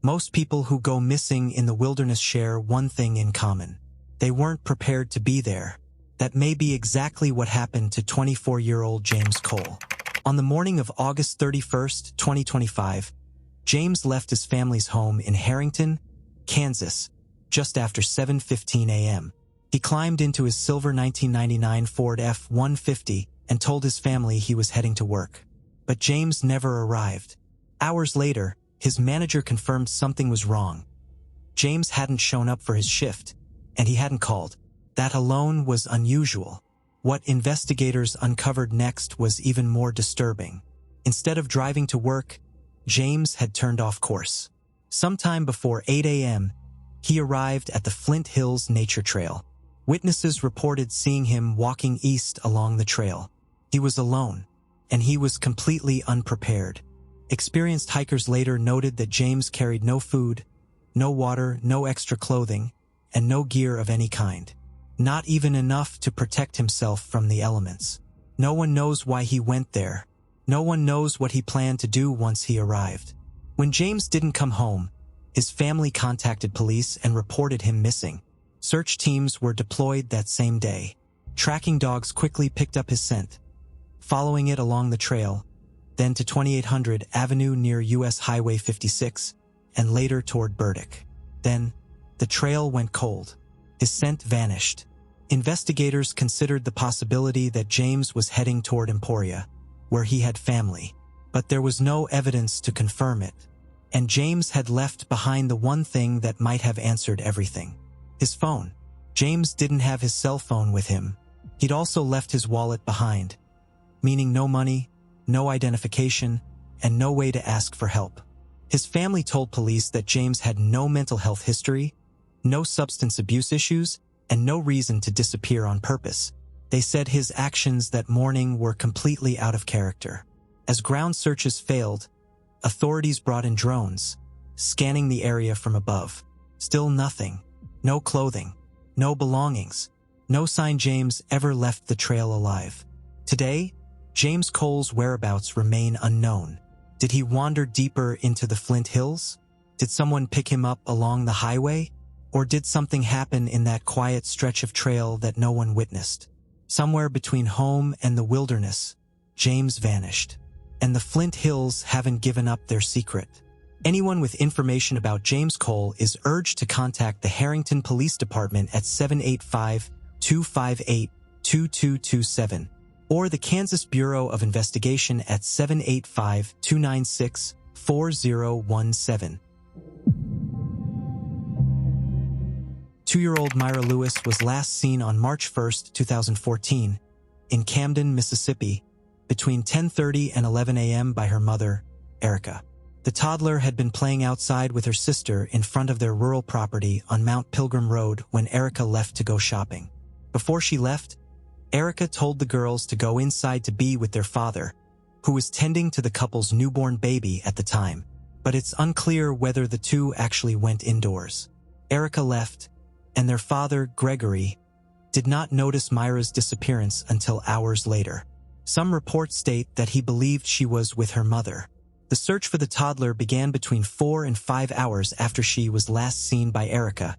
Most people who go missing in the wilderness share one thing in common. They weren't prepared to be there. That may be exactly what happened to 24-year-old James Cole. On the morning of August 31st, 2025, James left his family's home in Harrington, Kansas, just after 7:15 a.m. He climbed into his silver 1999 Ford F-150 and told his family he was heading to work. But James never arrived. Hours later, his manager confirmed something was wrong. James hadn't shown up for his shift, and he hadn't called. That alone was unusual. What investigators uncovered next was even more disturbing. Instead of driving to work, James had turned off course. Sometime before 8 a.m., he arrived at the Flint Hills Nature Trail. Witnesses reported seeing him walking east along the trail. He was alone, and he was completely unprepared. Experienced hikers later noted that James carried no food, no water, no extra clothing, and no gear of any kind. Not even enough to protect himself from the elements. No one knows why he went there. No one knows what he planned to do once he arrived. When James didn't come home, his family contacted police and reported him missing. Search teams were deployed that same day. Tracking dogs quickly picked up his scent, following it along the trail, then to 2800 Avenue near US Highway 56, and later toward Burdick. Then, the trail went cold. His scent vanished. Investigators considered the possibility that James was heading toward Emporia, where he had family, but there was no evidence to confirm it. And James had left behind the one thing that might have answered everything: his phone. James didn't have his cell phone with him. He'd also left his wallet behind, meaning no money, no identification, and no way to ask for help. His family told police that James had no mental health history, no substance abuse issues, and no reason to disappear on purpose. They said his actions that morning were completely out of character. As ground searches failed, authorities brought in drones, scanning the area from above. Still nothing. No clothing. No belongings. No sign James ever left the trail alive. Today, James Cole's whereabouts remain unknown. Did he wander deeper into the Flint Hills? Did someone pick him up along the highway? Or did something happen in that quiet stretch of trail that no one witnessed? Somewhere between home and the wilderness, James vanished. And the Flint Hills haven't given up their secret. Anyone with information about James Cole is urged to contact the Harrington Police Department at 785-258-2227 or the Kansas Bureau of Investigation at 785-296-4017. 2-year-old Myra Lewis was last seen on March 1, 2014, in Camden, Mississippi, between 10:30 and 11 a.m. by her mother, Erica. The toddler had been playing outside with her sister in front of their rural property on Mount Pilgrim Road when Erica left to go shopping. Before she left, Erica told the girls to go inside to be with their father, who was tending to the couple's newborn baby at the time, but it's unclear whether the two actually went indoors. Erica left, and their father, Gregory, did not notice Myra's disappearance until hours later. Some reports state that he believed she was with her mother. The search for the toddler began between 4 and 5 hours after she was last seen by Erica,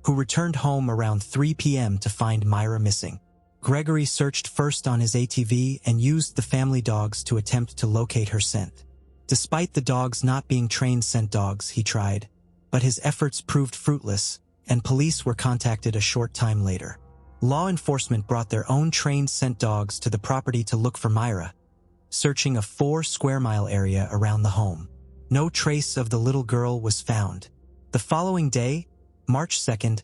who returned home around 3 p.m. to find Myra missing. Gregory searched first on his ATV and used the family dogs to attempt to locate her scent. Despite the dogs not being trained scent dogs, he tried, but his efforts proved fruitless, and police were contacted a short time later. Law enforcement brought their own trained scent dogs to the property to look for Myra, searching a 4-square-mile area around the home. No trace of the little girl was found. The following day, March 2nd,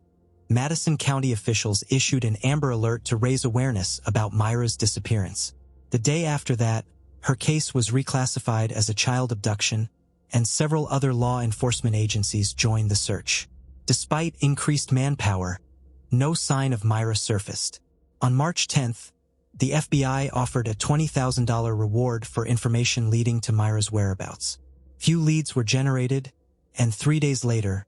Madison County officials issued an Amber Alert to raise awareness about Myra's disappearance. The day after that, her case was reclassified as a child abduction, and several other law enforcement agencies joined the search. Despite increased manpower, no sign of Myra surfaced. On March 10th, the FBI offered a $20,000 reward for information leading to Myra's whereabouts. Few leads were generated, and 3 days later,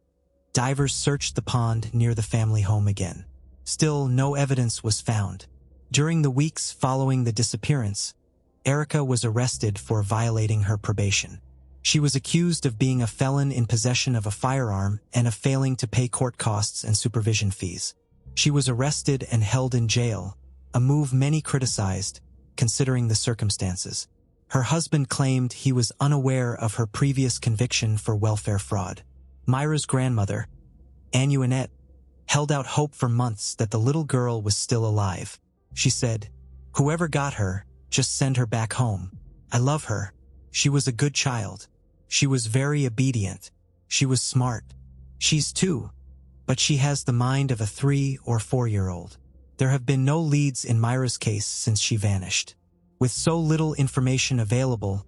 divers searched the pond near the family home again. Still, no evidence was found. During the weeks following the disappearance, Erica was arrested for violating her probation. She was accused of being a felon in possession of a firearm and of failing to pay court costs and supervision fees. She was arrested and held in jail, a move many criticized, considering the circumstances. Her husband claimed he was unaware of her previous conviction for welfare fraud. Myra's grandmother, Annuinette, held out hope for months that the little girl was still alive. She said, "Whoever got her, just send her back home. I love her. She was a good child. She was very obedient. She was smart. She's 2, but she has the mind of a 3 or 4-year-old." There have been no leads in Myra's case since she vanished. With so little information available,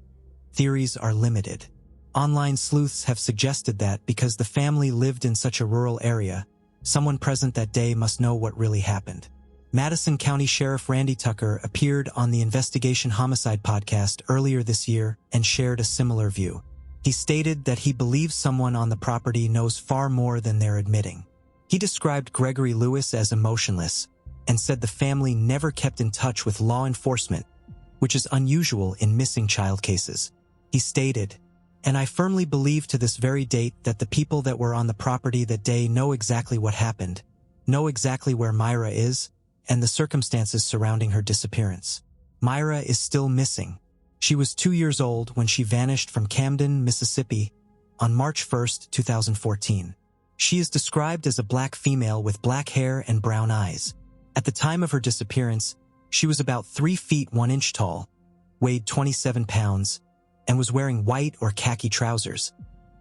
theories are limited. Online sleuths have suggested that because the family lived in such a rural area, someone present that day must know what really happened. Madison County Sheriff Randy Tucker appeared on the Investigation Homicide podcast earlier this year and shared a similar view. He stated that he believes someone on the property knows far more than they're admitting. He described Gregory Lewis as emotionless and said the family never kept in touch with law enforcement, which is unusual in missing child cases. He stated, "And I firmly believe to this very date that the people that were on the property that day know exactly what happened, know exactly where Myra is, and the circumstances surrounding her disappearance. Myra is still missing. She was 2 years old when she vanished from Camden, Mississippi, on March 1, 2014. She is described as a black female with black hair and brown eyes. At the time of her disappearance, she was about 3 feet 1 inch tall, weighed 27 pounds, and was wearing white or khaki trousers,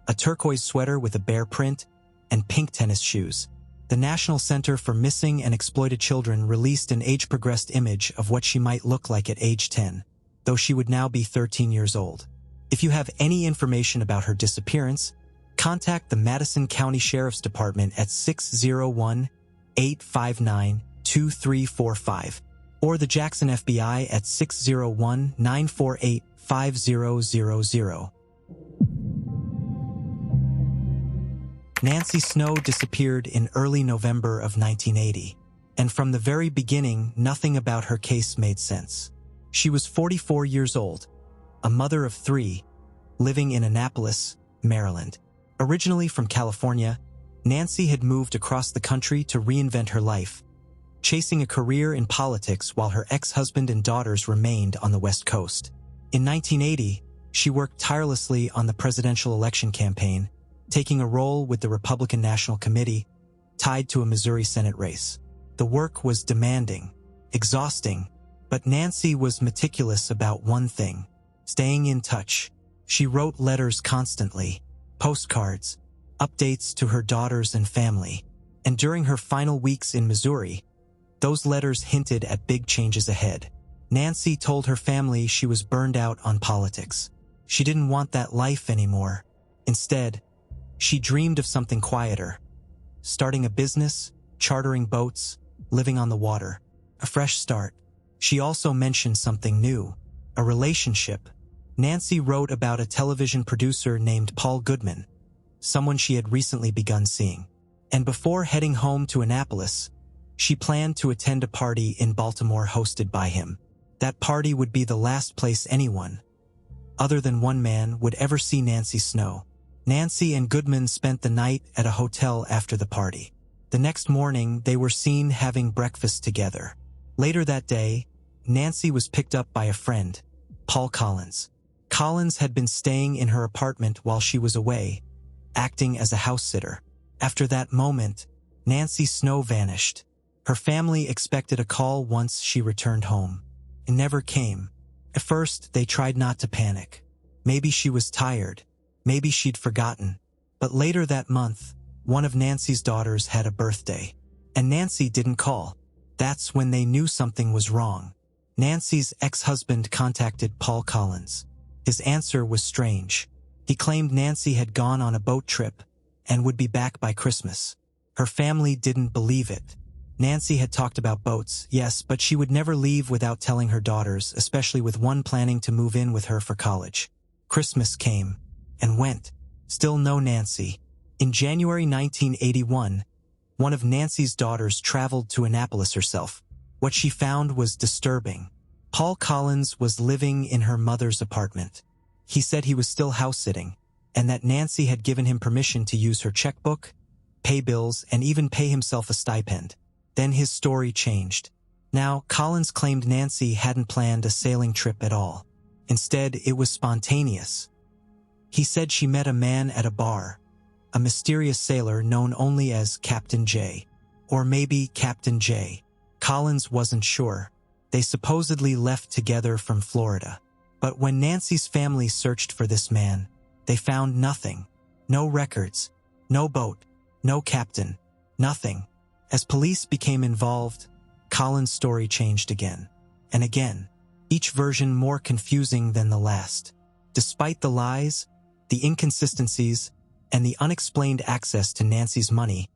a turquoise sweater with a bear print, and pink tennis shoes." The National Center for Missing and Exploited Children released an age-progressed image of what she might look like at age 10, though she would now be 13 years old. If you have any information about her disappearance, contact the Madison County Sheriff's Department at 601-859-2345 or the Jackson FBI at 601-948-5000. Nancy Snow disappeared in early November of 1980, and from the very beginning, nothing about her case made sense. She was 44 years old, a mother of 3, living in Annapolis, Maryland. Originally from California, Nancy had moved across the country to reinvent her life, chasing a career in politics while her ex-husband and daughters remained on the West Coast. In 1980, she worked tirelessly on the presidential election campaign, taking a role with the Republican National Committee, tied to a Missouri Senate race. The work was demanding, exhausting, but Nancy was meticulous about one thing: staying in touch. She wrote letters constantly, postcards, updates to her daughters and family, and during her final weeks in Missouri, those letters hinted at big changes ahead. Nancy told her family she was burned out on politics. She didn't want that life anymore. Instead, she dreamed of something quieter, starting a business, chartering boats, living on the water, a fresh start. She also mentioned something new, a relationship. Nancy wrote about a television producer named Paul Goodman, someone she had recently begun seeing. And before heading home to Annapolis, she planned to attend a party in Baltimore hosted by him. That party would be the last place anyone, other than one man, would ever see Nancy Snow. Nancy and Goodman spent the night at a hotel after the party. The next morning, they were seen having breakfast together. Later that day, Nancy was picked up by a friend, Paul Collins. Collins had been staying in her apartment while she was away, acting as a house sitter. After that moment, Nancy Snow vanished. Her family expected a call once she returned home. It never came. At first, they tried not to panic. Maybe she was tired. Maybe she'd forgotten. But later that month, one of Nancy's daughters had a birthday, and Nancy didn't call. That's when they knew something was wrong. Nancy's ex-husband contacted Paul Collins. His answer was strange. He claimed Nancy had gone on a boat trip and would be back by Christmas. Her family didn't believe it. Nancy had talked about boats, yes, but she would never leave without telling her daughters, especially with one planning to move in with her for college. Christmas came and went. Still no Nancy. In January 1981, one of Nancy's daughters traveled to Annapolis herself. What she found was disturbing. Paul Collins was living in her mother's apartment. He said he was still house-sitting, and that Nancy had given him permission to use her checkbook, pay bills, and even pay himself a stipend. Then his story changed. Now, Collins claimed Nancy hadn't planned a sailing trip at all. Instead, it was spontaneous. He said she met a man at a bar, a mysterious sailor known only as Captain J. Or maybe Captain J. Collins wasn't sure. They supposedly left together from Florida. But when Nancy's family searched for this man, they found nothing. No records, no boat, no captain, nothing. As police became involved, Collins' story changed again and again, each version more confusing than the last. Despite the lies, the inconsistencies, and the unexplained access to Nancy's money,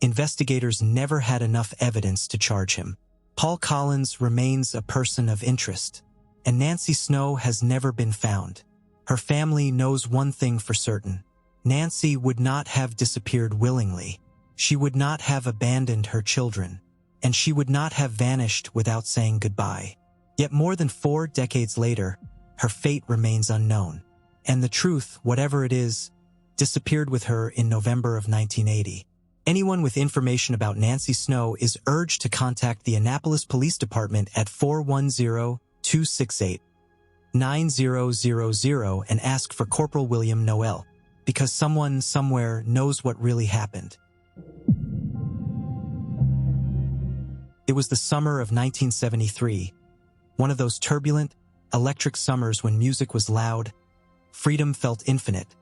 investigators never had enough evidence to charge him. Paul Collins remains a person of interest, and Nancy Snow has never been found. Her family knows one thing for certain. Nancy would not have disappeared willingly. She would not have abandoned her children, and she would not have vanished without saying goodbye. Yet more than 4 decades later, her fate remains unknown. And the truth, whatever it is, disappeared with her in November of 1980. Anyone with information about Nancy Snow is urged to contact the Annapolis Police Department at 410-268-9000 and ask for Corporal William Noel, because someone somewhere knows what really happened. It was the summer of 1973, one of those turbulent, electric summers when music was loud, freedom felt infinite,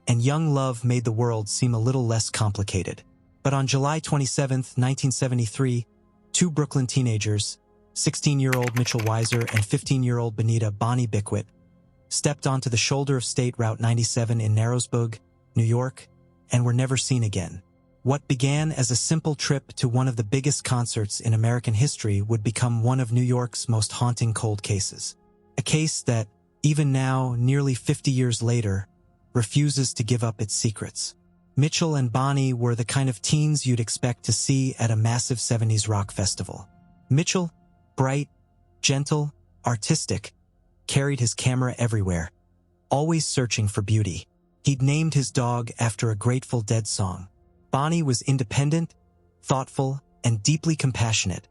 and young love made the world seem a little less complicated. But on July 27, 1973, 2 Brooklyn teenagers, 16-year-old Mitchell Weiser and 15-year-old Benita Bonnie Bickwit, stepped onto the shoulder of State Route 97 in Narrowsburg, New York, and were never seen again. What began as a simple trip to one of the biggest concerts in American history would become one of New York's most haunting cold cases. A case that, even now, nearly 50 years later, refuses to give up its secrets. Mitchell and Bonnie were the kind of teens you'd expect to see at a massive 70s rock festival. Mitchell, bright, gentle, artistic, carried his camera everywhere, always searching for beauty. He'd named his dog after a Grateful Dead song. Bonnie was independent, thoughtful, and deeply compassionate,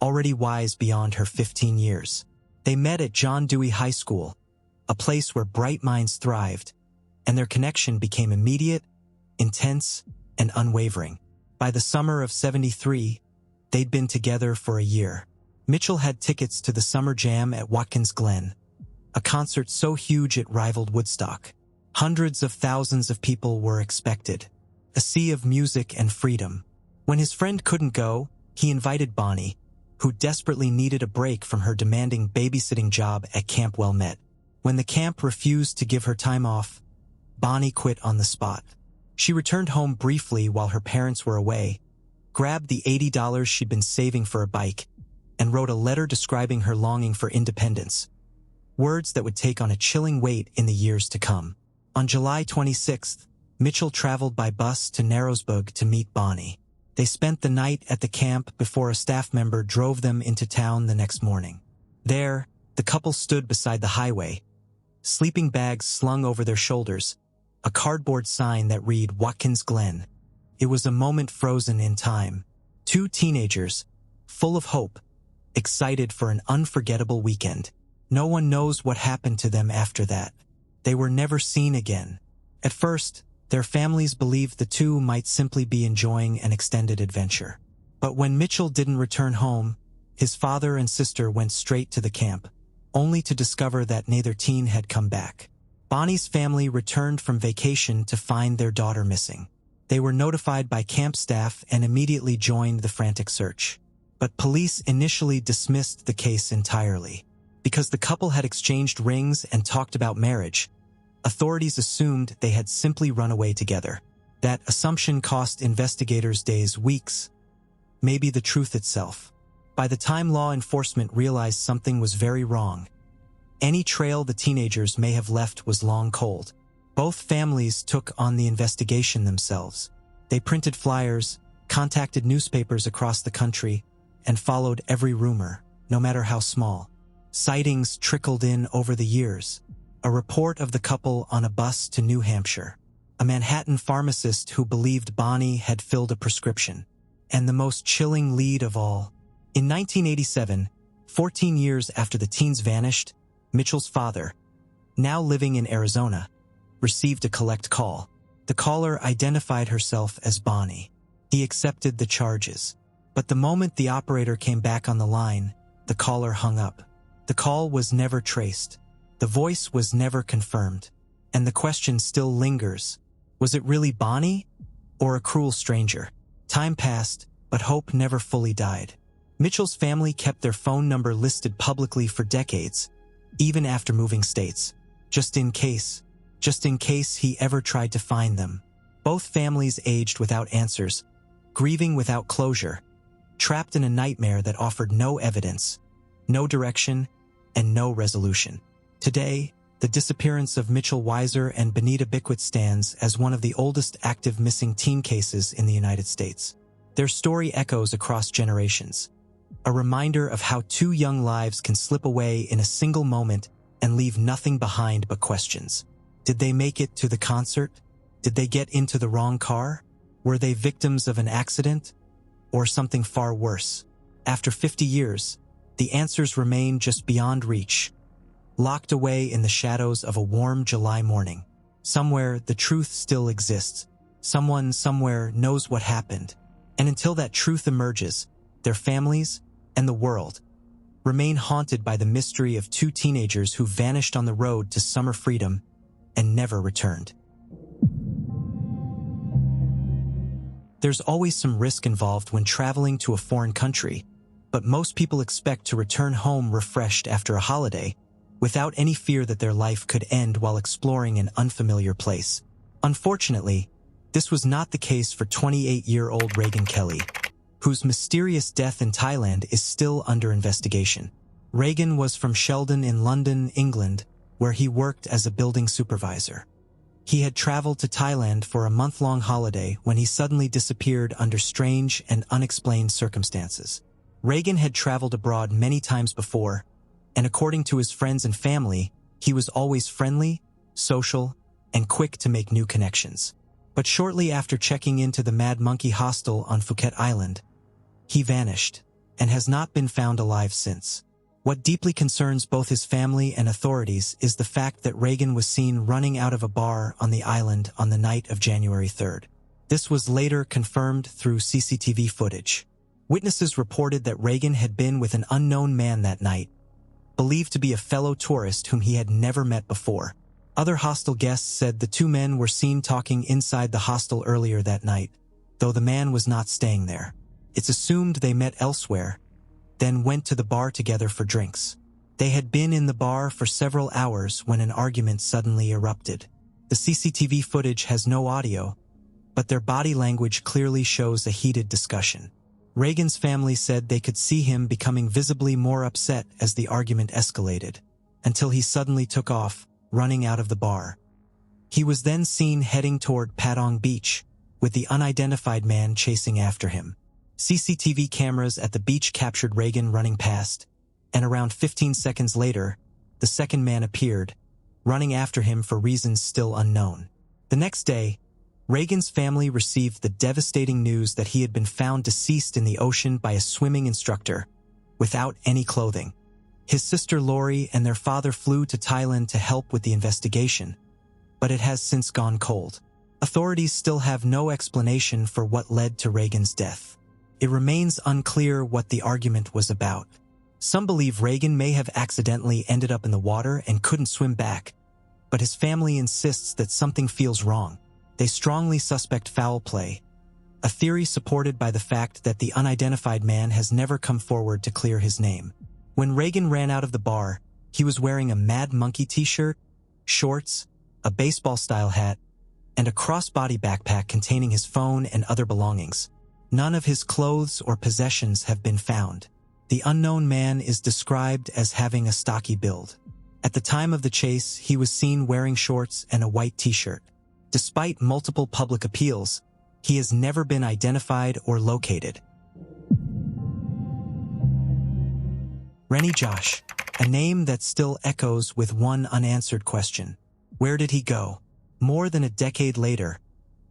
already wise beyond her 15 years. They met at John Dewey High School, a place where bright minds thrived, and their connection became immediate, intense, and unwavering. By the summer of '73, they'd been together for a year. Mitchell had tickets to the Summer Jam at Watkins Glen, a concert so huge it rivaled Woodstock. Hundreds of thousands of people were expected, a sea of music and freedom. When his friend couldn't go, he invited Bonnie, who desperately needed a break from her demanding babysitting job at Camp Wilmette. When the camp refused to give her time off, Bonnie quit on the spot. She returned home briefly while her parents were away, grabbed the $80 she'd been saving for a bike, and wrote a letter describing her longing for independence, words that would take on a chilling weight in the years to come. On July 26th, Mitchell traveled by bus to Narrowsburg to meet Bonnie. They spent the night at the camp before a staff member drove them into town the next morning. There, the couple stood beside the highway, sleeping bags slung over their shoulders, a cardboard sign that read Watkins Glen. It was a moment frozen in time. 2 teenagers, full of hope, excited for an unforgettable weekend. No one knows what happened to them after that. They were never seen again. At first, their families believed the 2 might simply be enjoying an extended adventure. But when Mitchell didn't return home, his father and sister went straight to the camp, only to discover that neither teen had come back. Bonnie's family returned from vacation to find their daughter missing. They were notified by camp staff and immediately joined the frantic search. But police initially dismissed the case entirely. Because the couple had exchanged rings and talked about marriage, authorities assumed they had simply run away together. That assumption cost investigators days, weeks, maybe the truth itself. By the time law enforcement realized something was very wrong, any trail the teenagers may have left was long cold. Both families took on the investigation themselves. They printed flyers, contacted newspapers across the country, and followed every rumor, no matter how small. Sightings trickled in over the years, A report of the couple on a bus to New Hampshire. A Manhattan pharmacist who believed Bonnie had filled a prescription. And the most chilling lead of all. In 1987, 14 years after the teens vanished, Mitchell's father, now living in Arizona, received a collect call. The caller identified herself as Bonnie. He accepted the charges. But the moment the operator came back on the line, the caller hung up. The call was never traced. The voice was never confirmed. And the question still lingers. Was it really Bonnie or a cruel stranger? Time passed, but hope never fully died. Mitchell's family kept their phone number listed publicly for decades, even after moving states, just in case he ever tried to find them. Both families aged without answers, grieving without closure, trapped in a nightmare that offered no evidence, no direction, and no resolution. Today, the disappearance of Mitchell Weiser and Benita Bickwitt stands as one of the oldest active missing teen cases in the United States. Their story echoes across generations, a reminder of how two young lives can slip away in a single moment and leave nothing behind but questions. Did they make it to the concert? Did they get into the wrong car? Were they victims of an accident? Or something far worse? After 50 years, the answers remain just beyond reach, locked away in the shadows of a warm July morning. Somewhere, the truth still exists. Someone somewhere knows what happened. And until that truth emerges, their families and the world remain haunted by the mystery of two teenagers who vanished on the road to summer freedom and never returned. There's always some risk involved when traveling to a foreign country, but most people expect to return home refreshed after a holiday, without any fear that their life could end while exploring an unfamiliar place. Unfortunately, this was not the case for 28-year-old Reagan Kelly, whose mysterious death in Thailand is still under investigation. Reagan was from Sheldon in London, England, where he worked as a building supervisor. He had traveled to Thailand for a month-long holiday when he suddenly disappeared under strange and unexplained circumstances. Reagan had traveled abroad many times before, and according to his friends and family, he was always friendly, social, and quick to make new connections. But shortly after checking into the Mad Monkey Hostel on Phuket Island, he vanished and has not been found alive since. What deeply concerns both his family and authorities is the fact that Reagan was seen running out of a bar on the island on the night of January 3rd. This was later confirmed through CCTV footage. Witnesses reported that Reagan had been with an unknown man that night, believed to be a fellow tourist whom he had never met before. Other hostel guests said the two men were seen talking inside the hostel earlier that night, though the man was not staying there. It's assumed they met elsewhere, then went to the bar together for drinks. They had been in the bar for several hours when an argument suddenly erupted. The CCTV footage has no audio, but their body language clearly shows a heated discussion. Reagan's family said they could see him becoming visibly more upset as the argument escalated, until he suddenly took off, running out of the bar. He was then seen heading toward Patong Beach, with the unidentified man chasing after him. CCTV cameras at the beach captured Reagan running past, and around 15 seconds later, the second man appeared, running after him for reasons still unknown. The next day, Reagan's family received the devastating news that he had been found deceased in the ocean by a swimming instructor, without any clothing. His sister Lori and their father flew to Thailand to help with the investigation, but it has since gone cold. Authorities still have no explanation for what led to Reagan's death. It remains unclear what the argument was about. Some believe Reagan may have accidentally ended up in the water and couldn't swim back, but his family insists that something feels wrong. They strongly suspect foul play, a theory supported by the fact that the unidentified man has never come forward to clear his name. When Reagan ran out of the bar, he was wearing a Mad Monkey t-shirt, shorts, a baseball-style hat, and a crossbody backpack containing his phone and other belongings. None of his clothes or possessions have been found. The unknown man is described as having a stocky build. At the time of the chase, he was seen wearing shorts and a white t-shirt. Despite multiple public appeals, he has never been identified or located. Rennie Josh. A name that still echoes with one unanswered question. Where did he go? More than a decade later,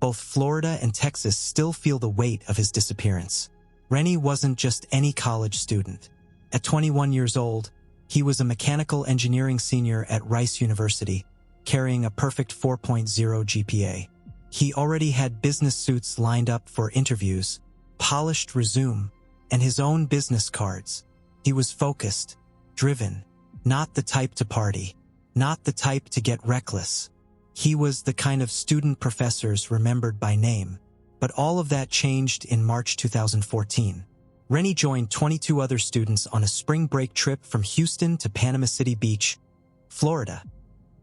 both Florida and Texas still feel the weight of his disappearance. Rennie wasn't just any college student. At 21 years old, he was a mechanical engineering senior at Rice University, carrying a perfect 4.0 GPA. He already had business suits lined up for interviews, polished resume, and his own business cards. He was focused, driven, not the type to party, not the type to get reckless. He was the kind of student professors remembered by name. But all of that changed in March 2014. Rennie joined 22 other students on a spring break trip from Houston to Panama City Beach, Florida,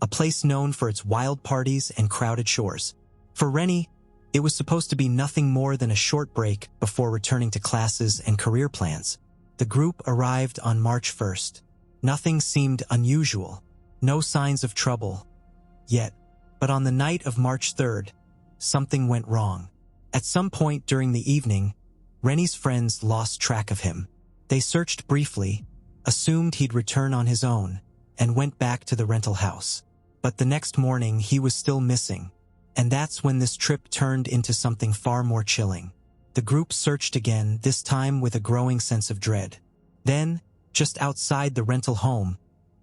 a place known for its wild parties and crowded shores. For Rennie, it was supposed to be nothing more than a short break before returning to classes and career plans. The group arrived on March 1st. Nothing seemed unusual, no signs of trouble yet. But on the night of March 3rd, something went wrong. At some point during the evening, Rennie's friends lost track of him. They searched briefly, assumed he'd return on his own, and went back to the rental house. But the next morning, he was still missing. And that's when this trip turned into something far more chilling. The group searched again, this time with a growing sense of dread. Then, just outside the rental home,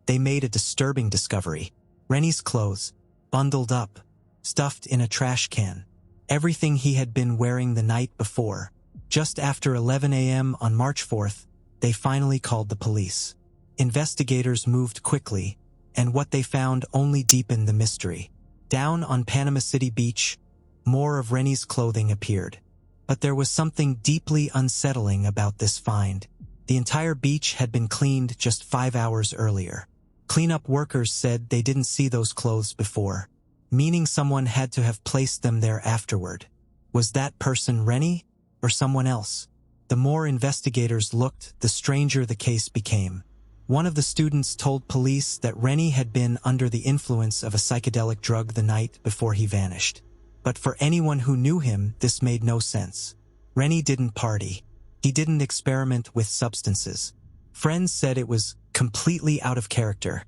they made a disturbing discovery. Rennie's clothes, bundled up, stuffed in a trash can. Everything he had been wearing the night before. Just after 11 a.m. on March 4th, they finally called the police. Investigators moved quickly, and what they found only deepened the mystery. Down on Panama City Beach, more of Rennie's clothing appeared. But there was something deeply unsettling about this find. The entire beach had been cleaned just 5 hours earlier. Cleanup workers said they didn't see those clothes before, meaning someone had to have placed them there afterward. Was that person Rennie, or someone else? The more investigators looked, the stranger the case became. One of the students told police that Rennie had been under the influence of a psychedelic drug the night before he vanished. But for anyone who knew him, this made no sense. Rennie didn't party. He didn't experiment with substances. Friends said it was completely out of character,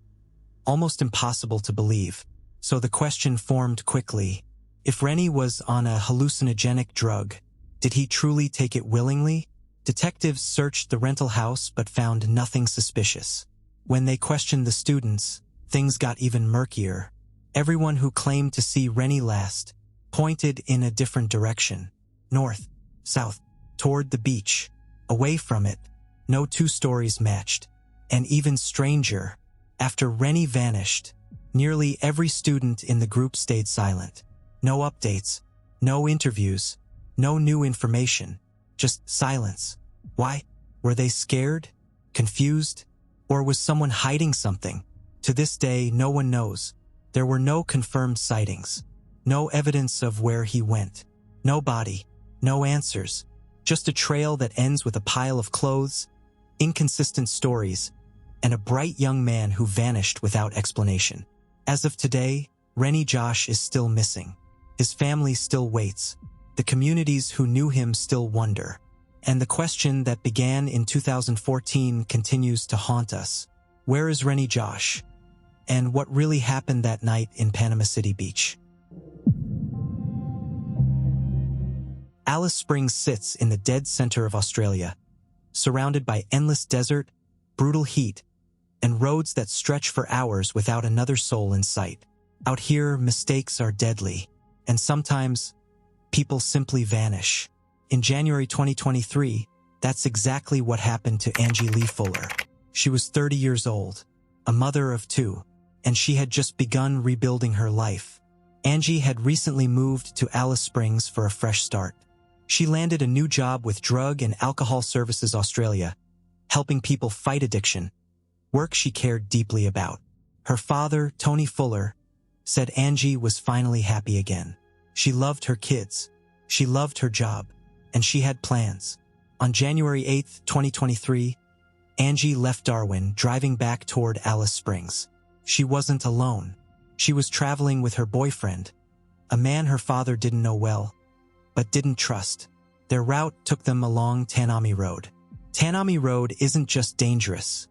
almost impossible to believe. So the question formed quickly. If Rennie was on a hallucinogenic drug, did he truly take it willingly? Detectives searched the rental house but found nothing suspicious. When they questioned the students, things got even murkier. Everyone who claimed to see Rennie last pointed in a different direction. North, south, toward the beach, away from it. No two stories matched. And even stranger, after Rennie vanished, nearly every student in the group stayed silent. No updates, no interviews, no new information, just silence. Why? Were they scared? Confused? Or was someone hiding something? To this day, no one knows. There were no confirmed sightings, no evidence of where he went, no body, no answers, just a trail that ends with a pile of clothes, inconsistent stories, and a bright young man who vanished without explanation. As of today, Rennie Josh is still missing. His family still waits. The communities who knew him still wonder. And the question that began in 2014 continues to haunt us. Where is Rennie Josh? And what really happened that night in Panama City Beach? Alice Springs sits in the dead center of Australia, surrounded by endless desert, brutal heat, and roads that stretch for hours without another soul in sight. Out here, mistakes are deadly, and sometimes people simply vanish. In January 2023, that's exactly what happened to Angie Lee Fuller. She was 30 years old, a mother of 2, and she had just begun rebuilding her life. Angie had recently moved to Alice Springs for a fresh start. She landed a new job with Drug and Alcohol Services Australia, helping people fight addiction, work she cared deeply about. Her father, Tony Fuller, said Angie was finally happy again. She loved her kids, she loved her job, and she had plans. On January 8, 2023, Angie left Darwin, driving back toward Alice Springs. She wasn't alone. She was traveling with her boyfriend, a man her father didn't know well, but didn't trust. Their route took them along Tanami Road. Tanami Road isn't just dangerous.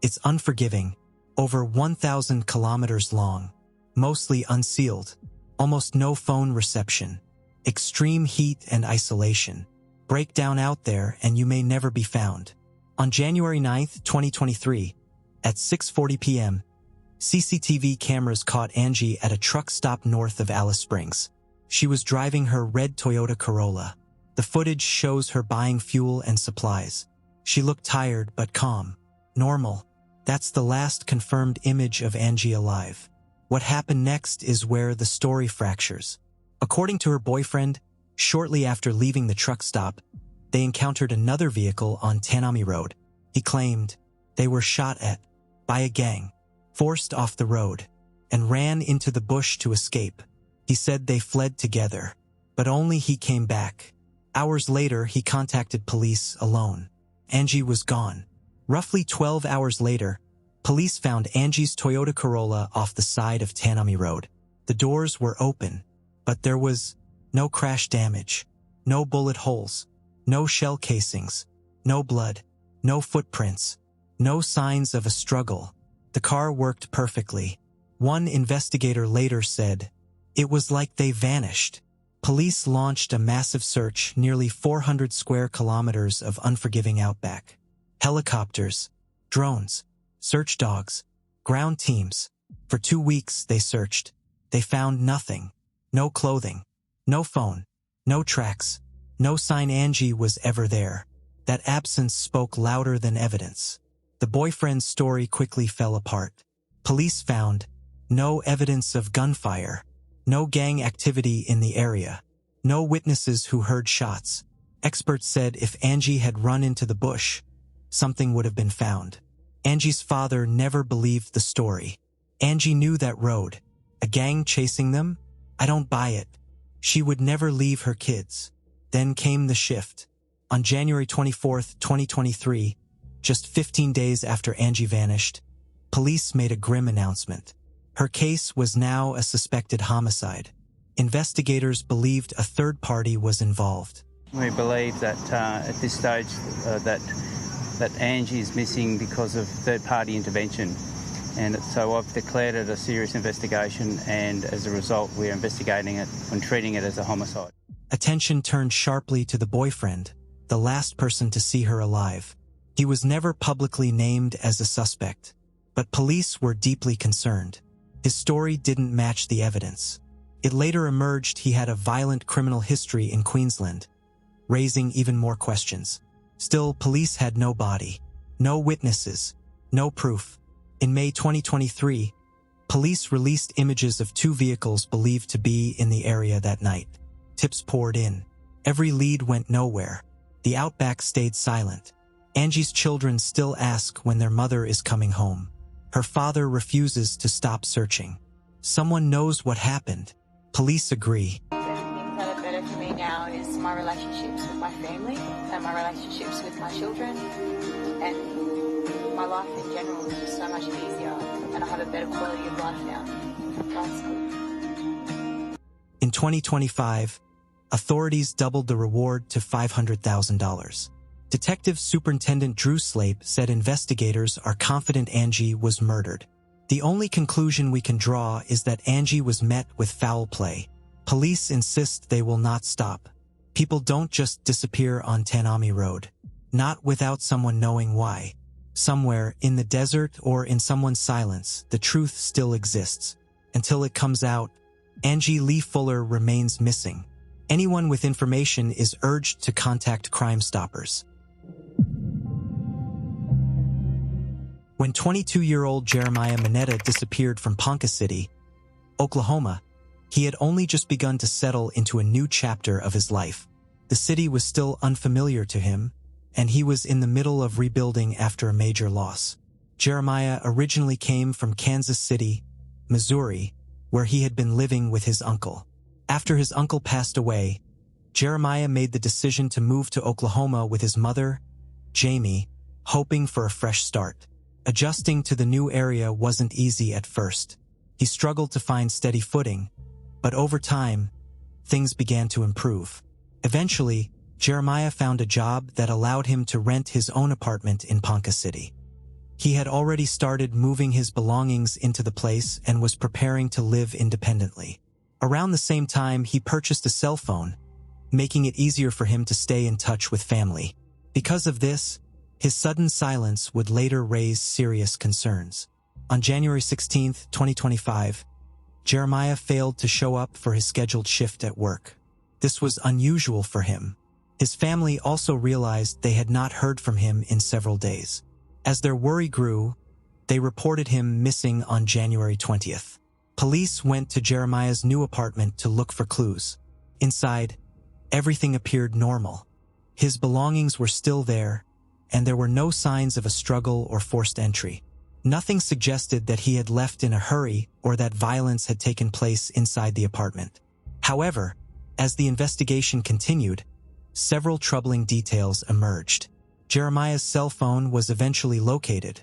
It's unforgiving, over 1,000 kilometers long, mostly unsealed, almost no phone reception, extreme heat and isolation. Break down out there and you may never be found. On January 9, 2023, at 6:40 p.m., CCTV cameras caught Angie at a truck stop north of Alice Springs. She was driving her red Toyota Corolla. The footage shows her buying fuel and supplies. She looked tired but calm. Normal. That's the last confirmed image of Angie alive. What happened next is where the story fractures. According to her boyfriend, shortly after leaving the truck stop, they encountered another vehicle on Tanami Road. He claimed they were shot at by a gang, forced off the road, and ran into the bush to escape. He said they fled together, but only he came back. Hours later, he contacted police alone. Angie was gone. Roughly 12 hours later, police found Angie's Toyota Corolla off the side of Tanami Road. The doors were open, but there was no crash damage, no bullet holes, no shell casings, no blood, no footprints, no signs of a struggle. The car worked perfectly. One investigator later said, "It was like they vanished." Police launched a massive search, nearly 400 square kilometers of unforgiving outback. Helicopters, drones, search dogs, ground teams. For 2 weeks they searched. They found nothing. No clothing, no phone, no tracks, no sign Angie was ever there. That absence spoke louder than evidence. The boyfriend's story quickly fell apart. Police found no evidence of gunfire, no gang activity in the area, no witnesses who heard shots. Experts said if Angie had run into the bush, something would have been found. Angie's father never believed the story. Angie knew that road. A gang chasing them? I don't buy it. She would never leave her kids. Then came the shift. On January 24, 2023, just 15 days after Angie vanished, police made a grim announcement. Her case was now a suspected homicide. Investigators believed a third party was involved. We believe that at this stage that Angie is missing because of third-party intervention. And so I've declared it a serious investigation, and as a result, we're investigating it and treating it as a homicide. Attention turned sharply to the boyfriend, the last person to see her alive. He was never publicly named as a suspect, but police were deeply concerned. His story didn't match the evidence. It later emerged he had a violent criminal history in Queensland, raising even more questions. Still, police had no body, no witnesses, no proof. In May 2023, police released images of 2 vehicles believed to be in the area that night. Tips poured in. Every lead went nowhere. The outback stayed silent. Angie's children still ask when their mother is coming home. Her father refuses to stop searching. Someone knows what happened. Police agree. The things that are better for me now is my relationships with my family and my relationships with my children, and my life in general is just so much easier, and I have a better quality of life now. That's good. In 2025, authorities doubled the reward to $500,000. Detective Superintendent Drew Slape said investigators are confident Angie was murdered. The only conclusion we can draw is that Angie was met with foul play. Police insist they will not stop. People don't just disappear on Tanami Road. Not without someone knowing why. Somewhere in the desert or in someone's silence, the truth still exists. Until it comes out, Angie Lee Fuller remains missing. Anyone with information is urged to contact Crime Stoppers. When 22-year-old Jeremiah Mineta disappeared from Ponca City, Oklahoma, he had only just begun to settle into a new chapter of his life. The city was still unfamiliar to him, and he was in the middle of rebuilding after a major loss. Jeremiah originally came from Kansas City, Missouri, where he had been living with his uncle. After his uncle passed away, Jeremiah made the decision to move to Oklahoma with his mother, Jamie, hoping for a fresh start. Adjusting to the new area wasn't easy at first. He struggled to find steady footing, but over time, things began to improve. Eventually, Jeremiah found a job that allowed him to rent his own apartment in Ponca City. He had already started moving his belongings into the place and was preparing to live independently. Around the same time, he purchased a cell phone, making it easier for him to stay in touch with family. Because of this, his sudden silence would later raise serious concerns. On January 16, 2025, Jeremiah failed to show up for his scheduled shift at work. This was unusual for him. His family also realized they had not heard from him in several days. As their worry grew, they reported him missing on January 20th. Police went to Jeremiah's new apartment to look for clues. Inside, everything appeared normal. His belongings were still there, and there were no signs of a struggle or forced entry. Nothing suggested that he had left in a hurry or that violence had taken place inside the apartment. However, as the investigation continued, several troubling details emerged. Jeremiah's cell phone was eventually located,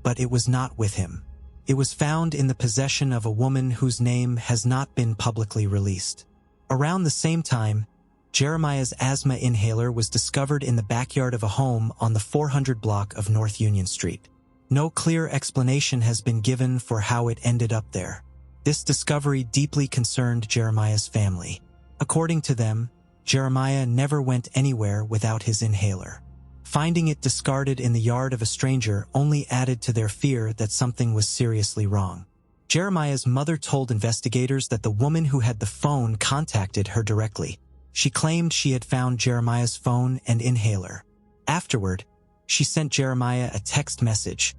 but it was not with him. It was found in the possession of a woman whose name has not been publicly released. Around the same time, Jeremiah's asthma inhaler was discovered in the backyard of a home on the 400 block of North Union Street. No clear explanation has been given for how it ended up there. This discovery deeply concerned Jeremiah's family. According to them, Jeremiah never went anywhere without his inhaler. Finding it discarded in the yard of a stranger only added to their fear that something was seriously wrong. Jeremiah's mother told investigators that the woman who had the phone contacted her directly. She claimed she had found Jeremiah's phone and inhaler. Afterward, she sent Jeremiah a text message,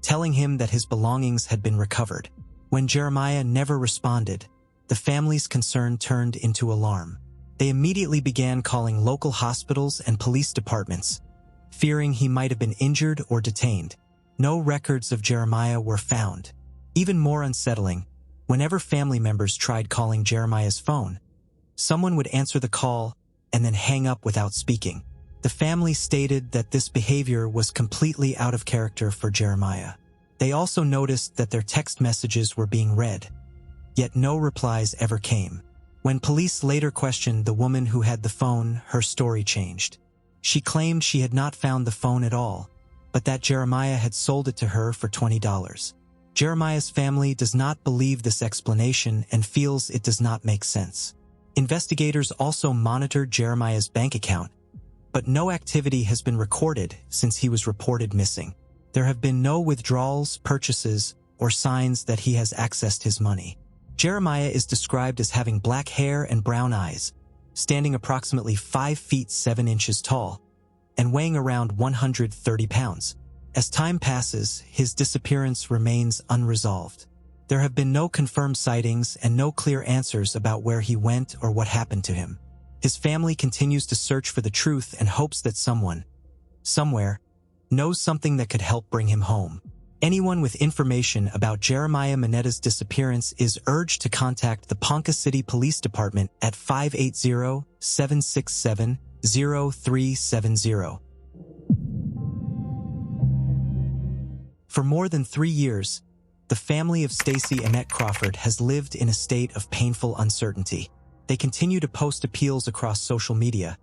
telling him that his belongings had been recovered. When Jeremiah never responded, the family's concern turned into alarm. They immediately began calling local hospitals and police departments, fearing he might have been injured or detained. No records of Jeremiah were found. Even more unsettling, whenever family members tried calling Jeremiah's phone, someone would answer the call and then hang up without speaking. The family stated that this behavior was completely out of character for Jeremiah. They also noticed that their text messages were being read, yet no replies ever came. When police later questioned the woman who had the phone, her story changed. She claimed she had not found the phone at all, but that Jeremiah had sold it to her for $20. Jeremiah's family does not believe this explanation and feels it does not make sense. Investigators also monitored Jeremiah's bank account, but no activity has been recorded since he was reported missing. There have been no withdrawals, purchases, or signs that he has accessed his money. Jeremiah is described as having black hair and brown eyes, standing approximately 5 feet 7 inches tall, and weighing around 130 pounds. As time passes, his disappearance remains unresolved. There have been no confirmed sightings and no clear answers about where he went or what happened to him. His family continues to search for the truth and hopes that someone, somewhere, knows something that could help bring him home. Anyone with information about Jeremiah Monetta's disappearance is urged to contact the Ponca City Police Department at 580-767-0370. For more than 3 years, the family of Stacey Annette Crawford has lived in a state of painful uncertainty. They continue to post appeals across social media,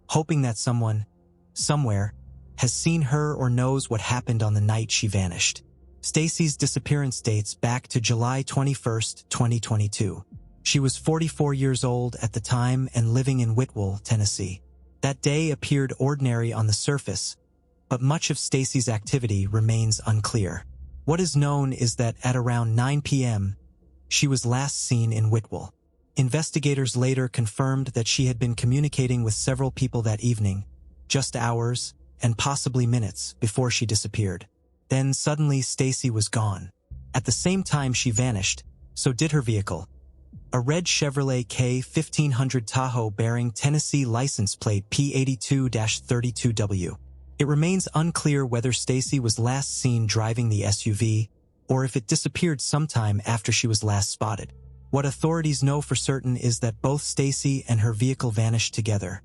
hoping that someone, somewhere, has seen her or knows what happened on the night she vanished. Stacey's disappearance dates back to July 21, 2022. She was 44 years old at the time and living in Whitwell, Tennessee. That day appeared ordinary on the surface, but much of Stacey's activity remains unclear. What is known is that at around 9 p.m., she was last seen in Whitwell. Investigators later confirmed that she had been communicating with several people that evening, just hours and possibly minutes before she disappeared. Then suddenly Stacey was gone. At the same time she vanished, so did her vehicle, a red Chevrolet K1500 Tahoe bearing Tennessee license plate P82-32W. It remains unclear whether Stacey was last seen driving the SUV or if it disappeared sometime after she was last spotted. What authorities know for certain is that both Stacey and her vehicle vanished together,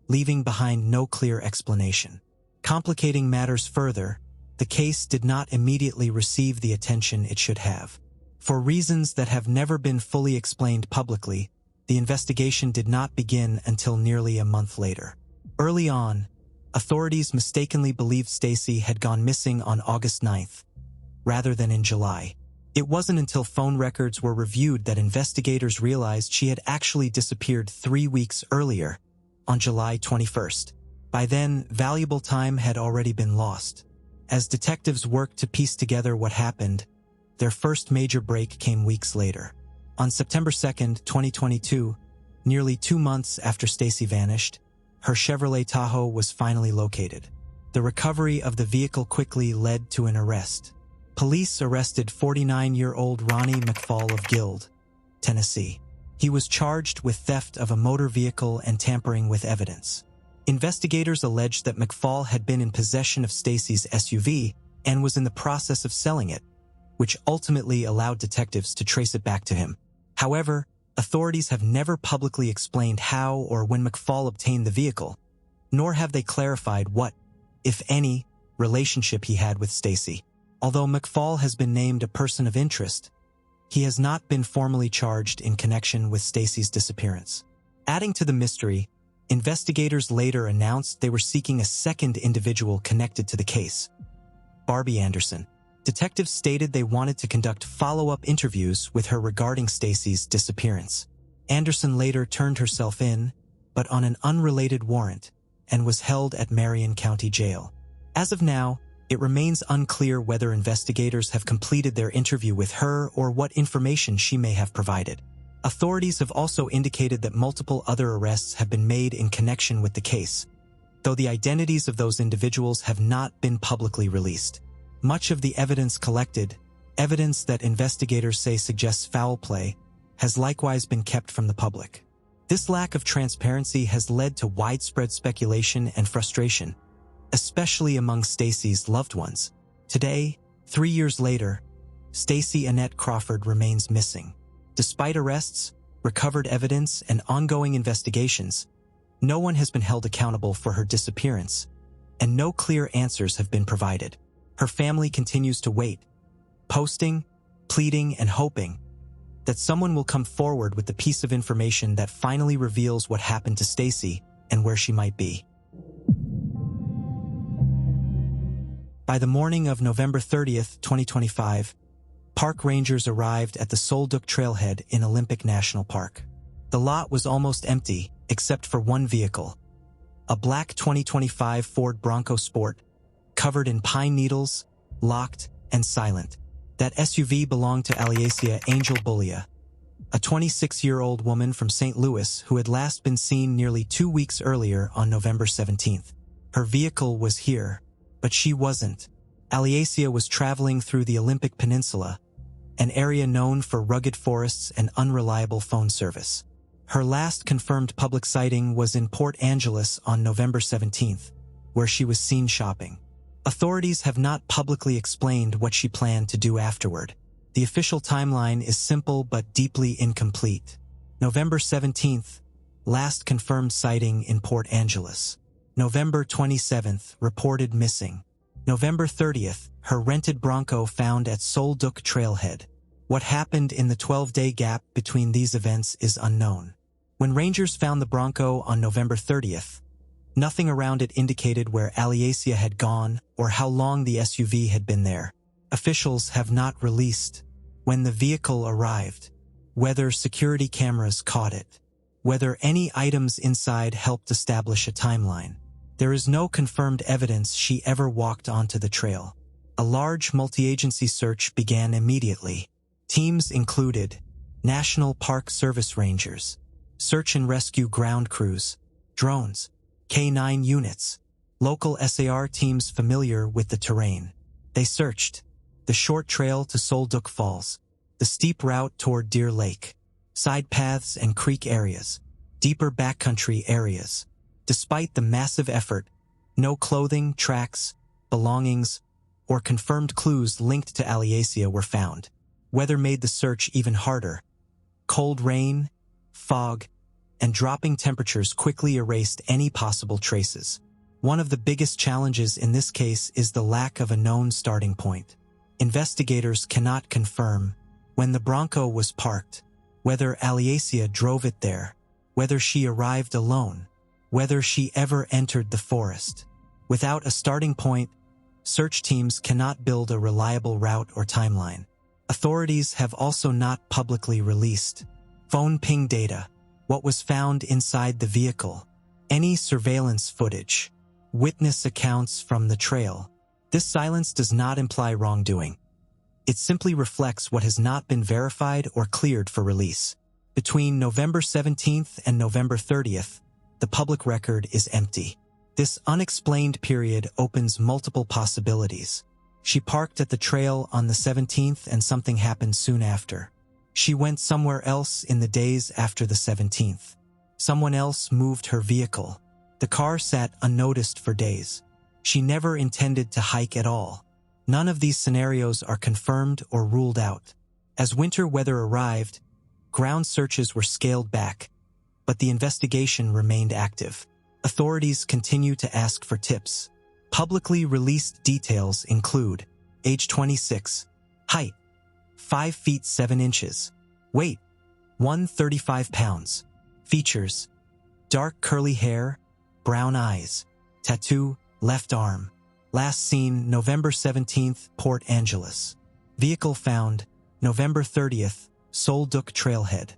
leaving behind no clear explanation. Complicating matters further, the case did not immediately receive the attention it should have. For reasons that have never been fully explained publicly, the investigation did not begin until nearly a month later. Early on, Authorities mistakenly believed Stacy had gone missing on August 9th, rather than in July. It wasn't until phone records were reviewed that investigators realized she had actually disappeared 3 weeks earlier, on July 21st. By then, valuable time had already been lost. As detectives worked to piece together what happened, their first major break came weeks later. On September 2nd, 2022, nearly 2 months after Stacy vanished, her Chevrolet Tahoe was finally located. The recovery of the vehicle quickly led to an arrest. Police arrested 49-year-old Ronnie McFall of Guild, Tennessee. He was charged with theft of a motor vehicle and tampering with evidence. Investigators alleged that McFall had been in possession of Stacy's SUV and was in the process of selling it, which ultimately allowed detectives to trace it back to him. However, authorities have never publicly explained how or when McFall obtained the vehicle, nor have they clarified what, if any, relationship he had with Stacy. Although McFall has been named a person of interest, he has not been formally charged in connection with Stacy's disappearance. Adding to the mystery, investigators later announced they were seeking a second individual connected to the case, Barbie Anderson. Detectives stated they wanted to conduct follow-up interviews with her regarding Stacy's disappearance. Anderson later turned herself in, but on an unrelated warrant, and was held at Marion County Jail. As of now, it remains unclear whether investigators have completed their interview with her or what information she may have provided. Authorities have also indicated that multiple other arrests have been made in connection with the case, though the identities of those individuals have not been publicly released. Much of the evidence collected, evidence that investigators say suggests foul play, has likewise been kept from the public. This lack of transparency has led to widespread speculation and frustration, especially among Stacy's loved ones. Today, 3 years later, Stacy Annette Crawford remains missing. Despite arrests, recovered evidence, and ongoing investigations, no one has been held accountable for her disappearance, and no clear answers have been provided. Her family continues to wait, posting, pleading, and hoping that someone will come forward with the piece of information that finally reveals what happened to Stacy and where she might be. By the morning of November 30th, 2025, park rangers arrived at the Solduk Trailhead in Olympic National Park. The lot was almost empty, except for one vehicle, a black 2025 Ford Bronco Sport, covered in pine needles, locked, and silent. That SUV belonged to Aliasia Angel Bullia, a 26-year-old woman from St. Louis who had last been seen nearly 2 weeks earlier on November 17th. Her vehicle was here, but she wasn't. Aliasia was traveling through the Olympic Peninsula, an area known for rugged forests and unreliable phone service. Her last confirmed public sighting was in Port Angeles on November 17th, where she was seen shopping. Authorities have not publicly explained what she planned to do afterward. The official timeline is simple but deeply incomplete. November 17th, last confirmed sighting in Port Angeles. November 27th, reported missing. November 30th, her rented Bronco found at Solduk Trailhead. What happened in the 12-day gap between these events is unknown. When rangers found the Bronco on November 30th, nothing around it indicated where Aliasia had gone or how long the SUV had been there. Officials have not released when the vehicle arrived, whether security cameras caught it, whether any items inside helped establish a timeline. There is no confirmed evidence she ever walked onto the trail. A large multi-agency search began immediately. Teams included National Park Service Rangers, search and rescue ground crews, drones, K-9 units, local SAR teams familiar with the terrain. They searched the short trail to Solduk Falls, the steep route toward Deer Lake, side paths and creek areas, deeper backcountry areas. Despite the massive effort, no clothing, tracks, belongings, or confirmed clues linked to Aliasia were found. Weather made the search even harder. Cold rain, fog, and dropping temperatures quickly erased any possible traces. One of the biggest challenges in this case is the lack of a known starting point. Investigators cannot confirm when the Bronco was parked, whether Aliasia drove it there, whether she arrived alone, whether she ever entered the forest. Without a starting point, search teams cannot build a reliable route or timeline. Authorities have also not publicly released phone ping data, what was found inside the vehicle, any surveillance footage, witness accounts from the trail. This silence does not imply wrongdoing. It simply reflects what has not been verified or cleared for release. Between November 17th and November 30th, the public record is empty. This unexplained period opens multiple possibilities. She parked at the trail on the 17th and something happened soon after. She went somewhere else in the days after the 17th. Someone else moved her vehicle. The car sat unnoticed for days. She never intended to hike at all. None of these scenarios are confirmed or ruled out. As winter weather arrived, ground searches were scaled back, but the investigation remained active. Authorities continue to ask for tips. Publicly released details include age 26, height 5 feet 7 inches, weight 135 pounds, features dark curly hair, brown eyes, tattoo, left arm. Last seen November 17th, Port Angeles. Vehicle found November 30th, Sol Duc trailhead.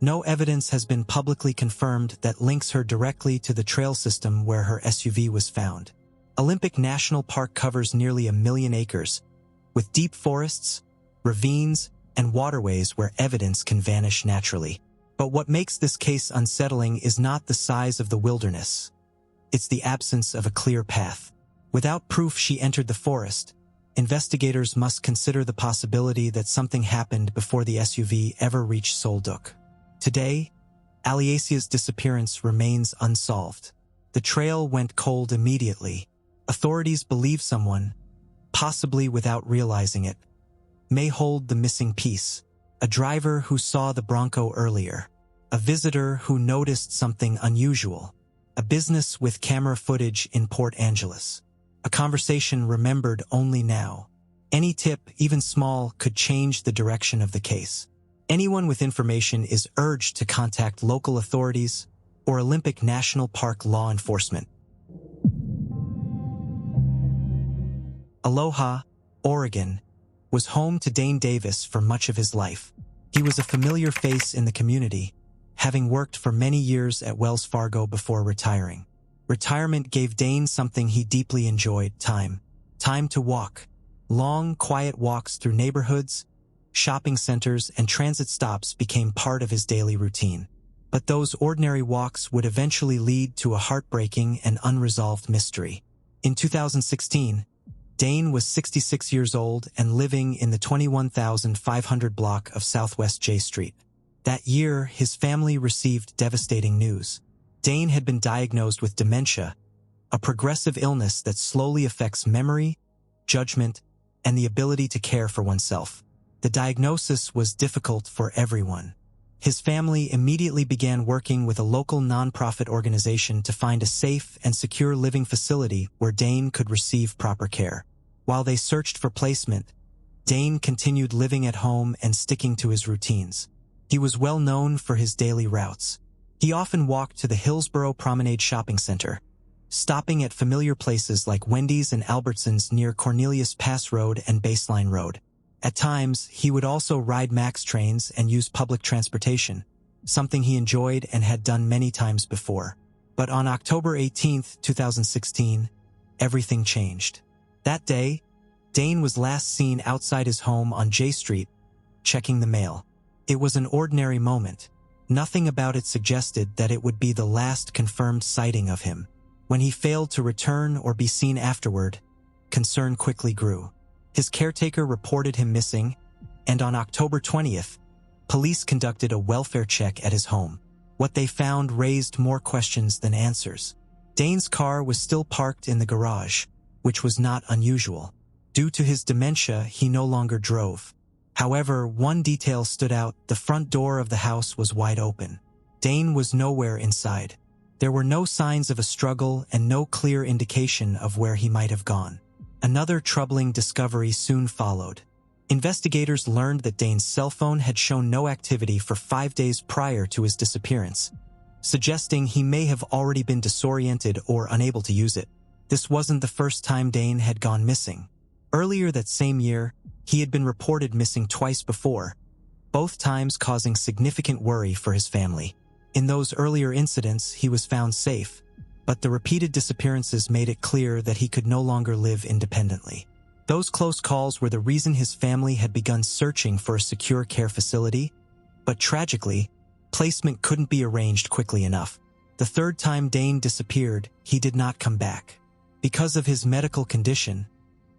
No evidence has been publicly confirmed that links her directly to the trail system where her SUV was found. Olympic National Park covers nearly 1 million acres, with deep forests, ravines, and waterways where evidence can vanish naturally. But what makes this case unsettling is not the size of the wilderness. It's the absence of a clear path. Without proof she entered the forest, investigators must consider the possibility that something happened before the SUV ever reached Sol Duc. Today, Aliasia's disappearance remains unsolved. The trail went cold immediately. Authorities believe someone, possibly without realizing it, may hold the missing piece. A driver who saw the Bronco earlier, a visitor who noticed something unusual, a business with camera footage in Port Angeles, a conversation remembered only now. Any tip, even small, could change the direction of the case. Anyone with information is urged to contact local authorities or Olympic National Park law enforcement. Aloha, Oregon, was home to Dane Davis for much of his life. He was a familiar face in the community, having worked for many years at Wells Fargo before retiring. Retirement gave Dane something he deeply enjoyed: time. Time to walk. Long, quiet walks through neighborhoods, shopping centers, and transit stops became part of his daily routine. But those ordinary walks would eventually lead to a heartbreaking and unresolved mystery. In 2016, Dane was 66 years old and living in the 21,500 block of Southwest J Street. That year, his family received devastating news. Dane had been diagnosed with dementia, a progressive illness that slowly affects memory, judgment, and the ability to care for oneself. The diagnosis was difficult for everyone. His family immediately began working with a local nonprofit organization to find a safe and secure living facility where Dane could receive proper care. While they searched for placement, Dane continued living at home and sticking to his routines. He was well known for his daily routes. He often walked to the Hillsborough Promenade Shopping Center, stopping at familiar places like Wendy's and Albertsons near Cornelius Pass Road and Baseline Road. At times, he would also ride MAX trains and use public transportation, something he enjoyed and had done many times before. But on October 18, 2016, everything changed. That day, Dane was last seen outside his home on J Street, checking the mail. It was an ordinary moment. Nothing about it suggested that it would be the last confirmed sighting of him. When he failed to return or be seen afterward, concern quickly grew. His caretaker reported him missing, and on October 20th, police conducted a welfare check at his home. What they found raised more questions than answers. Dane's car was still parked in the garage, which was not unusual. Due to his dementia, he no longer drove. However, one detail stood out: the front door of the house was wide open. Dane was nowhere inside. There were no signs of a struggle and no clear indication of where he might have gone. Another troubling discovery soon followed. Investigators learned that Dane's cell phone had shown no activity for 5 days prior to his disappearance, suggesting he may have already been disoriented or unable to use it. This wasn't the first time Dane had gone missing. Earlier that same year, he had been reported missing twice before, both times causing significant worry for his family. In those earlier incidents, he was found safe, but the repeated disappearances made it clear that he could no longer live independently. Those close calls were the reason his family had begun searching for a secure care facility, but tragically, placement couldn't be arranged quickly enough. The third time Dane disappeared, he did not come back. Because of his medical condition,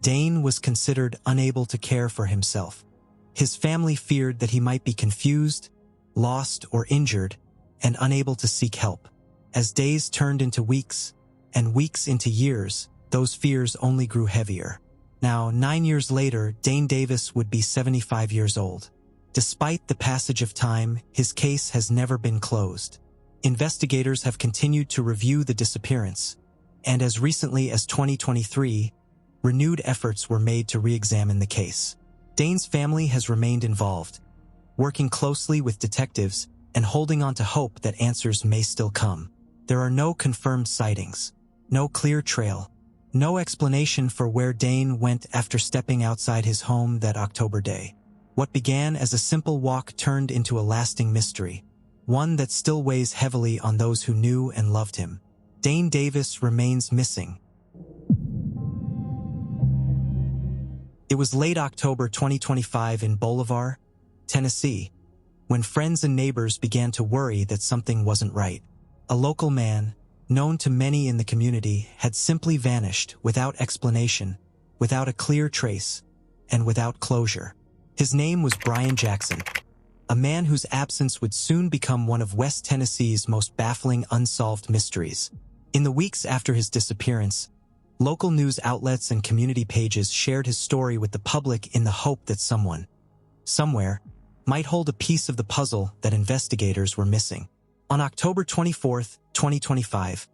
Dane was considered unable to care for himself. His family feared that he might be confused, lost, or injured, and unable to seek help. As days turned into weeks, and weeks into years, those fears only grew heavier. Now, 9 years later, Dane Davis would be 75 years old. Despite the passage of time, his case has never been closed. Investigators have continued to review the disappearance, and as recently as 2023, renewed efforts were made to re-examine the case. Dane's family has remained involved, working closely with detectives and holding on to hope that answers may still come. There are no confirmed sightings, no clear trail, no explanation for where Dane went after stepping outside his home that October day. What began as a simple walk turned into a lasting mystery, one that still weighs heavily on those who knew and loved him. Dane Davis remains missing. It was late October 2025 in Bolivar, Tennessee, when friends and neighbors began to worry that something wasn't right. A local man, known to many in the community, had simply vanished without explanation, without a clear trace, and without closure. His name was Brian Jackson, a man whose absence would soon become one of West Tennessee's most baffling unsolved mysteries. In the weeks after his disappearance, local news outlets and community pages shared his story with the public in the hope that someone, somewhere, might hold a piece of the puzzle that investigators were missing. On October 24, 2025,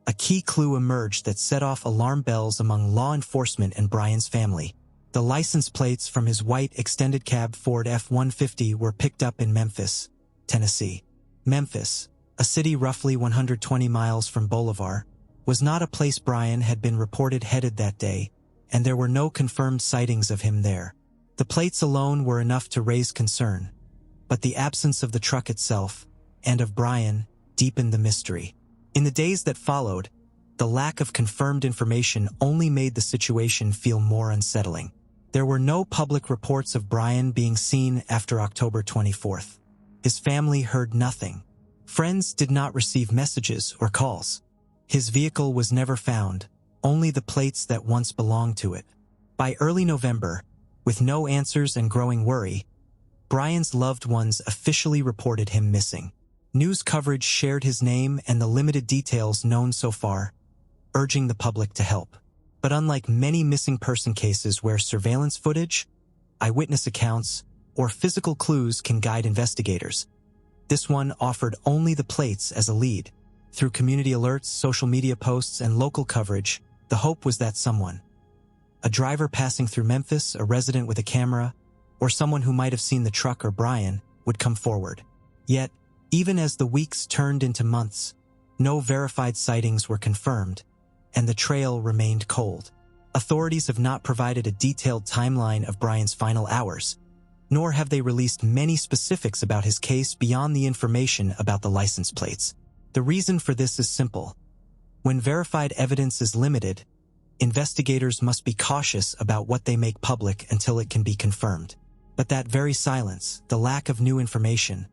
a key clue emerged that set off alarm bells among law enforcement and Brian's family. The license plates from his white extended cab Ford F-150 were picked up in Memphis, Tennessee. Memphis, a city roughly 120 miles from Bolivar, was not a place Brian had been reported headed that day, and there were no confirmed sightings of him there. The plates alone were enough to raise concern, but the absence of the truck itself, and of Brian, deepened the mystery. In the days that followed, the lack of confirmed information only made the situation feel more unsettling. There were no public reports of Brian being seen after October 24th. His family heard nothing. Friends did not receive messages or calls. His vehicle was never found, only the plates that once belonged to it. By early November, with no answers and growing worry, Brian's loved ones officially reported him missing. News coverage shared his name and the limited details known so far, urging the public to help. But unlike many missing person cases where surveillance footage, eyewitness accounts, or physical clues can guide investigators, this one offered only the plates as a lead. Through community alerts, social media posts, and local coverage, the hope was that someone, a driver passing through Memphis, a resident with a camera, or someone who might have seen the truck or Brian, would come forward. Yet, even as the weeks turned into months, no verified sightings were confirmed, and the trail remained cold. Authorities have not provided a detailed timeline of Brian's final hours, nor have they released many specifics about his case beyond the information about the license plates. The reason for this is simple. When verified evidence is limited, investigators must be cautious about what they make public until it can be confirmed. But that very silence, the lack of new information,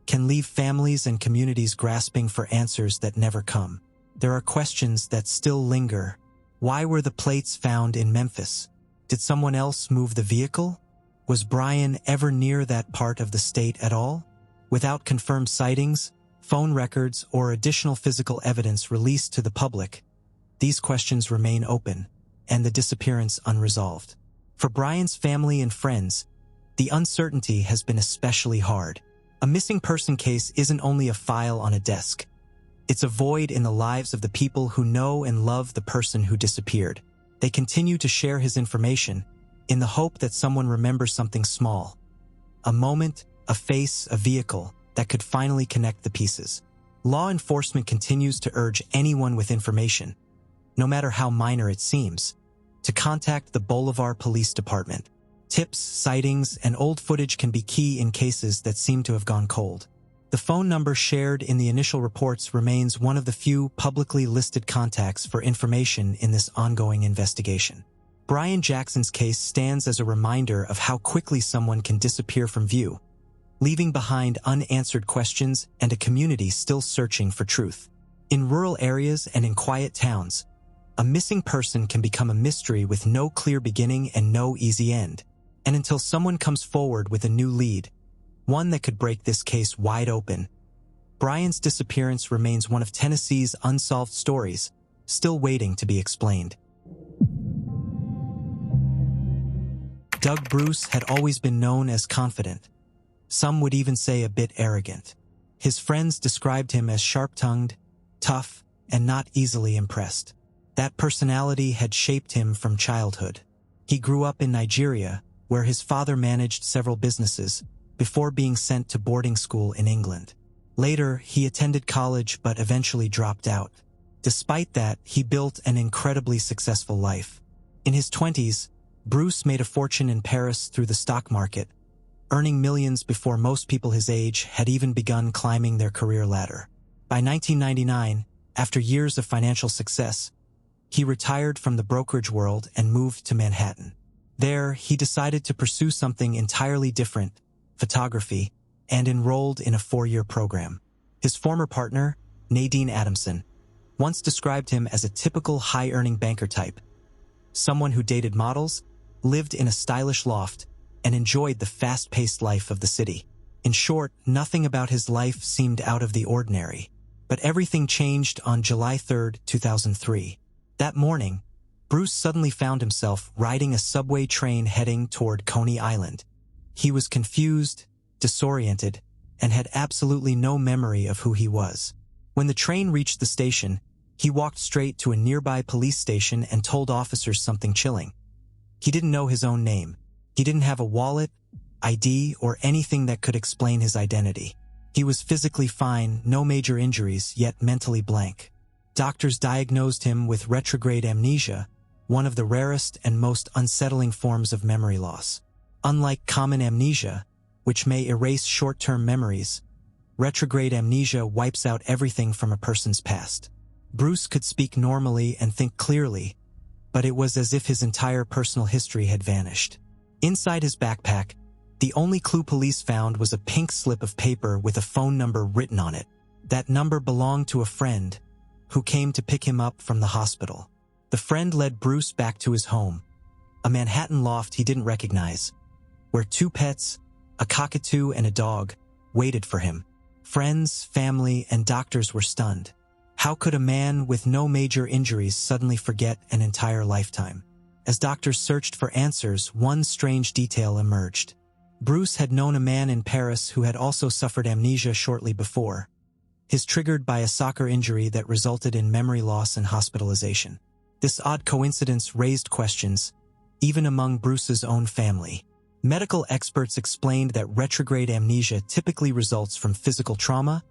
can leave families and communities grasping for answers that never come. There are questions that still linger. Why were the plates found in Memphis? Did someone else move the vehicle? Was Brian ever near that part of the state at all? Without confirmed sightings, phone records, or additional physical evidence released to the public, these questions remain open, and the disappearance unresolved. For Brian's family and friends, the uncertainty has been especially hard. A missing person case isn't only a file on a desk. It's a void in the lives of the people who know and love the person who disappeared. They continue to share his information in the hope that someone remembers something small. A moment, a face, a vehicle that could finally connect the pieces. Law enforcement continues to urge anyone with information, no matter how minor it seems, to contact the Bolivar Police Department. Tips, sightings, and old footage can be key in cases that seem to have gone cold. The phone number shared in the initial reports remains one of the few publicly listed contacts for information in this ongoing investigation. Brian Jackson's case stands as a reminder of how quickly someone can disappear from view, leaving behind unanswered questions and a community still searching for truth. In rural areas and in quiet towns, a missing person can become a mystery with no clear beginning and no easy end. And until someone comes forward with a new lead, one that could break this case wide open, Brian's disappearance remains one of Tennessee's unsolved stories, still waiting to be explained. Doug Bruce had always been known as confident. Some would even say a bit arrogant. His friends described him as sharp-tongued, tough, and not easily impressed. That personality had shaped him from childhood. He grew up in Nigeria, where his father managed several businesses, before being sent to boarding school in England. Later, he attended college but eventually dropped out. Despite that, he built an incredibly successful life. In his 20s, Bruce made a fortune in Paris through the stock market, earning millions before most people his age had even begun climbing their career ladder. By 1999, after years of financial success, he retired from the brokerage world and moved to Manhattan. There, he decided to pursue something entirely different, photography, and enrolled in a 4-year program. His former partner, Nadine Adamson, once described him as a typical high-earning banker type, someone who dated models, lived in a stylish loft, and enjoyed the fast-paced life of the city. In short, nothing about his life seemed out of the ordinary. But everything changed on July 3, 2003. That morning, Bruce suddenly found himself riding a subway train heading toward Coney Island. He was confused, disoriented, and had absolutely no memory of who he was. When the train reached the station, he walked straight to a nearby police station and told officers something chilling. He didn't know his own name. He didn't have a wallet, ID, or anything that could explain his identity. He was physically fine, no major injuries, yet mentally blank. Doctors diagnosed him with retrograde amnesia, one of the rarest and most unsettling forms of memory loss. Unlike common amnesia, which may erase short-term memories, retrograde amnesia wipes out everything from a person's past. Bruce could speak normally and think clearly, but it was as if his entire personal history had vanished. Inside his backpack, the only clue police found was a pink slip of paper with a phone number written on it. That number belonged to a friend who came to pick him up from the hospital. The friend led Bruce back to his home, a Manhattan loft he didn't recognize, where 2 pets, a cockatoo and a dog, waited for him. Friends, family, and doctors were stunned. How could a man with no major injuries suddenly forget an entire lifetime? As doctors searched for answers, one strange detail emerged. Bruce had known a man in Paris who had also suffered amnesia shortly before, his triggered by a soccer injury that resulted in memory loss and hospitalization. This odd coincidence raised questions, even among Bruce's own family. Medical experts explained that retrograde amnesia typically results from physical trauma,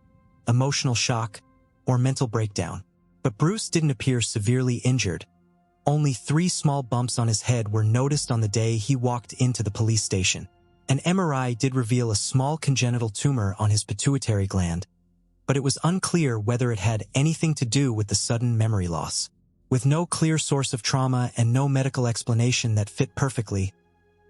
emotional shock, or mental breakdown. But Bruce didn't appear severely injured. Only 3 small bumps on his head were noticed on the day he walked into the police station. An MRI did reveal a small congenital tumor on his pituitary gland, but it was unclear whether it had anything to do with the sudden memory loss. With no clear source of trauma and no medical explanation that fit perfectly,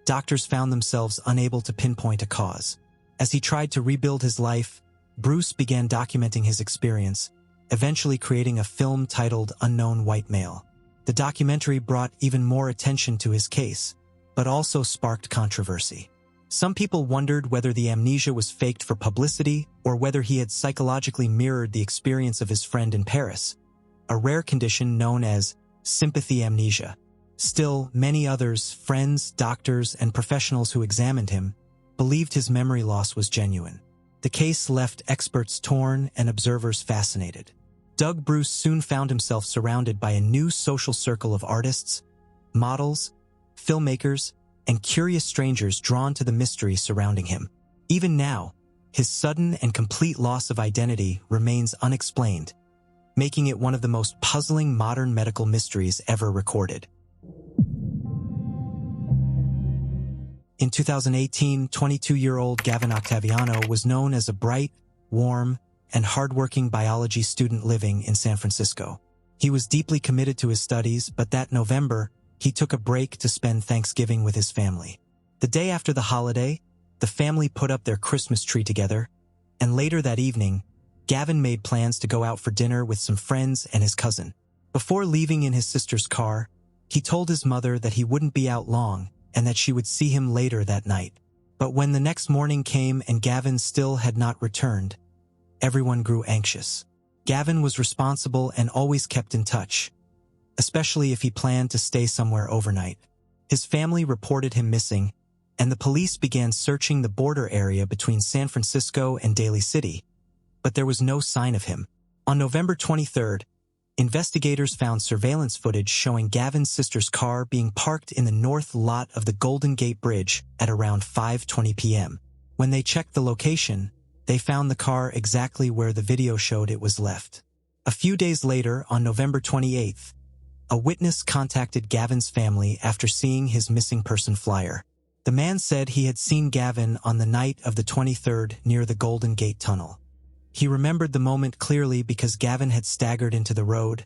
doctors found themselves unable to pinpoint a cause. As he tried to rebuild his life, Bruce began documenting his experience, eventually creating a film titled Unknown White Male. The documentary brought even more attention to his case, but also sparked controversy. Some people wondered whether the amnesia was faked for publicity or whether he had psychologically mirrored the experience of his friend in Paris, a rare condition known as sympathy amnesia. Still, many others, friends, doctors, and professionals who examined him, believed his memory loss was genuine. The case left experts torn and observers fascinated. Doug Bruce soon found himself surrounded by a new social circle of artists, models, filmmakers, and curious strangers drawn to the mystery surrounding him. Even now, his sudden and complete loss of identity remains unexplained, making it one of the most puzzling modern medical mysteries ever recorded. In 2018, 22-year-old Gavin Octaviano was known as a bright, warm, and hardworking biology student living in San Francisco. He was deeply committed to his studies, but that November, he took a break to spend Thanksgiving with his family. The day after the holiday, the family put up their Christmas tree together, and later that evening, Gavin made plans to go out for dinner with some friends and his cousin. Before leaving in his sister's car, he told his mother that he wouldn't be out long and that she would see him later that night. But when the next morning came and Gavin still had not returned, everyone grew anxious. Gavin was responsible and always kept in touch, especially if he planned to stay somewhere overnight. His family reported him missing, and the police began searching the border area between San Francisco and Daly City, but there was no sign of him. On November 23rd, investigators found surveillance footage showing Gavin's sister's car being parked in the north lot of the Golden Gate Bridge at around 5:20 p.m. When they checked the location, they found the car exactly where the video showed it was left. A few days later, on November 28th, a witness contacted Gavin's family after seeing his missing person flyer. The man said he had seen Gavin on the night of the 23rd near the Golden Gate Tunnel. He remembered the moment clearly because Gavin had staggered into the road,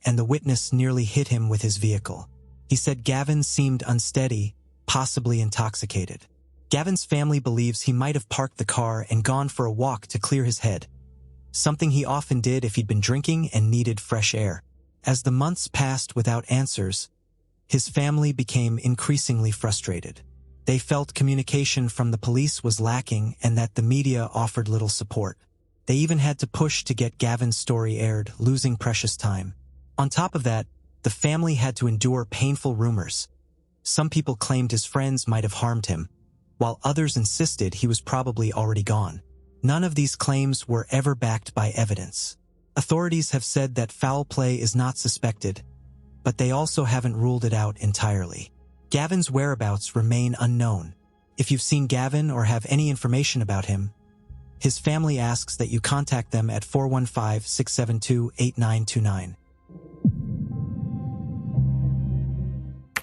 and the witness nearly hit him with his vehicle. He said Gavin seemed unsteady, possibly intoxicated. Gavin's family believes he might have parked the car and gone for a walk to clear his head, something he often did if he'd been drinking and needed fresh air. As the months passed without answers, his family became increasingly frustrated. They felt communication from the police was lacking and that the media offered little support. They even had to push to get Gavin's story aired, losing precious time. On top of that, the family had to endure painful rumors. Some people claimed his friends might have harmed him, while others insisted he was probably already gone. None of these claims were ever backed by evidence. Authorities have said that foul play is not suspected, but they also haven't ruled it out entirely. Gavin's whereabouts remain unknown. If you've seen Gavin or have any information about him, his family asks that you contact them at 415-672-8929.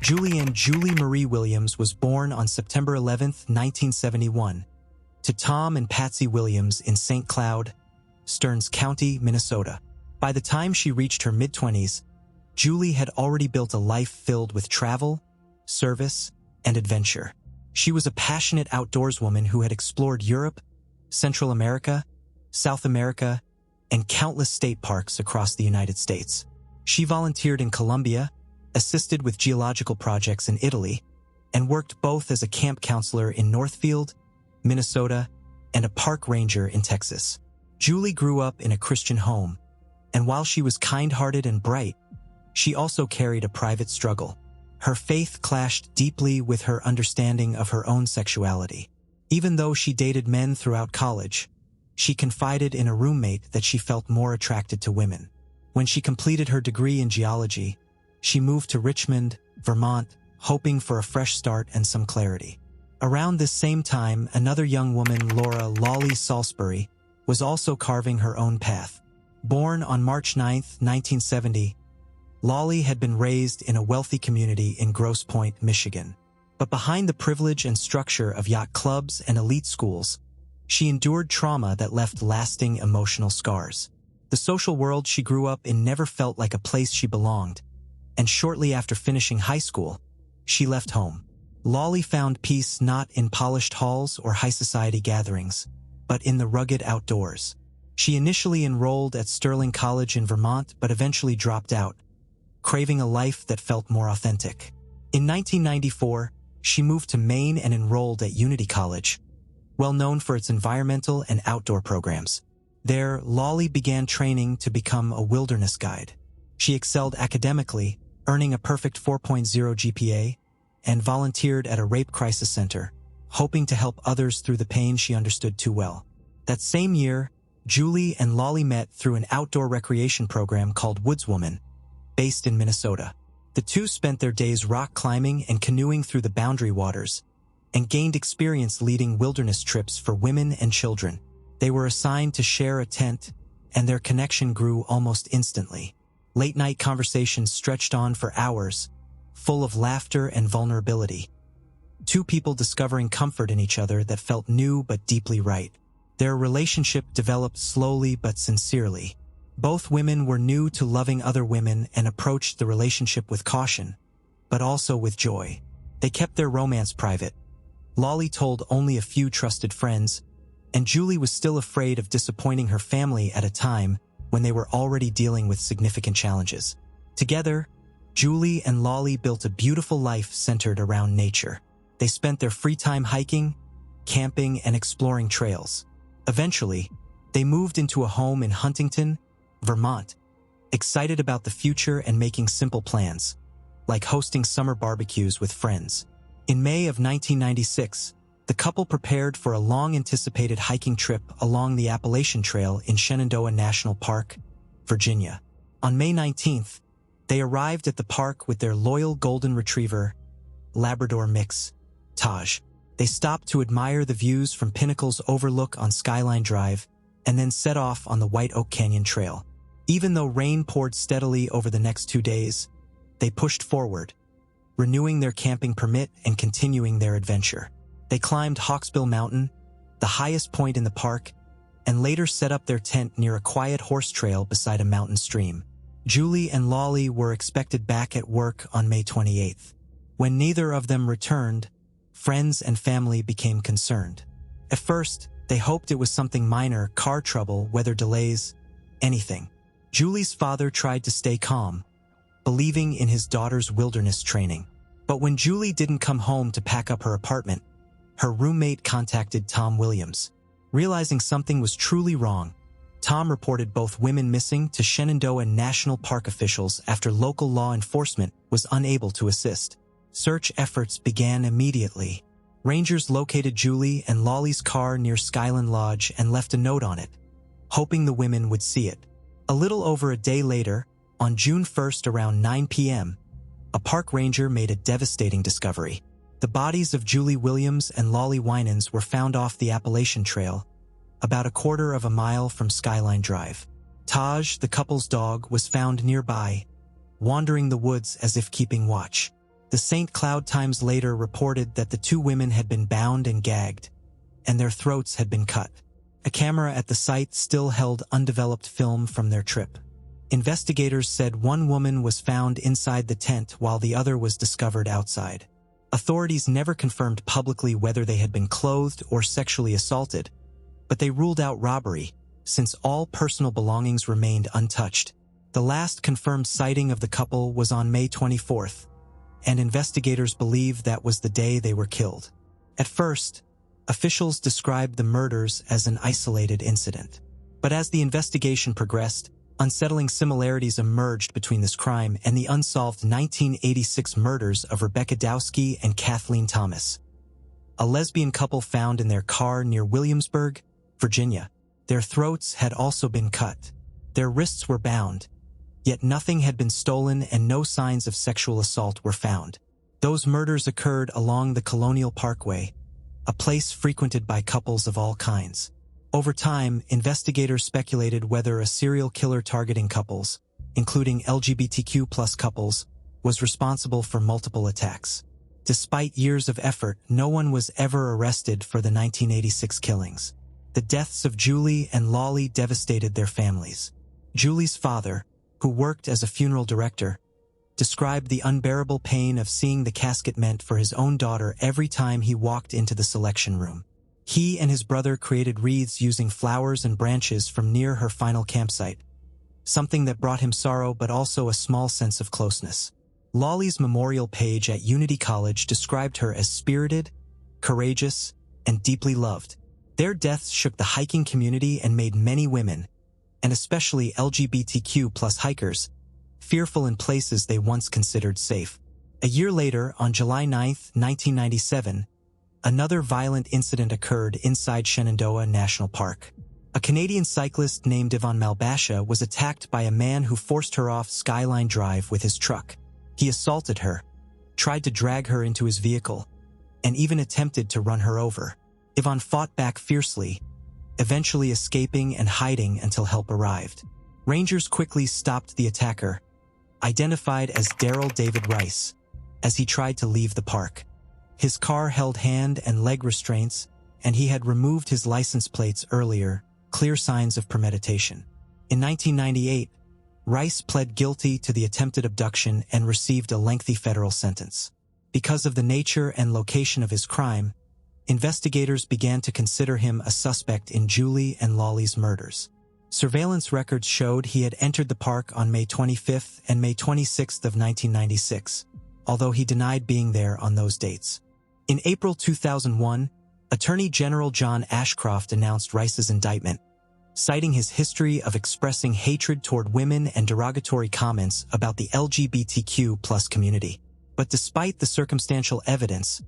Julie Marie Williams was born on September 11, 1971, to Tom and Patsy Williams in St. Cloud, Stearns County, Minnesota. By the time she reached her mid-20s, Julie had already built a life filled with travel, service, and adventure. She was a passionate outdoorswoman who had explored Europe, Central America, South America, and countless state parks across the United States. She volunteered in Colombia, assisted with geological projects in Italy, and worked both as a camp counselor in Northfield, Minnesota, and a park ranger in Texas. Julie grew up in a Christian home, and while she was kind-hearted and bright, she also carried a private struggle. Her faith clashed deeply with her understanding of her own sexuality. Even though she dated men throughout college, she confided in a roommate that she felt more attracted to women. When she completed her degree in geology, she moved to Richmond, Vermont, hoping for a fresh start and some clarity. Around this same time, another young woman, Laura Lolly Salisbury, was also carving her own path. Born on March 9, 1970, Lolly had been raised in a wealthy community in Grosse Pointe, Michigan. But behind the privilege and structure of yacht clubs and elite schools, she endured trauma that left lasting emotional scars. The social world she grew up in never felt like a place she belonged, and shortly after finishing high school, she left home. Lolly found peace not in polished halls or high society gatherings, but in the rugged outdoors. She initially enrolled at Sterling College in Vermont, but eventually dropped out, craving a life that felt more authentic. In 1994, she moved to Maine and enrolled at Unity College, well known for its environmental and outdoor programs. There, Lolly began training to become a wilderness guide. She excelled academically, earning a perfect 4.0 GPA, and volunteered at a rape crisis center, hoping to help others through the pain she understood too well. That same year, Julie and Lolly met through an outdoor recreation program called Woodswoman, based in Minnesota. The two spent their days rock climbing and canoeing through the Boundary Waters, and gained experience leading wilderness trips for women and children. They were assigned to share a tent, and their connection grew almost instantly. Late-night conversations stretched on for hours, full of laughter and vulnerability. Two people discovering comfort in each other that felt new but deeply right. Their relationship developed slowly but sincerely. Both women were new to loving other women and approached the relationship with caution, but also with joy. They kept their romance private. Lolly told only a few trusted friends, and Julie was still afraid of disappointing her family at a time when they were already dealing with significant challenges. Together, Julie and Lolly built a beautiful life centered around nature. They spent their free time hiking, camping, and exploring trails. Eventually, they moved into a home in Huntington, Vermont, excited about the future and making simple plans, like hosting summer barbecues with friends. In May of 1996, the couple prepared for a long-anticipated hiking trip along the Appalachian Trail in Shenandoah National Park, Virginia. On May 19th, they arrived at the park with their loyal golden retriever, Labrador mix, Taj. They stopped to admire the views from Pinnacle's overlook on Skyline Drive and then set off on the White Oak Canyon Trail. Even though rain poured steadily over the next 2 days, they pushed forward, renewing their camping permit and continuing their adventure. They climbed Hawksbill Mountain, the highest point in the park, and later set up their tent near a quiet horse trail beside a mountain stream. Julie and Lolly were expected back at work on May 28th. When neither of them returned, friends and family became concerned. At first, they hoped it was something minor, car trouble, weather delays, anything. Julie's father tried to stay calm, believing in his daughter's wilderness training. But when Julie didn't come home to pack up her apartment, her roommate contacted Tom Williams. Realizing something was truly wrong, Tom reported both women missing to Shenandoah National Park officials after local law enforcement was unable to assist. Search efforts began immediately. Rangers located Julie and Lolly's car near Skyland Lodge and left a note on it, hoping the women would see it. A little over a day later, on June 1st around 9 p.m., a park ranger made a devastating discovery. The bodies of Julie Williams and Lolly Winans were found off the Appalachian Trail, about a quarter of a mile from Skyline Drive. Taj, the couple's dog, was found nearby, wandering the woods as if keeping watch. The St. Cloud Times later reported that the two women had been bound and gagged, and their throats had been cut. A camera at the site still held undeveloped film from their trip. Investigators said one woman was found inside the tent while the other was discovered outside. Authorities never confirmed publicly whether they had been clothed or sexually assaulted, but they ruled out robbery, since all personal belongings remained untouched. The last confirmed sighting of the couple was on May 24th, and investigators believe that was the day they were killed. At first, officials described the murders as an isolated incident. But as the investigation progressed, unsettling similarities emerged between this crime and the unsolved 1986 murders of Rebecca Dowski and Kathleen Thomas, a lesbian couple found in their car near Williamsburg, Virginia. Their throats had also been cut. Their wrists were bound, yet nothing had been stolen and no signs of sexual assault were found. Those murders occurred along the Colonial Parkway, a place frequented by couples of all kinds. Over time, investigators speculated whether a serial killer targeting couples, including LGBTQ+ couples, was responsible for multiple attacks. Despite years of effort, no one was ever arrested for the 1986 killings. The deaths of Julie and Lolly devastated their families. Julie's father, who worked as a funeral director, described the unbearable pain of seeing the casket meant for his own daughter every time he walked into the selection room. He and his brother created wreaths using flowers and branches from near her final campsite, something that brought him sorrow but also a small sense of closeness. Lolly's memorial page at Unity College described her as spirited, courageous, and deeply loved. Their deaths shook the hiking community and made many women, and especially LGBTQ+ hikers, fearful in places they once considered safe. A year later, on July 9, 1997, another violent incident occurred inside Shenandoah National Park. A Canadian cyclist named Yvonne Malbasha was attacked by a man who forced her off Skyline Drive with his truck. He assaulted her, tried to drag her into his vehicle, and even attempted to run her over. Yvonne fought back fiercely, eventually escaping and hiding until help arrived. Rangers quickly stopped the attacker, identified as Daryl David Rice, as he tried to leave the park. His car held hand and leg restraints, and he had removed his license plates earlier, clear signs of premeditation. In 1998, Rice pled guilty to the attempted abduction and received a lengthy federal sentence. Because of the nature and location of his crime, investigators began to consider him a suspect in Julie and Lolly's murders. Surveillance records showed he had entered the park on May 25th and May 26th of 1996, although he denied being there on those dates. In April 2001, Attorney General John Ashcroft announced Rice's indictment, citing his history of expressing hatred toward women and derogatory comments about the LGBTQ+ community. But despite the circumstantial evidence,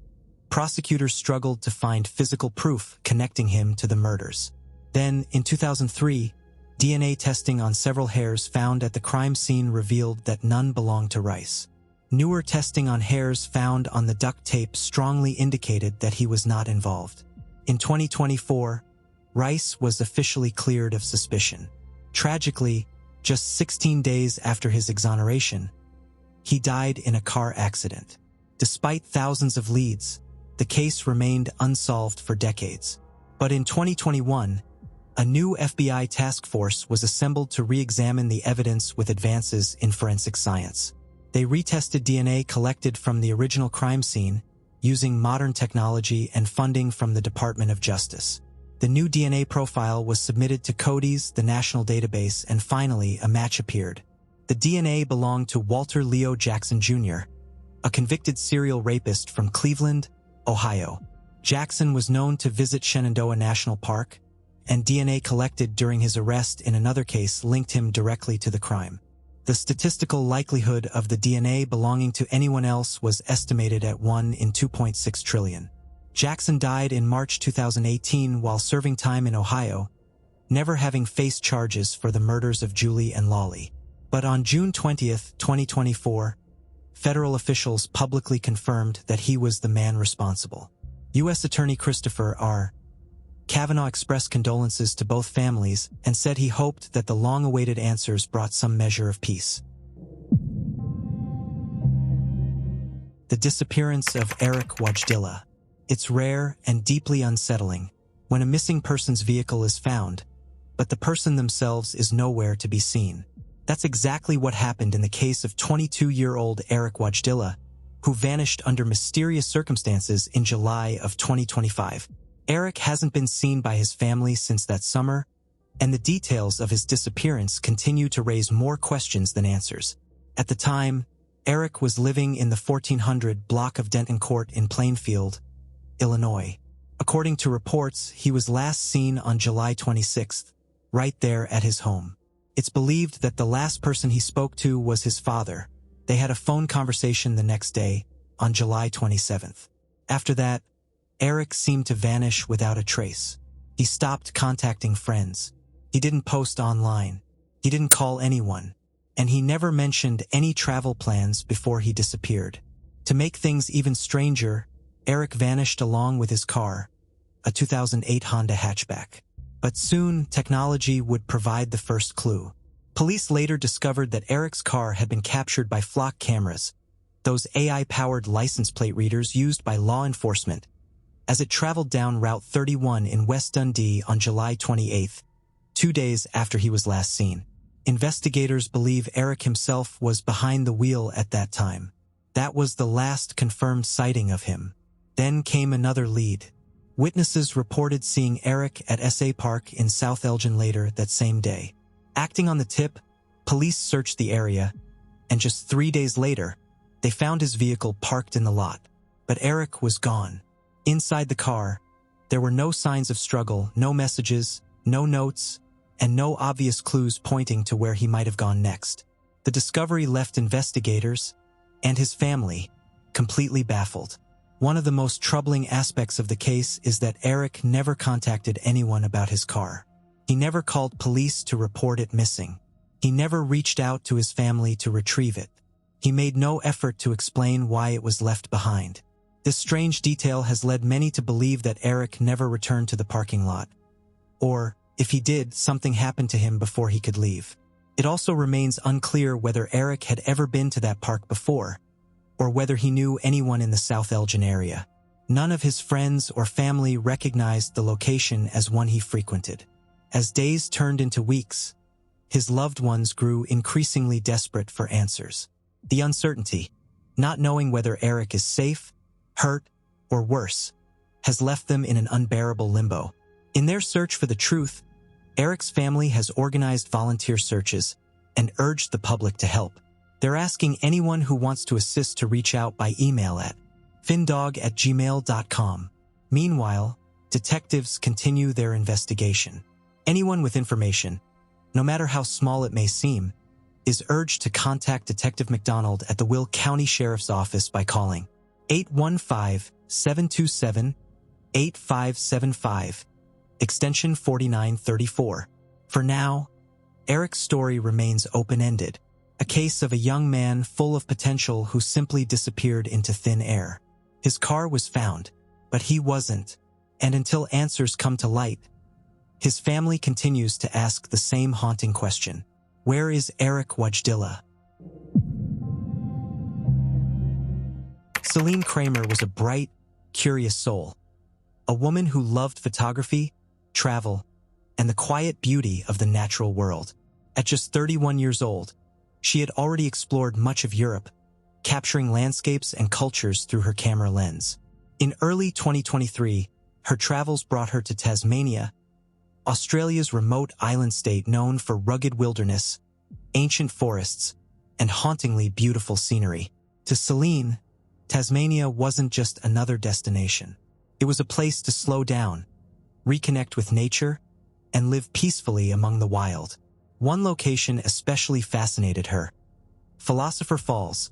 prosecutors struggled to find physical proof connecting him to the murders. Then, in 2003, DNA testing on several hairs found at the crime scene revealed that none belonged to Rice. Newer testing on hairs found on the duct tape strongly indicated that he was not involved. In 2024, Rice was officially cleared of suspicion. Tragically, just 16 days after his exoneration, he died in a car accident. Despite thousands of leads, the case remained unsolved for decades. But in 2021, a new FBI task force was assembled to re-examine the evidence with advances in forensic science. They retested DNA collected from the original crime scene using modern technology and funding from the Department of Justice. The new DNA profile was submitted to CODIS, the national database, and finally a match appeared. The DNA belonged to Walter Leo Jackson Jr., a convicted serial rapist from Cleveland, Ohio. Jackson was known to visit Shenandoah National Park, and DNA collected during his arrest in another case linked him directly to the crime. The statistical likelihood of the DNA belonging to anyone else was estimated at 1 in 2.6 trillion. Jackson died in March 2018 while serving time in Ohio, never having faced charges for the murders of Julie and Lolly. But on June 20, 2024, federal officials publicly confirmed that he was the man responsible. U.S. Attorney Christopher R. Kavanaugh expressed condolences to both families and said he hoped that the long-awaited answers brought some measure of peace. The disappearance of Eric Wajdilla. It's rare and deeply unsettling when a missing person's vehicle is found, but the person themselves is nowhere to be seen. That's exactly what happened in the case of 22-year-old Eric Wajdilla, who vanished under mysterious circumstances in July of 2025. Eric hasn't been seen by his family since that summer, and the details of his disappearance continue to raise more questions than answers. At the time, Eric was living in the 1400 block of Denton Court in Plainfield, Illinois. According to reports, he was last seen on July 26th, right there at his home. It's believed that the last person he spoke to was his father. They had a phone conversation the next day, on July 27th. After that, Eric seemed to vanish without a trace. He stopped contacting friends. He didn't post online. He didn't call anyone. And he never mentioned any travel plans before he disappeared. To make things even stranger, Eric vanished along with his car, a 2008 Honda hatchback. But soon, technology would provide the first clue. Police later discovered that Eric's car had been captured by flock cameras, those AI-powered license plate readers used by law enforcement, as it traveled down Route 31 in West Dundee on July 28th, 2 days after he was last seen. Investigators believe Eric himself was behind the wheel at that time. That was the last confirmed sighting of him. Then came another lead. Witnesses reported seeing Eric at SA Park in South Elgin later that same day. Acting on the tip, police searched the area, and just 3 days later, they found his vehicle parked in the lot. But Eric was gone. Inside the car, there were no signs of struggle, no messages, no notes, and no obvious clues pointing to where he might have gone next. The discovery left investigators and his family completely baffled. One of the most troubling aspects of the case is that Eric never contacted anyone about his car. He never called police to report it missing. He never reached out to his family to retrieve it. He made no effort to explain why it was left behind. This strange detail has led many to believe that Eric never returned to the parking lot, Or, if he did, something happened to him before he could leave. It also remains unclear whether Eric had ever been to that park before, or whether he knew anyone in the South Elgin area. None of his friends or family recognized the location as one he frequented. As days turned into weeks, his loved ones grew increasingly desperate for answers. The uncertainty, not knowing whether Eric is safe, hurt, or worse, has left them in an unbearable limbo. In their search for the truth, Eric's family has organized volunteer searches and urged the public to help. They're asking anyone who wants to assist to reach out by email at findog@gmail.com. Meanwhile, detectives continue their investigation. Anyone with information, no matter how small it may seem, is urged to contact Detective McDonald at the Will County Sheriff's Office by calling 815-727-8575, extension 4934. For now, Eric's story remains open-ended, a case of a young man full of potential who simply disappeared into thin air. His car was found, but he wasn't, and until answers come to light, his family continues to ask the same haunting question: where is Eric Wajdilla? Celine Kramer was a bright, curious soul, a woman who loved photography, travel, and the quiet beauty of the natural world. At just 31 years old, she had already explored much of Europe, capturing landscapes and cultures through her camera lens. In early 2023, her travels brought her to Tasmania, Australia's remote island state known for rugged wilderness, ancient forests, and hauntingly beautiful scenery. To Celine, Tasmania wasn't just another destination. It was a place to slow down, reconnect with nature, and live peacefully among the wild. One location especially fascinated her: Philosopher Falls,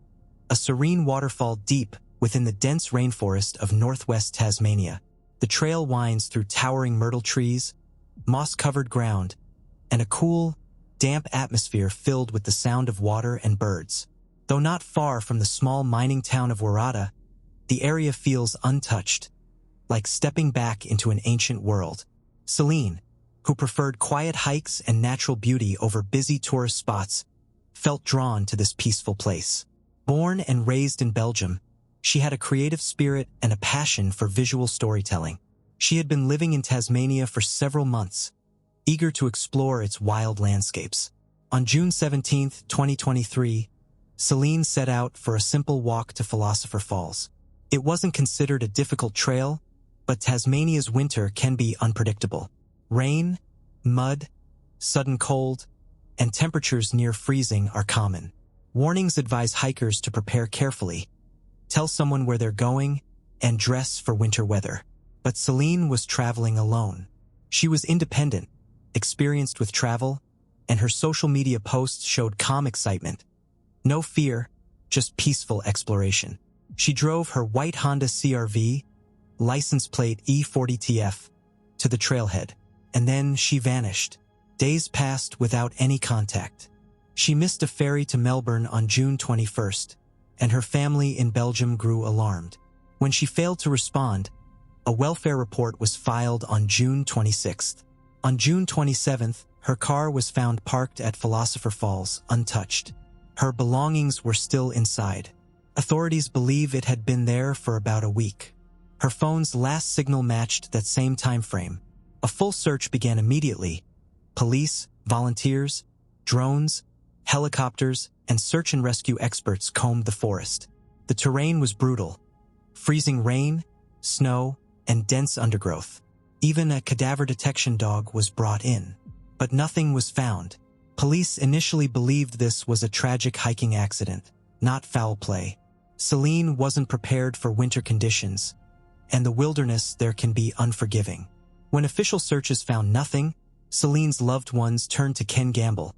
a serene waterfall deep within the dense rainforest of northwest Tasmania. The trail winds through towering myrtle trees, moss-covered ground, and a cool, damp atmosphere filled with the sound of water and birds. Though not far from the small mining town of Warrada, the area feels untouched, like stepping back into an ancient world. Celine, who preferred quiet hikes and natural beauty over busy tourist spots, felt drawn to this peaceful place. Born and raised in Belgium, she had a creative spirit and a passion for visual storytelling. She had been living in Tasmania for several months, eager to explore its wild landscapes. On June 17, 2023, Celine set out for a simple walk to Philosopher Falls. It wasn't considered a difficult trail, but Tasmania's winter can be unpredictable. Rain, mud, sudden cold, and temperatures near freezing are common. Warnings advise hikers to prepare carefully, tell someone where they're going, and dress for winter weather. But Celine was traveling alone. She was independent, experienced with travel, and her social media posts showed calm excitement. No fear, just peaceful exploration. She drove her white Honda CR-V, license plate E40TF, to the trailhead, and then she vanished. Days passed without any contact. She missed a ferry to Melbourne on June 21st, and her family in Belgium grew alarmed. When she failed to respond, a welfare report was filed on June 26th. On June 27th, her car was found parked at Philosopher Falls, untouched. Her belongings were still inside. Authorities believe it had been there for about a week. Her phone's last signal matched that same time frame. A full search began immediately. Police, volunteers, drones, helicopters, and search and rescue experts combed the forest. The terrain was brutal: freezing rain, snow, and dense undergrowth. Even a cadaver detection dog was brought in. But nothing was found. Police initially believed this was a tragic hiking accident, not foul play. Celine wasn't prepared for winter conditions, and the wilderness there can be unforgiving. When official searches found nothing, Celine's loved ones turned to Ken Gamble,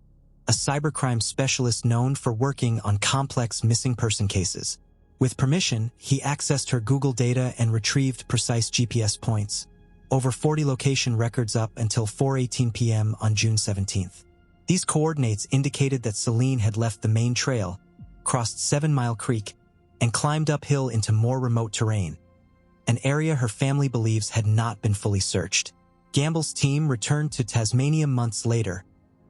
a cybercrime specialist known for working on complex missing person cases. With permission, he accessed her Google data and retrieved precise GPS points, over 40 location records up until 4:18 p.m. on June 17th. These coordinates indicated that Celine had left the main trail, crossed 7 Mile Creek, and climbed uphill into more remote terrain, an area her family believes had not been fully searched. Gamble's team returned to Tasmania months later,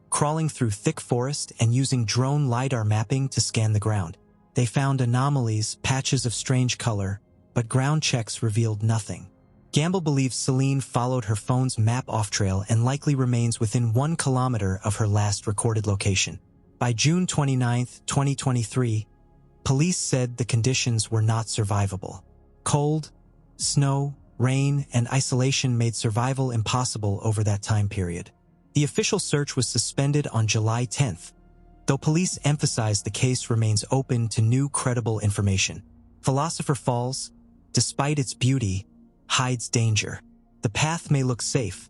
crawling through thick forest and using drone LiDAR mapping to scan the ground. They found anomalies, patches of strange color, but ground checks revealed nothing. Gamble believes Celine followed her phone's map off-trail and likely remains within 1 kilometer of her last recorded location. By June 29, 2023, police said the conditions were not survivable. Cold, snow, rain, and isolation made survival impossible over that time period. The official search was suspended on July 10th, though police emphasized the case remains open to new credible information. Philosopher Falls, despite its beauty, hides danger. The path may look safe,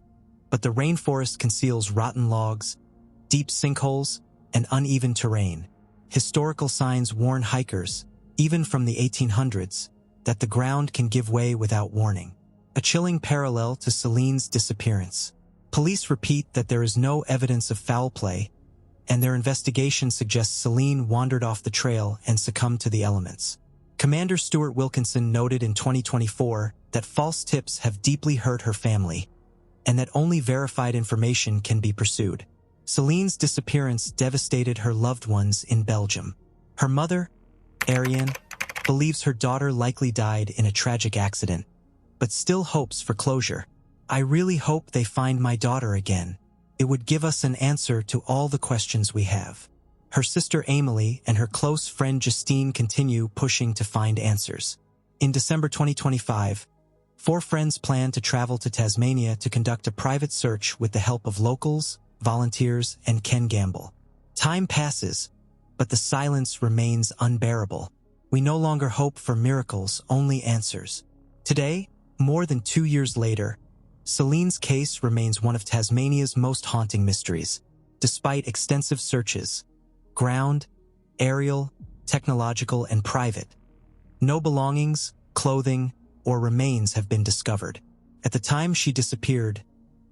but the rainforest conceals rotten logs, deep sinkholes, and uneven terrain. Historical signs warn hikers, even from the 1800s, that the ground can give way without warning. A chilling parallel to Celine's disappearance. Police repeat that there is no evidence of foul play, and their investigation suggests Celine wandered off the trail and succumbed to the elements. Commander Stuart Wilkinson noted in 2024 that false tips have deeply hurt her family, and that only verified information can be pursued. Celine's disappearance devastated her loved ones in Belgium. Her mother, Ariane, believes her daughter likely died in a tragic accident, but still hopes for closure. "I really hope they find my daughter again. It would give us an answer to all the questions we have." Her sister Emily and her close friend Justine continue pushing to find answers. In December 2025, 4 friends plan to travel to Tasmania to conduct a private search with the help of locals, volunteers, and Ken Gamble. Time passes, but the silence remains unbearable. We no longer hope for miracles, only answers. Today, more than 2 years later, Celine's case remains one of Tasmania's most haunting mysteries. Despite extensive searches, ground, aerial, technological, and private, no belongings, clothing, or remains have been discovered. At the time she disappeared,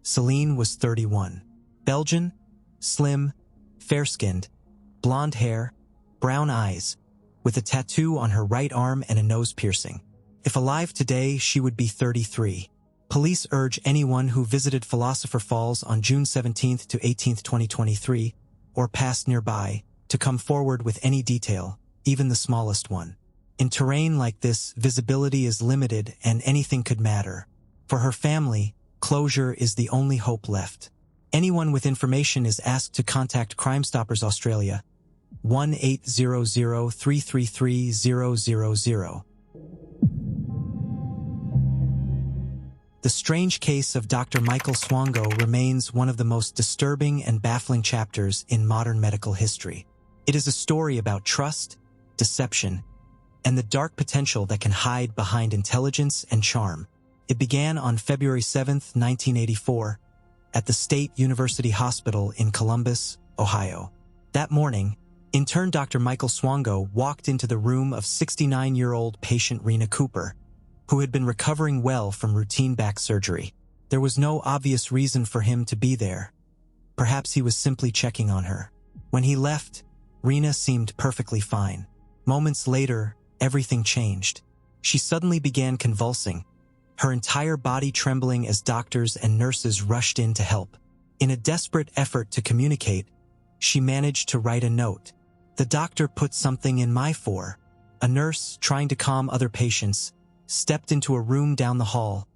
Celine was 31. Belgian, slim, fair-skinned, blonde hair, brown eyes, with a tattoo on her right arm and a nose piercing. If alive today, she would be 33. Police urge anyone who visited Philosopher Falls on June 17th to 18th, 2023, or passed nearby, to come forward with any detail, even the smallest one. In terrain like this, visibility is limited and anything could matter. For her family, closure is the only hope left. Anyone with information is asked to contact Crime Stoppers Australia, 1-800-333-000. The strange case of Dr. Michael Swango remains one of the most disturbing and baffling chapters in modern medical history. It is a story about trust, deception, and the dark potential that can hide behind intelligence and charm. It began on February 7, 1984, at the State University Hospital in Columbus, Ohio. That morning, intern Dr. Michael Swango walked into the room of 69-year-old patient Rena Cooper, who had been recovering well from routine back surgery. There was no obvious reason for him to be there. Perhaps he was simply checking on her. When he left, Rena seemed perfectly fine. Moments later, everything changed. She suddenly began convulsing, her entire body trembling as doctors and nurses rushed in to help. In a desperate effort to communicate, she managed to write a note. "The doctor put something in my four." A nurse, trying to calm other patients, stepped into a room down the hall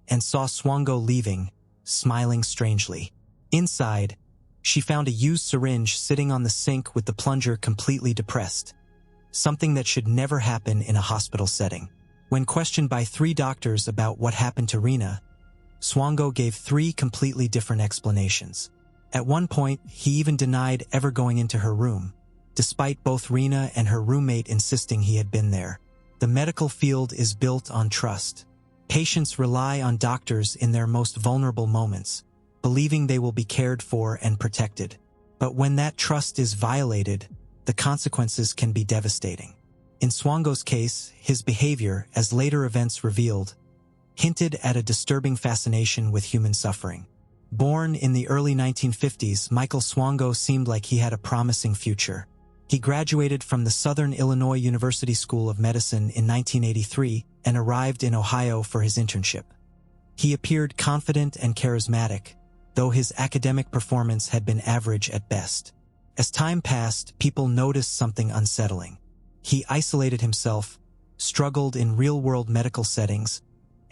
and saw Swango leaving, smiling strangely. Inside, she found a used syringe sitting on the sink with the plunger completely depressed, something that should never happen in a hospital setting. When questioned by 3 doctors about what happened to Rena, Swango gave 3 completely different explanations. At one point, he even denied ever going into her room, despite both Rena and her roommate insisting he had been there. The medical field is built on trust. Patients rely on doctors in their most vulnerable moments, believing they will be cared for and protected. But when that trust is violated, the consequences can be devastating. In Swango's case, his behavior, as later events revealed, hinted at a disturbing fascination with human suffering. Born in the early 1950s, Michael Swango seemed like he had a promising future. He graduated from the Southern Illinois University School of Medicine in 1983 and arrived in Ohio for his internship. He appeared confident and charismatic, though his academic performance had been average at best. As time passed, people noticed something unsettling. He isolated himself, struggled in real-world medical settings,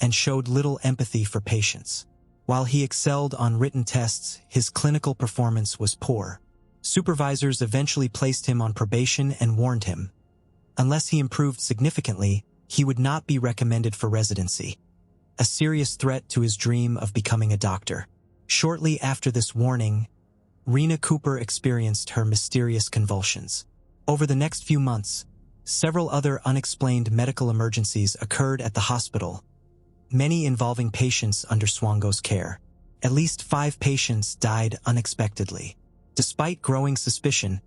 and showed little empathy for patients. While he excelled on written tests, his clinical performance was poor. Supervisors eventually placed him on probation and warned him, unless he improved significantly, he would not be recommended for residency, a serious threat to his dream of becoming a doctor. Shortly after this warning, Rena Cooper experienced her mysterious convulsions. Over the next few months, several other unexplained medical emergencies occurred at the hospital, many involving patients under Swango's care. At least 5 patients died unexpectedly. Despite growing suspicion,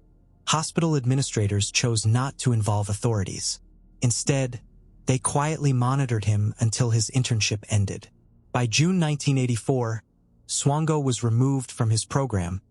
hospital administrators chose not to involve authorities. Instead, they quietly monitored him until his internship ended. By June 1984, Swango was removed from his program,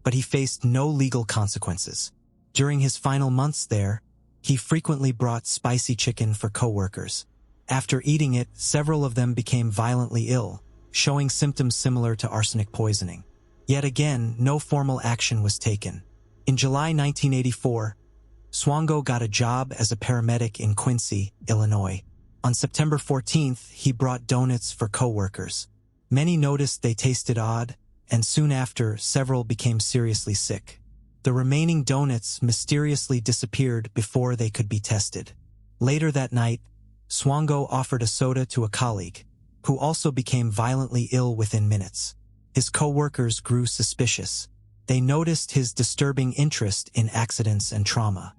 but he faced no legal consequences. During his final months there, he frequently brought spicy chicken for coworkers. After eating it, several of them became violently ill, showing symptoms similar to arsenic poisoning. Yet again, no formal action was taken. In July 1984, Swango got a job as a paramedic in Quincy, Illinois. On September 14th, he brought donuts for coworkers. Many noticed they tasted odd, and soon after, several became seriously sick. The remaining donuts mysteriously disappeared before they could be tested. Later that night, Swango offered a soda to a colleague, who also became violently ill within minutes. His co-workers grew suspicious. They noticed his disturbing interest in accidents and trauma.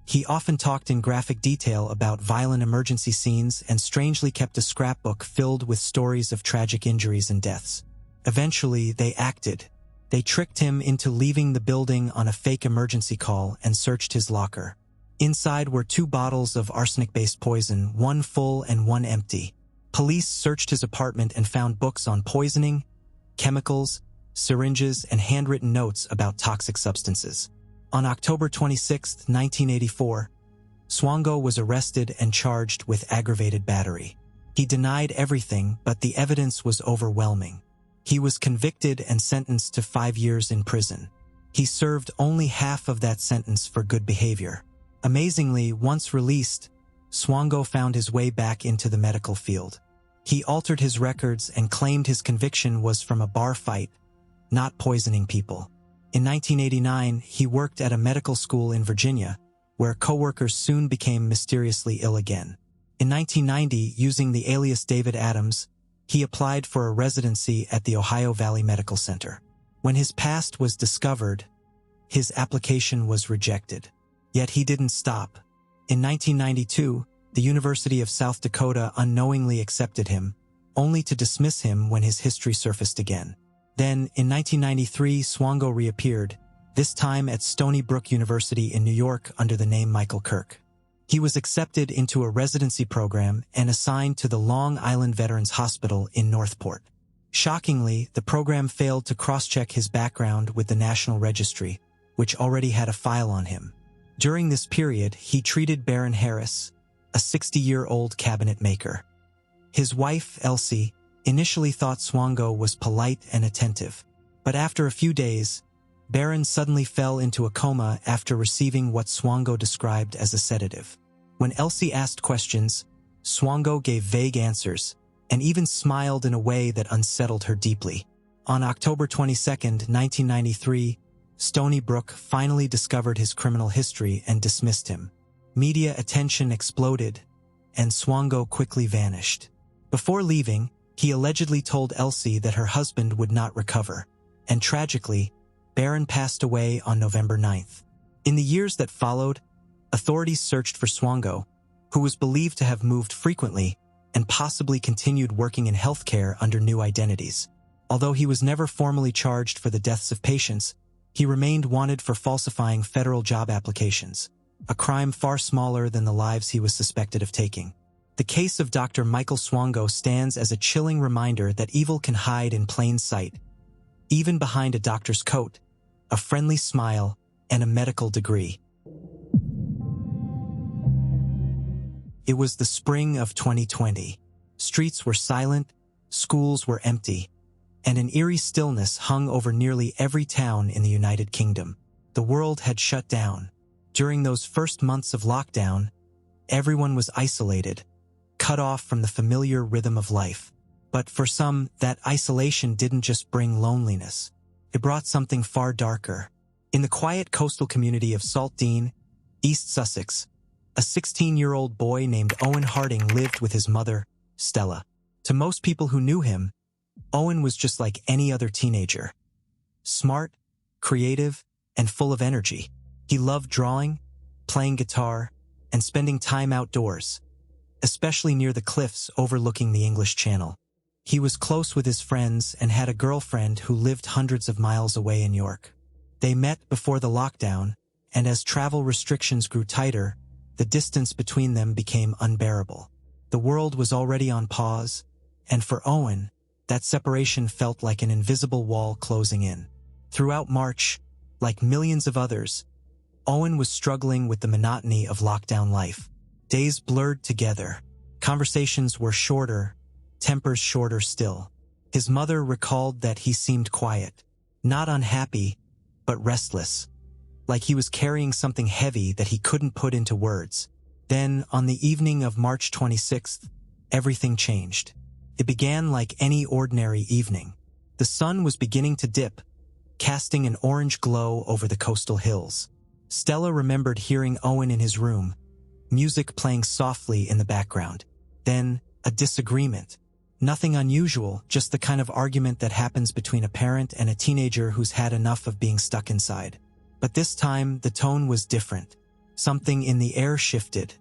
He often talked in graphic detail about violent emergency scenes and strangely kept a scrapbook filled with stories of tragic injuries and deaths. Eventually, they acted. They tricked him into leaving the building on a fake emergency call and searched his locker. Inside were 2 bottles of arsenic-based poison, one full and one empty. Police searched his apartment and found books on poisoning, chemicals, syringes, and handwritten notes about toxic substances. On October 26, 1984, Swango was arrested and charged with aggravated battery. He denied everything, but the evidence was overwhelming. He was convicted and sentenced to 5 years in prison. He served only half of that sentence for good behavior. Amazingly, once released, Swango found his way back into the medical field. He altered his records and claimed his conviction was from a bar fight, not poisoning people. In 1989, he worked at a medical school in Virginia, where coworkers soon became mysteriously ill again. In 1990, using the alias David Adams, he applied for a residency at the Ohio Valley Medical Center. When his past was discovered, his application was rejected. Yet he didn't stop. In 1992, the University of South Dakota unknowingly accepted him, only to dismiss him when his history surfaced again. Then, in 1993, Swango reappeared, this time at Stony Brook University in New York under the name Michael Kirk. He was accepted into a residency program and assigned to the Long Island Veterans Hospital in Northport. Shockingly, the program failed to cross-check his background with the National Registry, which already had a file on him. During this period, he treated Baron Harris, a 60-year-old cabinet maker. His wife, Elsie, initially thought Swango was polite and attentive, but after a few days, Baron suddenly fell into a coma after receiving what Swango described as a sedative. When Elsie asked questions, Swango gave vague answers and even smiled in a way that unsettled her deeply. On October 22, 1993, Stony Brook finally discovered his criminal history and dismissed him. Media attention exploded, and Swango quickly vanished. Before leaving, he allegedly told Elsie that her husband would not recover, and tragically, Baron passed away on November 9th. In the years that followed, authorities searched for Swango, who was believed to have moved frequently and possibly continued working in healthcare under new identities. Although he was never formally charged for the deaths of patients, he remained wanted for falsifying federal job applications, a crime far smaller than the lives he was suspected of taking. The case of Dr. Michael Swango stands as a chilling reminder that evil can hide in plain sight, even behind a doctor's coat, a friendly smile, and a medical degree. It was the spring of 2020. Streets were silent, schools were empty, and an eerie stillness hung over nearly every town in the United Kingdom. The world had shut down. During those first months of lockdown, everyone was isolated, cut off from the familiar rhythm of life. But for some, that isolation didn't just bring loneliness. It brought something far darker. In the quiet coastal community of Saltdean, East Sussex, a 16-year-old boy named Owen Harding lived with his mother, Stella. To most people who knew him, Owen was just like any other teenager. Smart, creative, and full of energy. He loved drawing, playing guitar, and spending time outdoors, especially near the cliffs overlooking the English Channel. He was close with his friends and had a girlfriend who lived hundreds of miles away in York. They met before the lockdown, and as travel restrictions grew tighter, the distance between them became unbearable. The world was already on pause, and for Owen, that separation felt like an invisible wall closing in. Throughout March, like millions of others, Owen was struggling with the monotony of lockdown life. Days blurred together. Conversations were shorter, tempers shorter still. His mother recalled that he seemed quiet, not unhappy, but restless, like he was carrying something heavy that he couldn't put into words. Then, on the evening of March 26th, everything changed. It began like any ordinary evening. The sun was beginning to dip, casting an orange glow over the coastal hills. Stella remembered hearing Owen in his room, music playing softly in the background. Then, a disagreement. Nothing unusual, just the kind of argument that happens between a parent and a teenager who's had enough of being stuck inside. But this time, the tone was different. Something in the air shifted.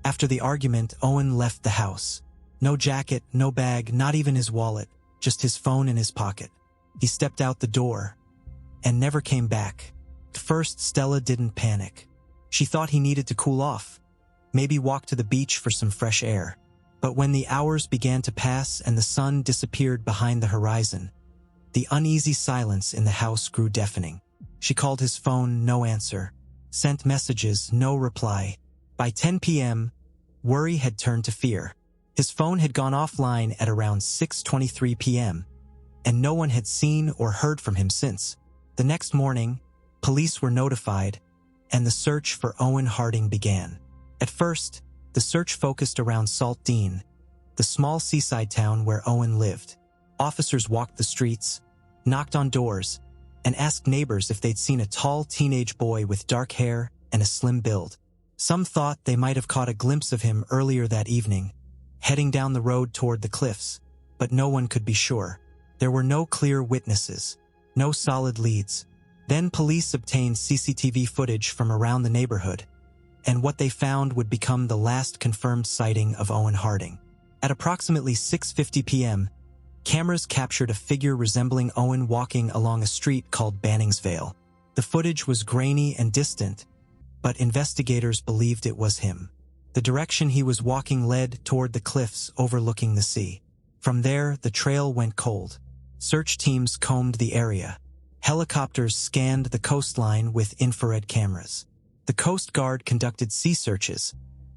After the argument, Owen left the house. No jacket, no bag, not even his wallet, just his phone in his pocket. He stepped out the door and never came back. At first, Stella didn't panic. She thought he needed to cool off, maybe walk to the beach for some fresh air. But when the hours began to pass and the sun disappeared behind the horizon, the uneasy silence in the house grew deafening. She called his phone, no answer. Sent messages, no reply. By 10 p.m., worry had turned to fear. His phone had gone offline at around 6:23 p.m., and no one had seen or heard from him since. The next morning, police were notified, and the search for Owen Harding began. At first, the search focused around Saltdean, the small seaside town where Owen lived. Officers walked the streets, knocked on doors, and asked neighbors if they'd seen a tall teenage boy with dark hair and a slim build. Some thought they might have caught a glimpse of him earlier that evening, heading down the road toward the cliffs, but no one could be sure. There were no clear witnesses, no solid leads. Then police obtained CCTV footage from around the neighborhood, and what they found would become the last confirmed sighting of Owen Harding. At approximately 6:50 p.m., cameras captured a figure resembling Owen walking along a street called Banningsvale. The footage was grainy and distant, but investigators believed it was him. The direction he was walking led toward the cliffs overlooking the sea. From there, the trail went cold. Search teams combed the area. Helicopters scanned the coastline with infrared cameras. The Coast Guard conducted sea searches,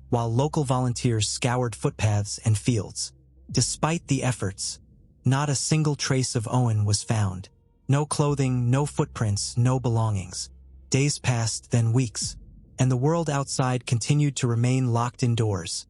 while local volunteers scoured footpaths and fields. Despite the efforts, not a single trace of Owen was found. No clothing, no footprints, no belongings. Days passed, then weeks, and the world outside continued to remain locked indoors,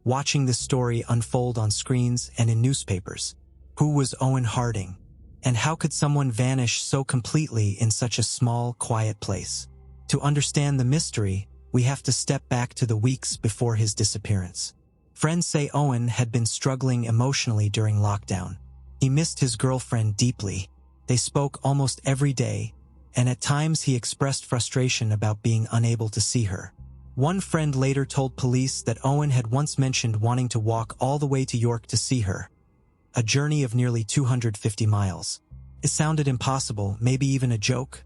watching this story unfold on screens and in newspapers. Who was Owen Harding? And how could someone vanish so completely in such a small, quiet place? To understand the mystery, we have to step back to the weeks before his disappearance. Friends say Owen had been struggling emotionally during lockdown. He missed his girlfriend deeply. They spoke almost every day, and at times he expressed frustration about being unable to see her. One friend later told police that Owen had once mentioned wanting to walk all the way to York to see her, a journey of nearly 250 miles. It sounded impossible, maybe even a joke,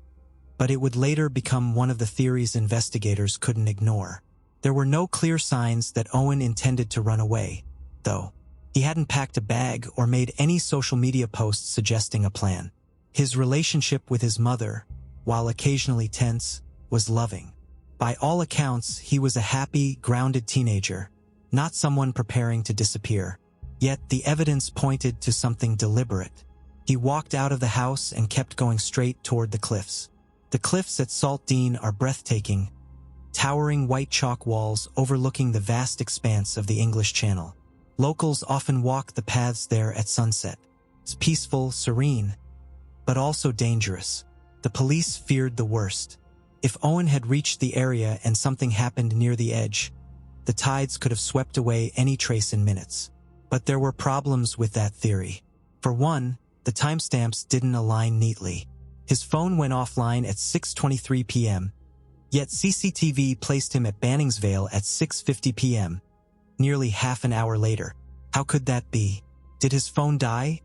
but it would later become one of the theories investigators couldn't ignore. There were no clear signs that Owen intended to run away, though. He hadn't packed a bag or made any social media posts suggesting a plan. His relationship with his mother, while occasionally tense, was loving. By all accounts, he was a happy, grounded teenager, not someone preparing to disappear. Yet the evidence pointed to something deliberate. He walked out of the house and kept going straight toward the cliffs. The cliffs at Salt Dean are breathtaking, towering white chalk walls overlooking the vast expanse of the English Channel. Locals often walk the paths there at sunset. It's peaceful, serene, but also dangerous. The police feared the worst. If Owen had reached the area and something happened near the edge, the tides could have swept away any trace in minutes. But there were problems with that theory. For one, the timestamps didn't align neatly. His phone went offline at 6:23 p.m., yet CCTV placed him at Banningsvale at 6:50 p.m., nearly half an hour later. How could that be? Did his phone die,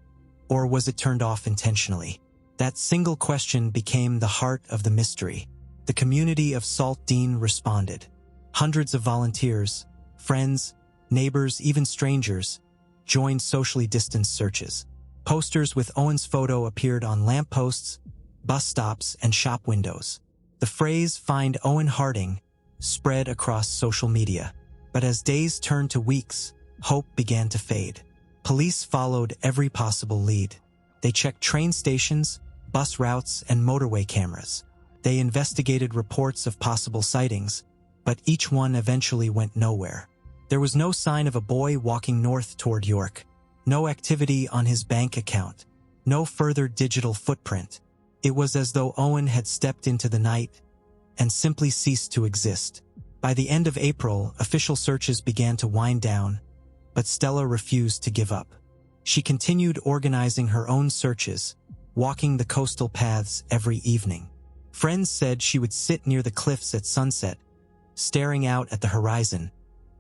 or was it turned off intentionally? That single question became the heart of the mystery. The community of Salt Dean responded. Hundreds of volunteers, friends, neighbors, even strangers, joined socially distanced searches. Posters with Owen's photo appeared on lampposts, bus stops, and shop windows. The phrase "Find Owen Harding" spread across social media. But as days turned to weeks, hope began to fade. Police followed every possible lead. They checked train stations, bus routes, and motorway cameras. They investigated reports of possible sightings, but each one eventually went nowhere. There was no sign of a boy walking north toward York, no activity on his bank account, no further digital footprint. It was as though Owen had stepped into the night and simply ceased to exist. By the end of April, official searches began to wind down, but Stella refused to give up. She continued organizing her own searches, walking the coastal paths every evening. Friends said she would sit near the cliffs at sunset, staring out at the horizon,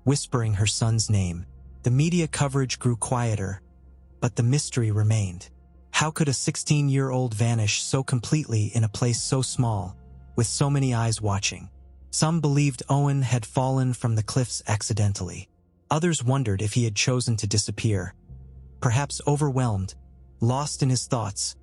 whispering her son's name. The media coverage grew quieter, but the mystery remained. How could a 16-year-old vanish so completely in a place so small, with so many eyes watching? Some believed Owen had fallen from the cliffs accidentally. Others wondered if he had chosen to disappear, perhaps overwhelmed, lost in his thoughts,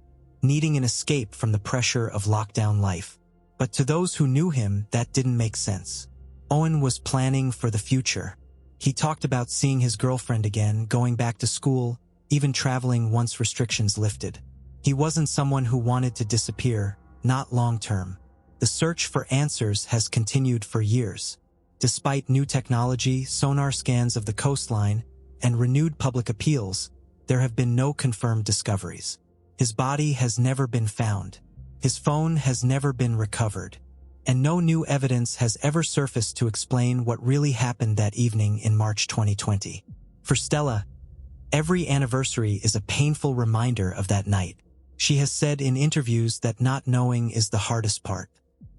needing an escape from the pressure of lockdown life. But to those who knew him, that didn't make sense. Owen was planning for the future. He talked about seeing his girlfriend again, going back to school, even traveling once restrictions lifted. He wasn't someone who wanted to disappear, not long-term. The search for answers has continued for years. Despite new technology, sonar scans of the coastline, and renewed public appeals, there have been no confirmed discoveries. His body has never been found. His phone has never been recovered. And no new evidence has ever surfaced to explain what really happened that evening in March 2020. For Stella, every anniversary is a painful reminder of that night. She has said in interviews that not knowing is the hardest part,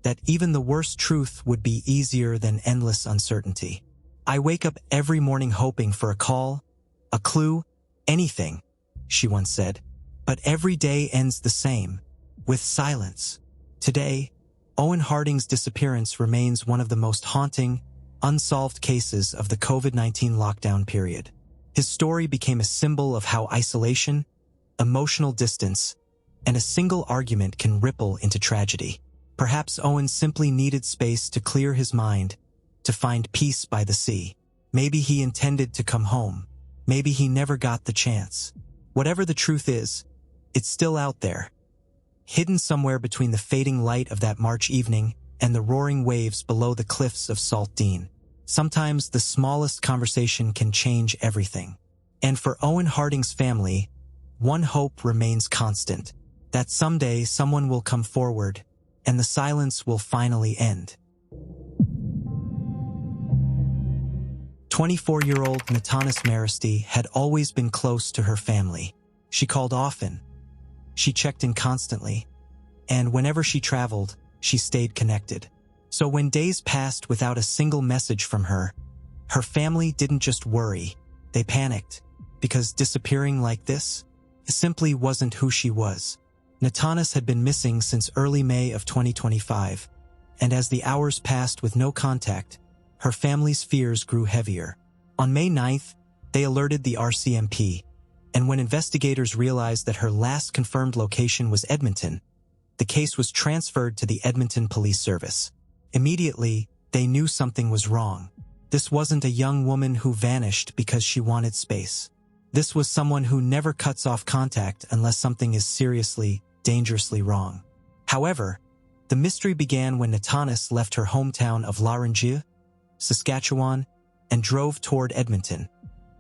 that even the worst truth would be easier than endless uncertainty. "I wake up every morning hoping for a call, a clue, anything," she once said. But every day ends the same, with silence. Today, Owen Harding's disappearance remains one of the most haunting, unsolved cases of the COVID-19 lockdown period. His story became a symbol of how isolation, emotional distance, and a single argument can ripple into tragedy. Perhaps Owen simply needed space to clear his mind, to find peace by the sea. Maybe he intended to come home. Maybe he never got the chance. Whatever the truth is, it's still out there, hidden somewhere between the fading light of that March evening and the roaring waves below the cliffs of Salt Dean. Sometimes the smallest conversation can change everything. And for Owen Harding's family, one hope remains constant, that someday someone will come forward and the silence will finally end. 24-year-old Natanis Maristy had always been close to her family. She called often. She checked in constantly. And whenever she traveled, she stayed connected. So when days passed without a single message from her, her family didn't just worry, they panicked. Because disappearing like this simply wasn't who she was. Natanis had been missing since early May of 2025, and as the hours passed with no contact, her family's fears grew heavier. On May 9th, they alerted the RCMP, and when investigators realized that her last confirmed location was Edmonton, the case was transferred to the Edmonton Police Service. Immediately, they knew something was wrong. This wasn't a young woman who vanished because she wanted space. This was someone who never cuts off contact unless something is seriously, dangerously wrong. However, the mystery began when Natanis left her hometown of Laranjie, Saskatchewan, and drove toward Edmonton,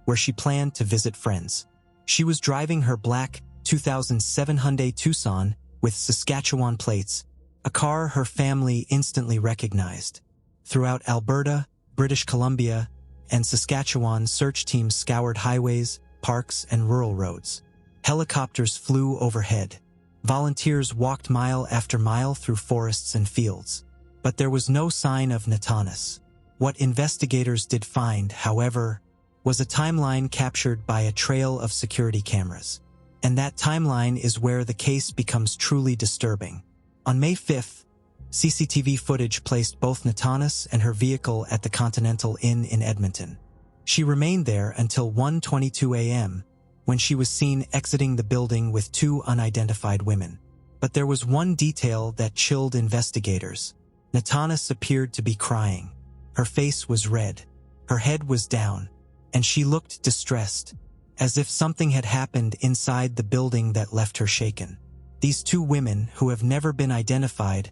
where she planned to visit friends. She was driving her black 2007 Hyundai Tucson with Saskatchewan plates, a car her family instantly recognized. Throughout Alberta, British Columbia, and Saskatchewan, search teams scoured highways, parks, and rural roads. Helicopters flew overhead. Volunteers walked mile after mile through forests and fields. But there was no sign of Natanis. What investigators did find, however, was a timeline captured by a trail of security cameras. And that timeline is where the case becomes truly disturbing. On May 5th, CCTV footage placed both Natanis and her vehicle at the Continental Inn in Edmonton. She remained there until 1:22 a.m., when she was seen exiting the building with two unidentified women. But there was one detail that chilled investigators. Natanis appeared to be crying. Her face was red, her head was down, and she looked distressed, as if something had happened inside the building that left her shaken. These two women, who have never been identified,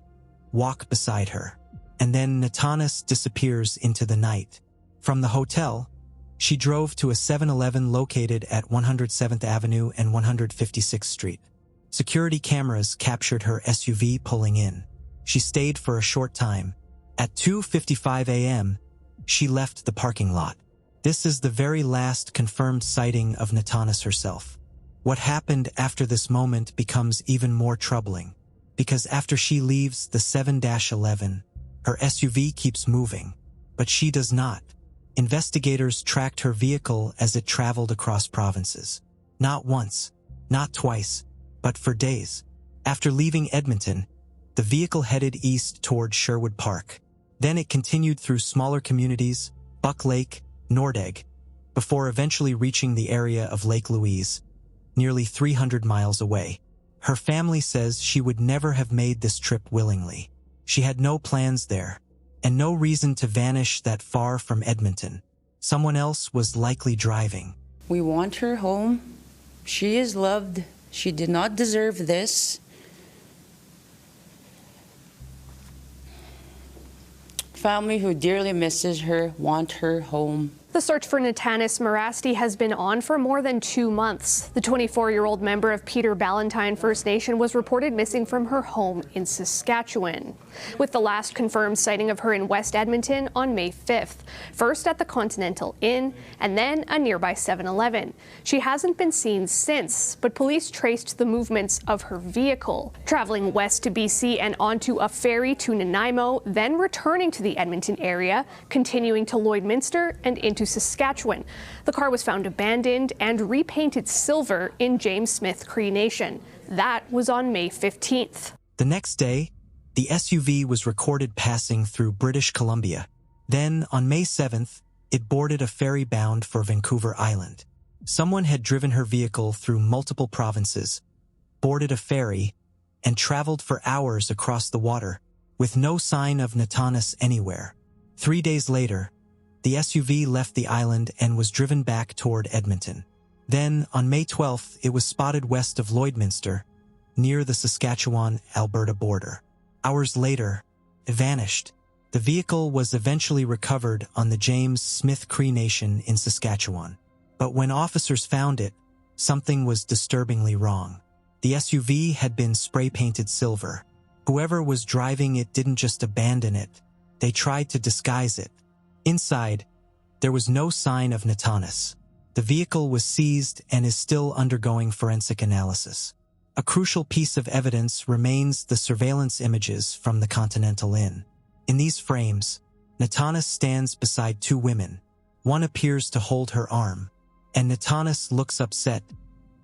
walk beside her. And then Natanis disappears into the night. From the hotel, she drove to a 7-Eleven located at 107th Avenue and 156th Street. Security cameras captured her SUV pulling in. She stayed for a short time. At 2:55 a.m., she left the parking lot. This is the very last confirmed sighting of Natanis herself. What happened after this moment becomes even more troubling, because after she leaves the 7-11, her SUV keeps moving, but she does not. Investigators tracked her vehicle as it traveled across provinces. Not once, not twice, but for days. After leaving Edmonton, the vehicle headed east toward Sherwood Park. Then it continued through smaller communities, Buck Lake, Nordegg, before eventually reaching the area of Lake Louise, nearly 300 miles away. Her family says she would never have made this trip willingly. She had no plans there, and no reason to vanish that far from Edmonton. Someone else was likely driving. We want her home. She is loved. She did not deserve this. Family who dearly misses her want her home. The search for Natanis Marasti has been on for more than 2 months. The 24-year-old member of Peter Ballantine First Nation was reported missing from her home in Saskatchewan, with the last confirmed sighting of her in West Edmonton on May 5th, first at the Continental Inn and then a nearby 7-Eleven. She hasn't been seen since, but police traced the movements of her vehicle, traveling west to BC and onto a ferry to Nanaimo, then returning to the Edmonton area, continuing to Lloydminster and into Saskatchewan. The car was found abandoned and repainted silver in James Smith Cree Nation. That was on May 15th. The next day, the SUV was recorded passing through British Columbia. Then, on May 7th, it boarded a ferry bound for Vancouver Island. Someone had driven her vehicle through multiple provinces, boarded a ferry, and traveled for hours across the water, with no sign of Natanis anywhere. 3 days later, the SUV left the island and was driven back toward Edmonton. Then, on May 12th, it was spotted west of Lloydminster, near the Saskatchewan-Alberta border. Hours later, it vanished. The vehicle was eventually recovered on the James Smith Cree Nation in Saskatchewan. But when officers found it, something was disturbingly wrong. The SUV had been spray-painted silver. Whoever was driving it didn't just abandon it, they tried to disguise it. Inside, there was no sign of Natanis. The vehicle was seized and is still undergoing forensic analysis. A crucial piece of evidence remains the surveillance images from the Continental Inn. In these frames, Natanis stands beside two women. One appears to hold her arm, and Natanis looks upset,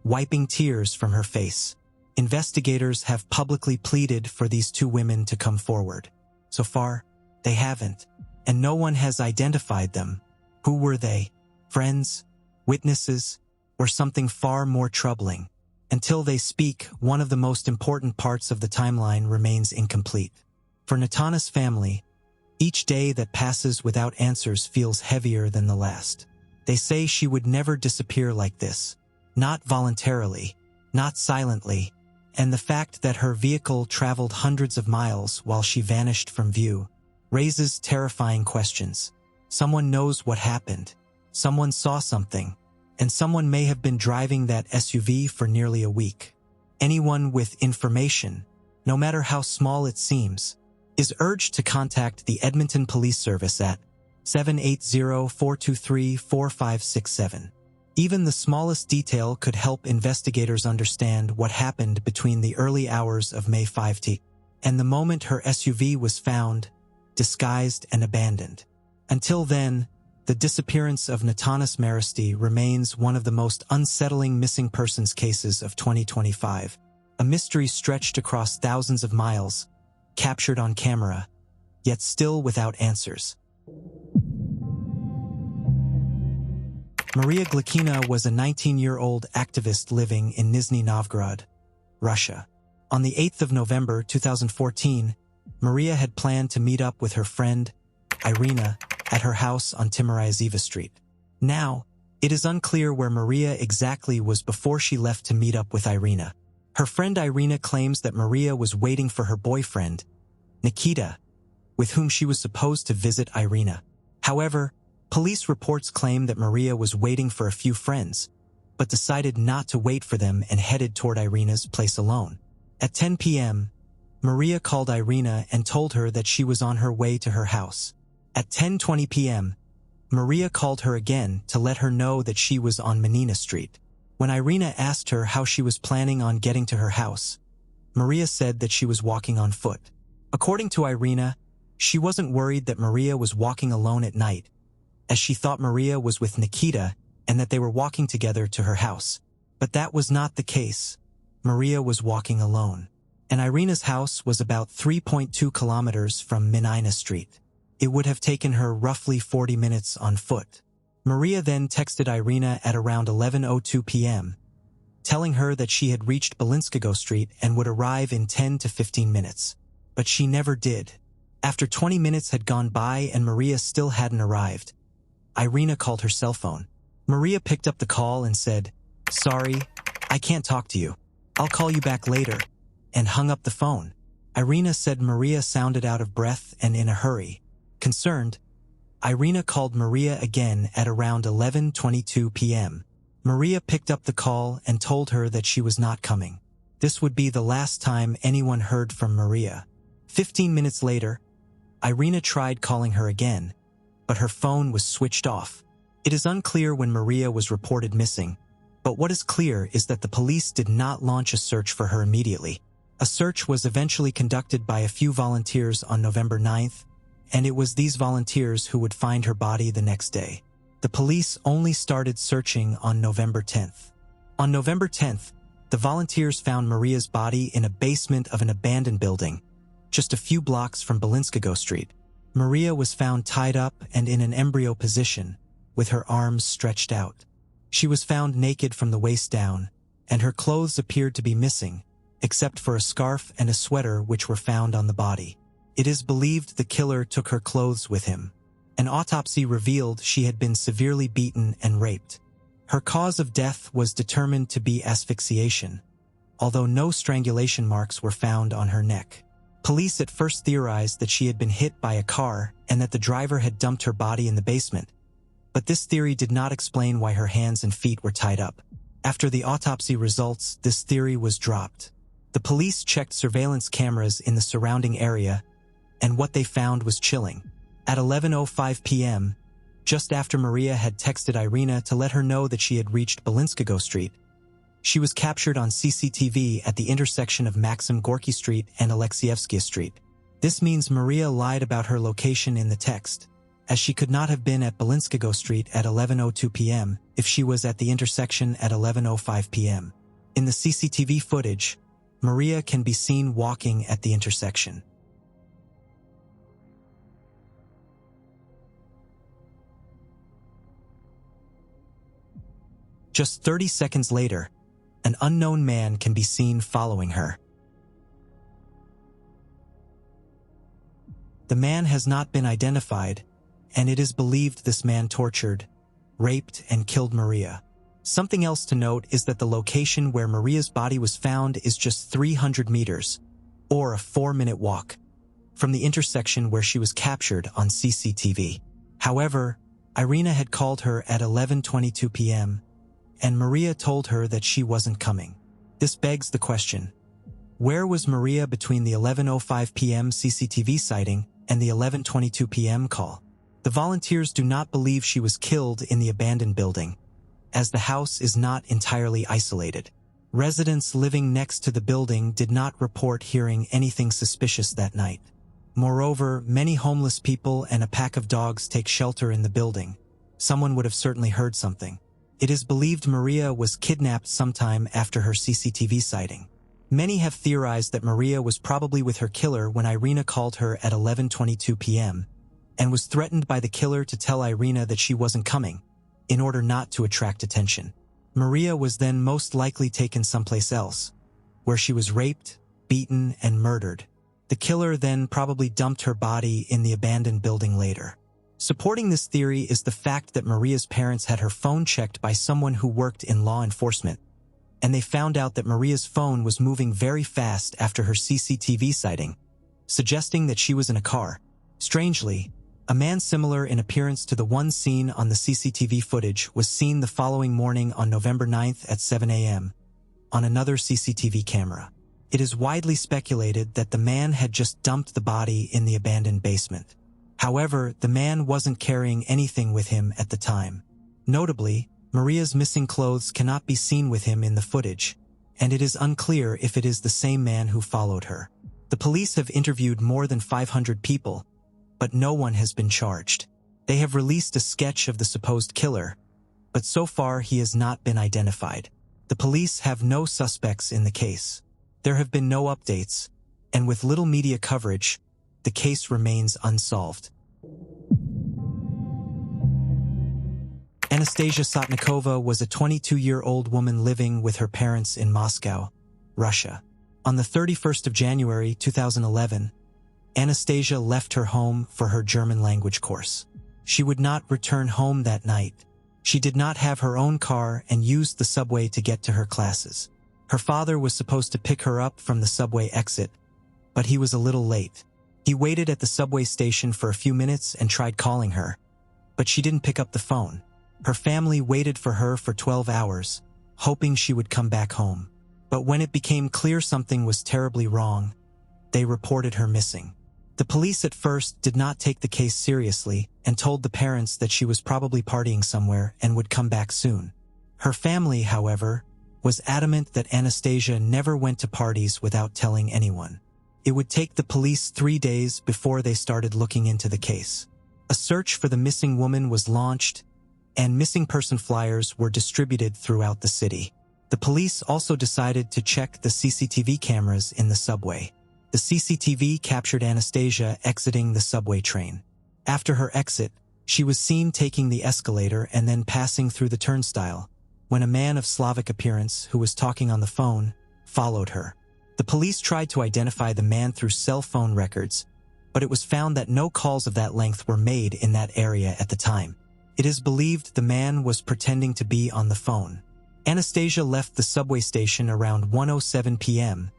wiping tears from her face. Investigators have publicly pleaded for these two women to come forward. So far, they haven't, and no one has identified them. Who were they? Friends? Witnesses? Or something far more troubling? Until they speak, one of the most important parts of the timeline remains incomplete. For Natanis' family, each day that passes without answers feels heavier than the last. They say she would never disappear like this. Not voluntarily, not silently, and the fact that her vehicle traveled hundreds of miles while she vanished from view raises terrifying questions. Someone knows what happened. Someone saw something. And someone may have been driving that SUV for nearly a week. Anyone with information, no matter how small it seems, is urged to contact the Edmonton Police Service at 780-423-4567. Even the smallest detail could help investigators understand what happened between the early hours of May 5th and the moment her SUV was found, disguised and abandoned. Until then, the disappearance of Unsolved Marasti remains one of the most unsettling missing persons cases of 2025, a mystery stretched across thousands of miles, captured on camera, yet still without answers. Maria Glykina was a 19-year-old activist living in Nizhny Novgorod, Russia. On the 8th of November 2014, Maria had planned to meet up with her friend, Irina, at her house on Timoraziva Street. Now, it is unclear where Maria exactly was before she left to meet up with Irina. Her friend Irina claims that Maria was waiting for her boyfriend, Nikita, with whom she was supposed to visit Irina. However, police reports claim that Maria was waiting for a few friends, but decided not to wait for them and headed toward Irina's place alone. At 10 p.m., Maria called Irina and told her that she was on her way to her house. At 10:20 p.m., Maria called her again to let her know that she was on Menina Street. When Irina asked her how she was planning on getting to her house, Maria said that she was walking on foot. According to Irina, she wasn't worried that Maria was walking alone at night, as she thought Maria was with Nikita and that they were walking together to her house. But that was not the case. Maria was walking alone, and Irina's house was about 3.2 kilometers from Menina Street. It would have taken her roughly 40 minutes on foot. Maria then texted Irina at around 11:02 p.m., telling her that she had reached Balinskago Street and would arrive in 10 to 15 minutes. But she never did. After 20 minutes had gone by and Maria still hadn't arrived, Irina called her cell phone. Maria picked up the call and said, "Sorry, I can't talk to you. I'll call you back later," and hung up the phone. Irina said Maria sounded out of breath and in a hurry. Concerned, Irina called Maria again at around 11:22 p.m. Maria picked up the call and told her that she was not coming. This would be the last time anyone heard from Maria. 15 minutes later, Irina tried calling her again, but her phone was switched off. It is unclear when Maria was reported missing, but what is clear is that the police did not launch a search for her immediately. A search was eventually conducted by a few volunteers on November 9th, and it was these volunteers who would find her body the next day. The police only started searching on November 10th. On November 10th, the volunteers found Maria's body in a basement of an abandoned building, just a few blocks from Balinskago Street. Maria was found tied up and in an embryo position, with her arms stretched out. She was found naked from the waist down, and her clothes appeared to be missing, except for a scarf and a sweater which were found on the body. It is believed the killer took her clothes with him. An autopsy revealed she had been severely beaten and raped. Her cause of death was determined to be asphyxiation, although no strangulation marks were found on her neck. Police at first theorized that she had been hit by a car and that the driver had dumped her body in the basement, but this theory did not explain why her hands and feet were tied up. After the autopsy results, this theory was dropped. The police checked surveillance cameras in the surrounding area, and what they found was chilling. At 11:05 p.m., just after Maria had texted Irina to let her know that she had reached Balinskago Street, she was captured on CCTV at the intersection of Maxim Gorky Street and Alexievsky Street. This means Maria lied about her location in the text, as she could not have been at Balinskago Street at 11:02 p.m. if she was at the intersection at 11:05 p.m. In the CCTV footage, Maria can be seen walking at the intersection. Just 30 seconds later, an unknown man can be seen following her. The man has not been identified, and it is believed this man tortured, raped, and killed Maria. Something else to note is that the location where Maria's body was found is just 300 meters, or a 4-minute walk, from the intersection where she was captured on CCTV. However, Irina had called her at 11:22 p.m., and Maria told her that she wasn't coming. This begs the question, where was Maria between the 11:05 p.m. CCTV sighting and the 11:22 p.m. call? The volunteers do not believe she was killed in the abandoned building, as the house is not entirely isolated. Residents living next to the building did not report hearing anything suspicious that night. Moreover, many homeless people and a pack of dogs take shelter in the building. Someone would have certainly heard something. It is believed Maria was kidnapped sometime after her CCTV sighting. Many have theorized that Maria was probably with her killer when Irina called her at 11:22 p.m. and was threatened by the killer to tell Irina that she wasn't coming, in order not to attract attention. Maria was then most likely taken someplace else, where she was raped, beaten, and murdered. The killer then probably dumped her body in the abandoned building later. Supporting this theory is the fact that Maria's parents had her phone checked by someone who worked in law enforcement, and they found out that Maria's phone was moving very fast after her CCTV sighting, suggesting that she was in a car. Strangely, a man similar in appearance to the one seen on the CCTV footage was seen the following morning on November 9th at 7 a.m. on another CCTV camera. It is widely speculated that the man had just dumped the body in the abandoned basement. However, the man wasn't carrying anything with him at the time. Notably, Maria's missing clothes cannot be seen with him in the footage, and it is unclear if it is the same man who followed her. The police have interviewed more than 500 people, but no one has been charged. They have released a sketch of the supposed killer, but so far he has not been identified. The police have no suspects in the case. There have been no updates, and with little media coverage, the case remains unsolved. Anastasia Sotnikova was a 22-year-old woman living with her parents in Moscow, Russia. On the 31st of January 2011, Anastasia left her home for her German language course. She would not return home that night. She did not have her own car and used the subway to get to her classes. Her father was supposed to pick her up from the subway exit, but he was a little late. He waited at the subway station for a few minutes and tried calling her, but she didn't pick up the phone. Her family waited for her for 12 hours, hoping she would come back home. But when it became clear something was terribly wrong, they reported her missing. The police at first did not take the case seriously and told the parents that she was probably partying somewhere and would come back soon. Her family, however, was adamant that Anastasia never went to parties without telling anyone. It would take the police 3 days before they started looking into the case. A search for the missing woman was launched, and missing person flyers were distributed throughout the city. The police also decided to check the CCTV cameras in the subway. The CCTV captured Anastasia exiting the subway train. After her exit, she was seen taking the escalator and then passing through the turnstile, when a man of Slavic appearance who was talking on the phone followed her. The police tried to identify the man through cell phone records, but it was found that no calls of that length were made in that area at the time. It is believed the man was pretending to be on the phone. Anastasia left the subway station around 1:07 p.m.,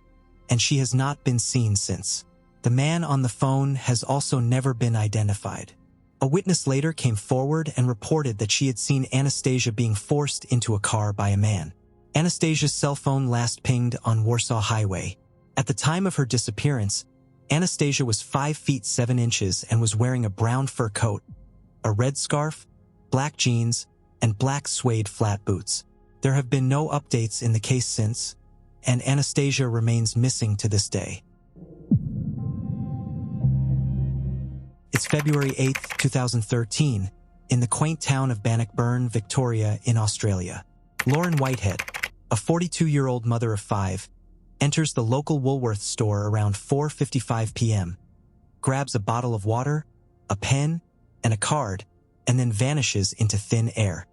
and she has not been seen since. The man on the phone has also never been identified. A witness later came forward and reported that she had seen Anastasia being forced into a car by a man. Anastasia's cell phone last pinged on Warsaw Highway. At the time of her disappearance, Anastasia was 5 feet 7 inches and was wearing a brown fur coat, a red scarf, black jeans, and black suede flat boots. There have been no updates in the case since, and Anastasia remains missing to this day. It's February 8, 2013, in the quaint town of Bannockburn, Victoria, in Australia. Lauren Whitehead, a 42-year-old mother of 5, enters the local Woolworths store around 4:55 p.m., grabs a bottle of water, a pen, and a card, and then vanishes into thin air.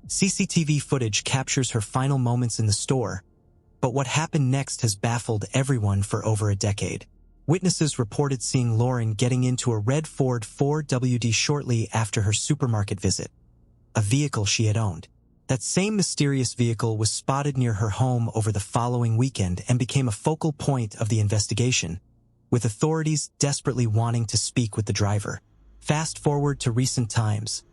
CCTV footage captures her final moments in the store, but what happened next has baffled everyone for over a decade. Witnesses reported seeing Lauren getting into a red Ford 4WD shortly after her supermarket visit, a vehicle she had owned. That same mysterious vehicle was spotted near her home over the following weekend and became a focal point of the investigation, with authorities desperately wanting to speak with the driver. Fast forward to recent times,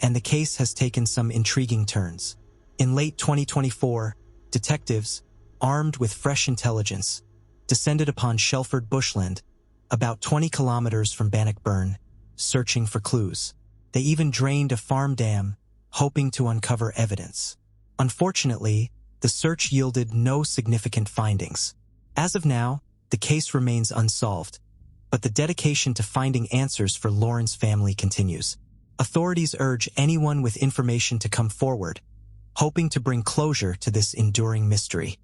and the case has taken some intriguing turns. In late 2024, detectives, armed with fresh intelligence, descended upon Shelford bushland, about 20 kilometers from Bannockburn, searching for clues. They even drained a farm dam, hoping to uncover evidence. Unfortunately, the search yielded no significant findings. As of now, the case remains unsolved, but the dedication to finding answers for Lauren's family continues. Authorities urge anyone with information to come forward, hoping to bring closure to this enduring mystery.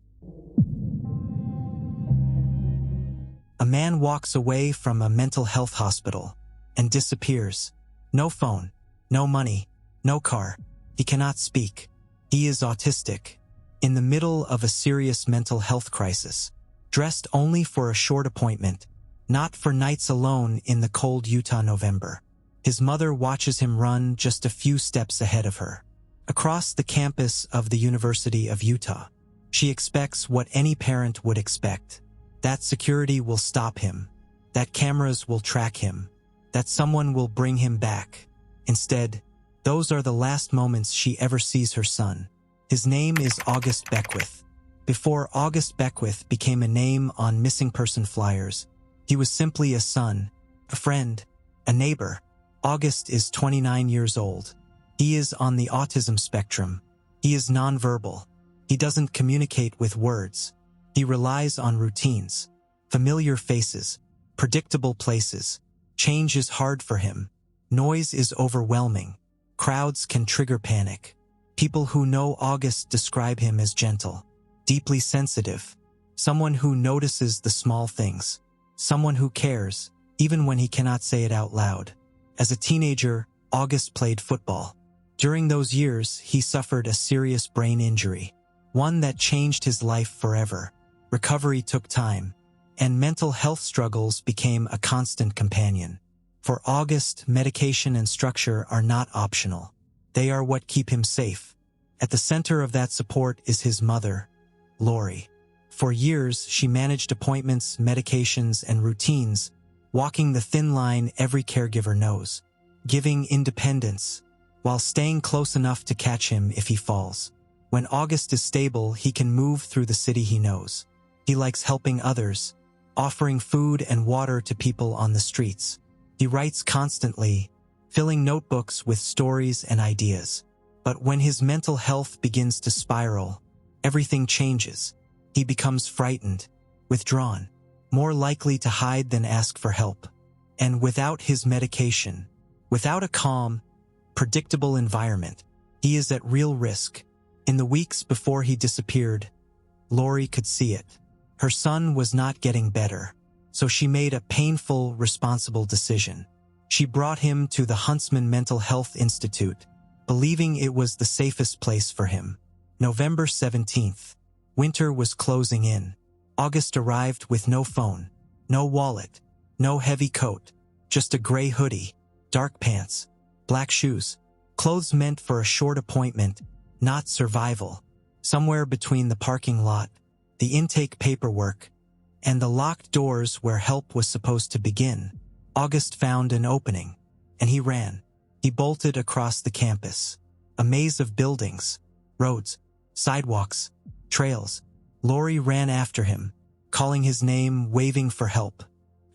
A man walks away from a mental health hospital and disappears. No phone, no money, no car. He cannot speak. He is autistic, in the middle of a serious mental health crisis, dressed only for a short appointment, not for nights alone in the cold Utah November. His mother watches him run just a few steps ahead of her. Across the campus of the University of Utah, she expects what any parent would expect: that security will stop him, that cameras will track him, that someone will bring him back. Instead, those are the last moments she ever sees her son. His name is August Beckwith. Before August Beckwith became a name on missing person flyers, he was simply a son, a friend, a neighbor. August is 29 years old. He is on the autism spectrum. He is nonverbal. He doesn't communicate with words. He relies on routines, familiar faces, predictable places. Change is hard for him. Noise is overwhelming. Crowds can trigger panic. People who know August describe him as gentle, deeply sensitive, someone who notices the small things, someone who cares, even when he cannot say it out loud. As a teenager, August played football. During those years, he suffered a serious brain injury, one that changed his life forever. Recovery took time, and mental health struggles became a constant companion. For August, medication and structure are not optional. They are what keep him safe. At the center of that support is his mother, Lori. For years, she managed appointments, medications, and routines, walking the thin line every caregiver knows, giving independence, while staying close enough to catch him if he falls. When August is stable, he can move through the city he knows. He likes helping others, offering food and water to people on the streets. He writes constantly, filling notebooks with stories and ideas. But when his mental health begins to spiral, everything changes. He becomes frightened, withdrawn, more likely to hide than ask for help. And without his medication, without a calm, predictable environment, he is at real risk. In the weeks before he disappeared, Lori could see it. Her son was not getting better, so she made a painful, responsible decision. She brought him to the Huntsman Mental Health Institute, believing it was the safest place for him. November 17th. Winter was closing in. August arrived with no phone, no wallet, no heavy coat, just a gray hoodie, dark pants, black shoes, clothes meant for a short appointment, not survival. Somewhere between the parking lot, the intake paperwork, and the locked doors where help was supposed to begin, August found an opening, and he ran. He bolted across the campus, a maze of buildings, roads, sidewalks, trails. Lori ran after him, calling his name, waving for help.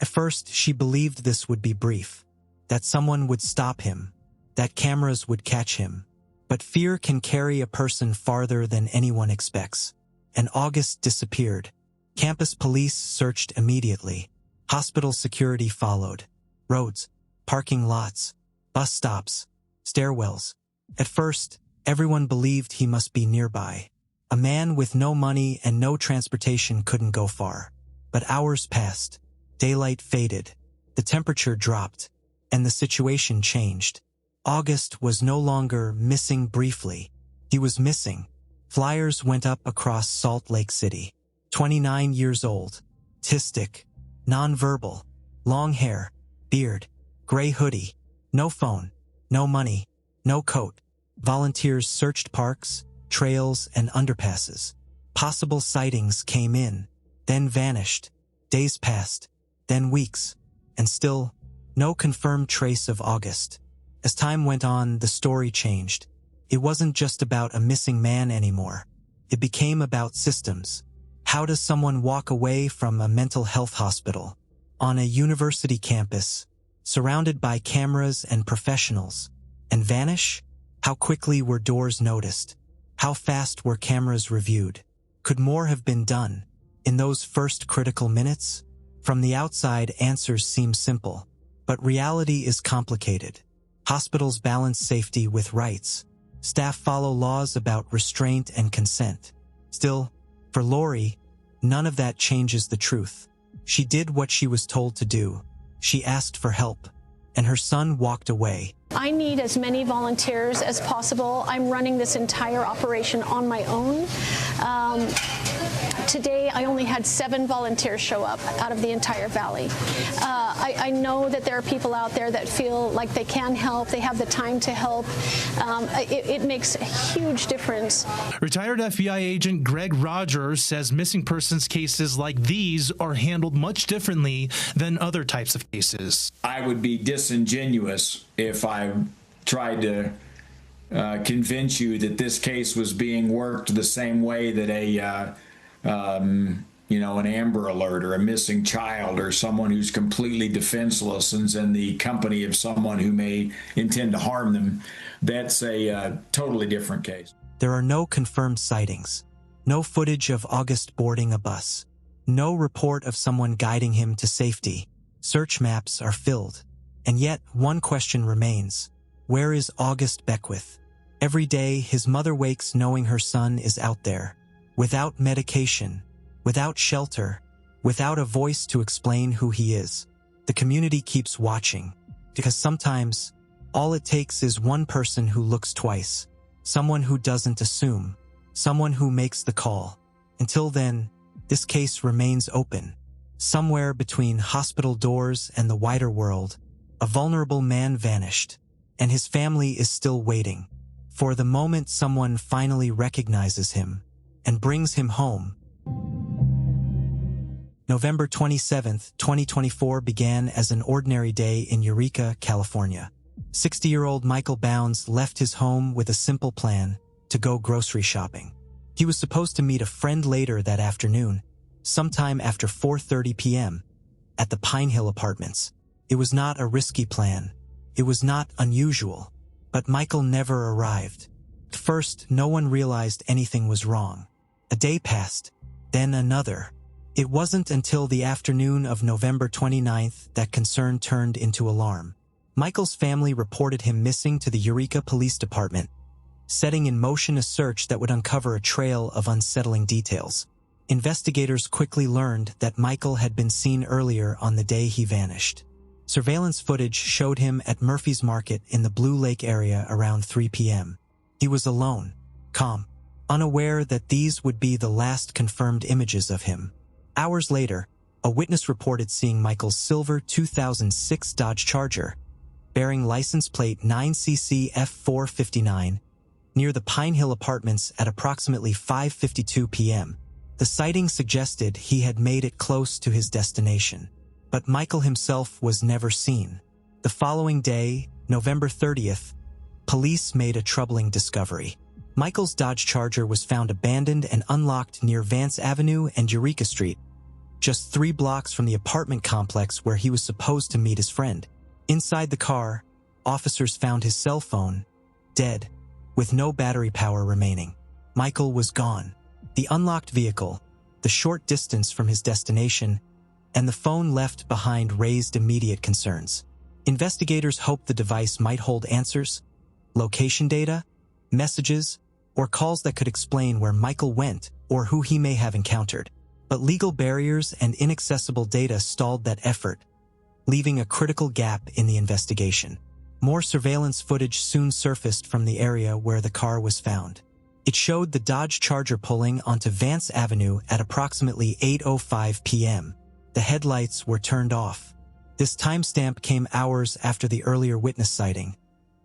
At first, she believed this would be brief, that someone would stop him, that cameras would catch him. But fear can carry a person farther than anyone expects. And August disappeared. Campus police searched immediately. Hospital security followed. Roads, parking lots, bus stops, stairwells. At first, everyone believed he must be nearby. A man with no money and no transportation couldn't go far. But hours passed. Daylight faded. The temperature dropped. And the situation changed. August was no longer missing briefly. He was missing. Flyers went up across Salt Lake City. 29 years old, autistic, nonverbal, long hair, beard, gray hoodie, no phone, no money, no coat. Volunteers searched parks, trails, and underpasses. Possible sightings came in, then vanished. Days passed, then weeks, and still, no confirmed trace of August. As time went on, the story changed. It wasn't just about a missing man anymore. It became about systems. How does someone walk away from a mental health hospital, on a university campus, surrounded by cameras and professionals, and vanish? How quickly were doors noticed? How fast were cameras reviewed? Could more have been done in those first critical minutes? From the outside, answers seem simple, but reality is complicated. Hospitals balance safety with rights. Staff follow laws about restraint and consent. Still, for Lori, none of that changes the truth. She did what she was told to do. She asked for help, and her son walked away. I need as many volunteers as possible. I'm running this entire operation on my own. Today, I only had 7 volunteers show up out of the entire valley. I know that there are people out there that feel like they can help, they have the time to help. It makes a huge difference. Retired FBI agent Greg Rogers says missing persons cases like these are handled much differently than other types of cases. I would be disingenuous if I tried to convince you that this case was being worked the same way that an Amber Alert or a missing child or someone who's completely defenseless and's in the company of someone who may intend to harm them. That's a totally different case. There are no confirmed sightings, no footage of August boarding a bus, no report of someone guiding him to safety. Search maps are filled. And yet, one question remains. Where is August Beckwith? Every day, his mother wakes knowing her son is out there, without medication, without shelter, without a voice to explain who he is. The community keeps watching, because sometimes, all it takes is one person who looks twice, someone who doesn't assume, someone who makes the call. Until then, this case remains open. Somewhere between hospital doors and the wider world, a vulnerable man vanished, and his family is still waiting for the moment someone finally recognizes him and brings him home. November 27, 2024 began as an ordinary day in Eureka, California. 60-year-old Michael Bounds left his home with a simple plan to go grocery shopping. He was supposed to meet a friend later that afternoon, sometime after 4:30 p.m., at the Pine Hill Apartments. It was not a risky plan. It was not unusual. But Michael never arrived. At first, no one realized anything was wrong. A day passed, then another. It wasn't until the afternoon of November 29th that concern turned into alarm. Michael's family reported him missing to the Eureka Police Department, setting in motion a search that would uncover a trail of unsettling details. Investigators quickly learned that Michael had been seen earlier on the day he vanished. Surveillance footage showed him at Murphy's Market in the Blue Lake area around 3 p.m. He was alone, calm, unaware that these would be the last confirmed images of him. Hours later, a witness reported seeing Michael's silver 2006 Dodge Charger, bearing license plate 9CC F459, near the Pine Hill Apartments at approximately 5:52 p.m. The sighting suggested he had made it close to his destination. But Michael himself was never seen. The following day, November 30th, police made a troubling discovery. Michael's Dodge Charger was found abandoned and unlocked near Vance Avenue and Eureka Street, just 3 blocks from the apartment complex where he was supposed to meet his friend. Inside the car, officers found his cell phone, dead, with no battery power remaining. Michael was gone. The unlocked vehicle, the short distance from his destination, and the phone left behind raised immediate concerns. Investigators hoped the device might hold answers, location data, messages, or calls that could explain where Michael went or who he may have encountered. But legal barriers and inaccessible data stalled that effort, leaving a critical gap in the investigation. More surveillance footage soon surfaced from the area where the car was found. It showed the Dodge Charger pulling onto Vance Avenue at approximately 8:05 p.m. The headlights were turned off. This timestamp came hours after the earlier witness sighting,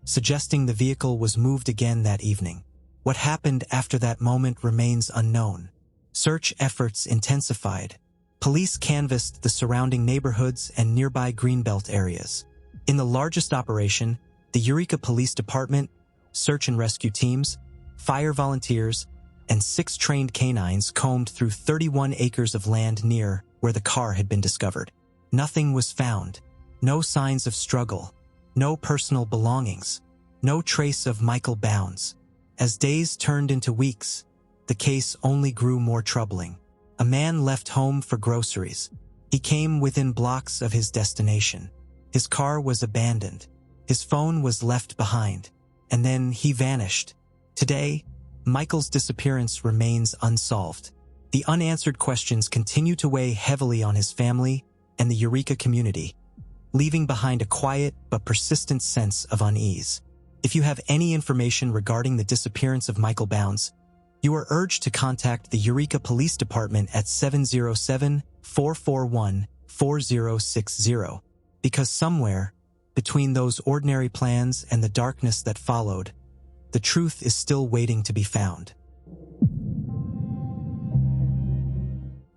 suggesting the vehicle was moved again that evening. What happened after that moment remains unknown. Search efforts intensified. Police canvassed the surrounding neighborhoods and nearby Greenbelt areas. In the largest operation, the Eureka Police Department, search and rescue teams, fire volunteers, and 6 trained canines combed through 31 acres of land near where the car had been discovered. Nothing was found. No signs of struggle. No personal belongings. No trace of Michael Bounds. As days turned into weeks, the case only grew more troubling. A man left home for groceries. He came within blocks of his destination. His car was abandoned. His phone was left behind. And then he vanished. Today, Michael's disappearance remains unsolved. The unanswered questions continue to weigh heavily on his family and the Eureka community, leaving behind a quiet but persistent sense of unease. If you have any information regarding the disappearance of Michael Bounds, you are urged to contact the Eureka Police Department at 707-441-4060, because somewhere, between those ordinary plans and the darkness that followed, the truth is still waiting to be found.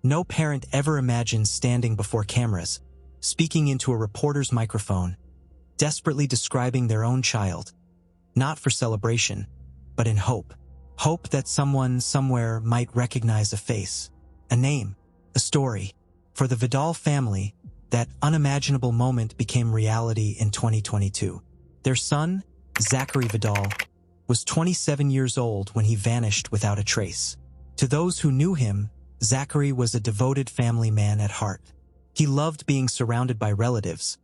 No parent ever imagined standing before cameras, speaking into a reporter's microphone, desperately describing their own child, not for celebration, but in hope. Hope that someone somewhere might recognize a face, a name, a story. For the Vidal family, that unimaginable moment became reality in 2022. Their son, Zachary Vidal, was 27 years old when he vanished without a trace. To those who knew him, Zachary was a devoted family man at heart. He loved being surrounded by relatives,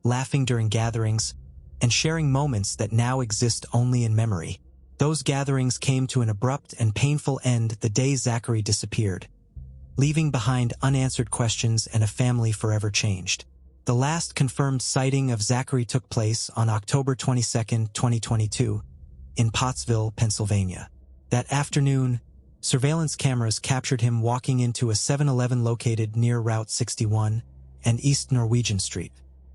laughing during gatherings, and sharing moments that now exist only in memory. Those gatherings came to an abrupt and painful end the day Zachary disappeared, leaving behind unanswered questions and a family forever changed. The last confirmed sighting of Zachary took place on October 22, 2022, in Pottsville, Pennsylvania. That afternoon, surveillance cameras captured him walking into a 7-Eleven located near Route 61 and East Norwegian Street.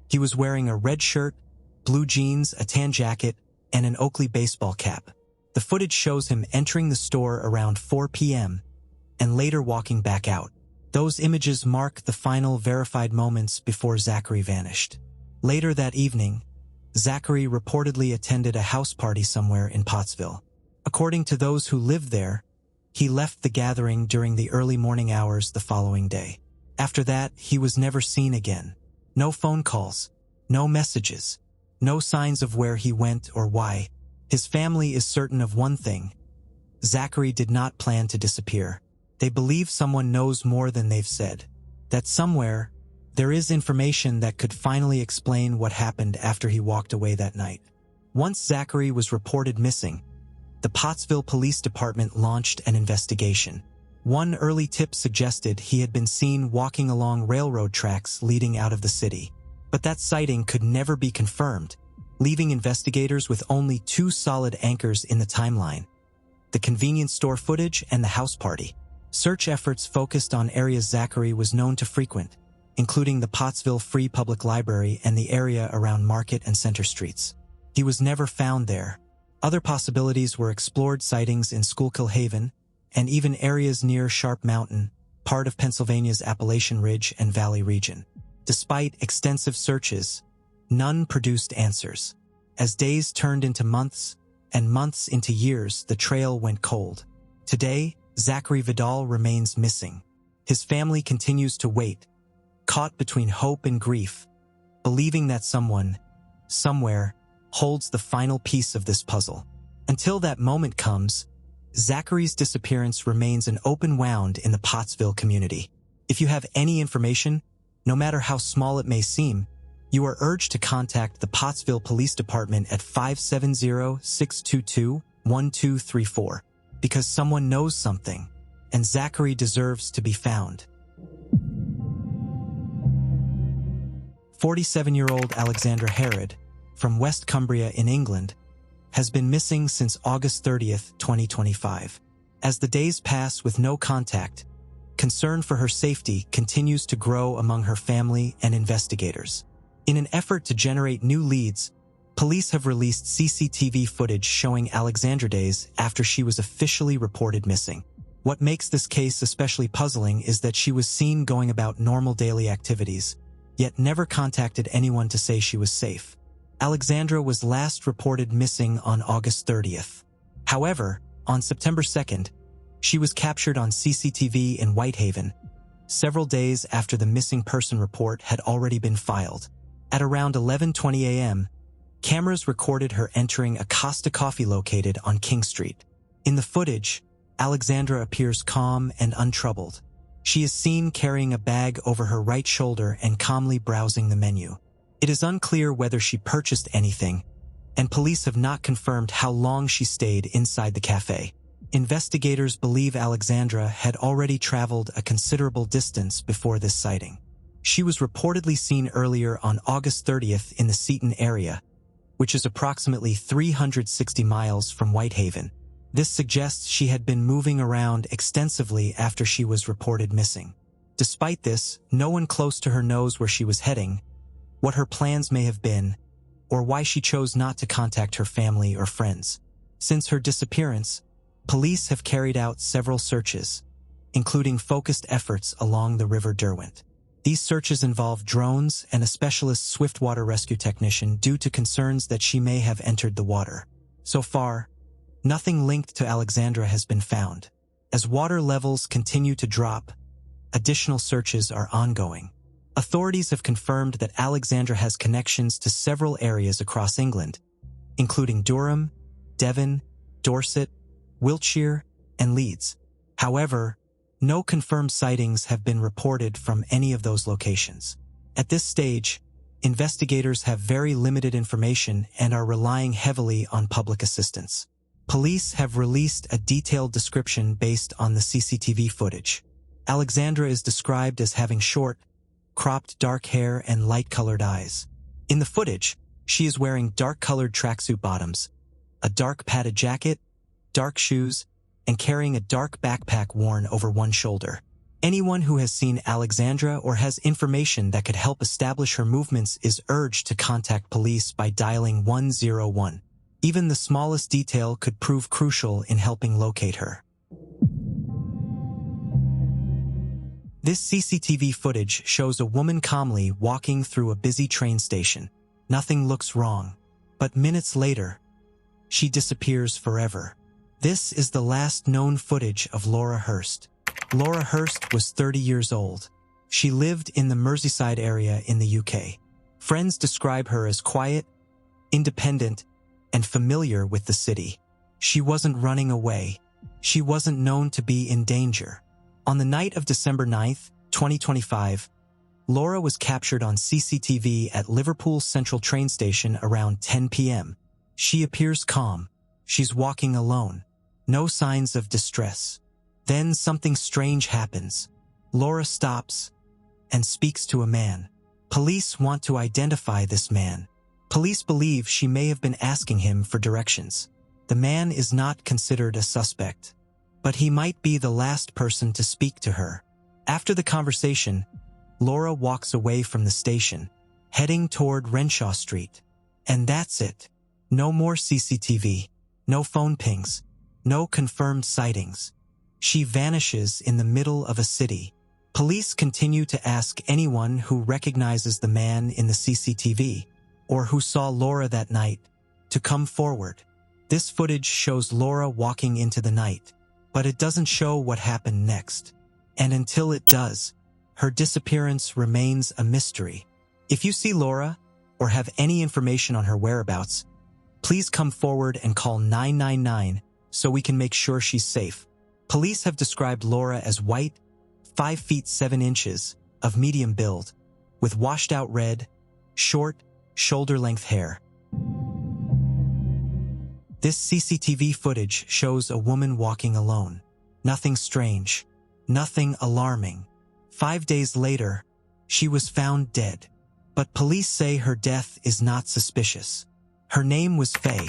He was wearing a red shirt, blue jeans, a tan jacket, and an Oakley baseball cap. The footage shows him entering the store around 4 p.m. and later walking back out. Those images mark the final verified moments before Zachary vanished. Later that evening, Zachary reportedly attended a house party somewhere in Pottsville. According to those who lived there, he left the gathering during the early morning hours the following day. After that, he was never seen again. No phone calls, no messages, no signs of where he went or why. His family is certain of one thing: Zachary did not plan to disappear. They believe someone knows more than they've said. That somewhere, there is information that could finally explain what happened after he walked away that night. Once Zachary was reported missing, the Pottsville Police Department launched an investigation. One early tip suggested he had been seen walking along railroad tracks leading out of the city. But that sighting could never be confirmed, leaving investigators with only 2 solid anchors in the timeline: the convenience store footage and the house party. Search efforts focused on areas Zachary was known to frequent, including the Pottsville Free Public Library and the area around Market and Center Streets. He was never found there. Other possibilities were explored: sightings in Schuylkill Haven, and even areas near Sharp Mountain, part of Pennsylvania's Appalachian Ridge and Valley region. Despite extensive searches, none produced answers. As days turned into months, and months into years, the trail went cold. Today, Zachary Vidal remains missing. His family continues to wait, caught between hope and grief, believing that someone, somewhere, holds the final piece of this puzzle. Until that moment comes, Zachary's disappearance remains an open wound in the Pottsville community. If you have any information, no matter how small it may seem, you are urged to contact the Pottsville Police Department at 570-622-1234, because someone knows something, and Zachary deserves to be found. 47-year-old Alexandra Harrod, from West Cumbria in England, has been missing since August 30th, 2025. As the days pass with no contact, concern for her safety continues to grow among her family and investigators. In an effort to generate new leads, police have released CCTV footage showing Alexandra days after she was officially reported missing. What makes this case especially puzzling is that she was seen going about normal daily activities, yet never contacted anyone to say she was safe. Alexandra was last reported missing on August 30th. However, on September 2nd, she was captured on CCTV in Whitehaven, several days after the missing person report had already been filed. At around 11:20 a.m., cameras recorded her entering a Costa Coffee located on King Street. In the footage, Alexandra appears calm and untroubled. She is seen carrying a bag over her right shoulder and calmly browsing the menu. It is unclear whether she purchased anything, and police have not confirmed how long she stayed inside the cafe. Investigators believe Alexandra had already traveled a considerable distance before this sighting. She was reportedly seen earlier on August 30th in the Seaton area, which is approximately 360 miles from Whitehaven. This suggests she had been moving around extensively after she was reported missing. Despite this, no one close to her knows where she was heading, what her plans may have been, or why she chose not to contact her family or friends. Since her disappearance, police have carried out several searches, including focused efforts along the River Derwent. These searches involve drones and a specialist swiftwater rescue technician due to concerns that she may have entered the water. So far, nothing linked to Alexandra has been found. As water levels continue to drop, additional searches are ongoing. Authorities have confirmed that Alexandra has connections to several areas across England, including Durham, Devon, Dorset, Wiltshire, and Leeds. However, no confirmed sightings have been reported from any of those locations. At this stage, investigators have very limited information and are relying heavily on public assistance. Police have released a detailed description based on the CCTV footage. Alexandra is described as having short, cropped dark hair and light-colored eyes. In the footage, she is wearing dark-colored tracksuit bottoms, a dark padded jacket, dark shoes, and carrying a dark backpack worn over one shoulder. Anyone who has seen Alexandra or has information that could help establish her movements is urged to contact police by dialing 101. Even the smallest detail could prove crucial in helping locate her. This CCTV footage shows a woman calmly walking through a busy train station. Nothing looks wrong, but minutes later, she disappears forever. This is the last known footage of Laura Hurst. Laura Hurst was 30 years old. She lived in the Merseyside area in the UK. Friends describe her as quiet, independent, and familiar with the city. She wasn't running away. She wasn't known to be in danger. On the night of December 9th, 2025, Laura was captured on CCTV at Liverpool Central train station around 10 p.m. She appears calm. She's walking alone. No signs of distress. Then something strange happens. Laura stops and speaks to a man. Police want to identify this man. Police believe she may have been asking him for directions. The man is not considered a suspect, but he might be the last person to speak to her. After the conversation, Laura walks away from the station, heading toward Renshaw Street. And that's it. No more CCTV, no phone pings, no confirmed sightings. She vanishes in the middle of a city. Police continue to ask anyone who recognizes the man in the CCTV or who saw Laura that night to come forward. This footage shows Laura walking into the night, but it doesn't show what happened next. And until it does, her disappearance remains a mystery. If you see Laura or have any information on her whereabouts, please come forward and call 999 so we can make sure she's safe. Police have described Laura as white, 5 feet 7 inches, of medium build, with washed-out red, short, shoulder-length hair. This CCTV footage shows a woman walking alone. Nothing strange, nothing alarming. 5 days later, she was found dead. But police say her death is not suspicious. Her name was Faye,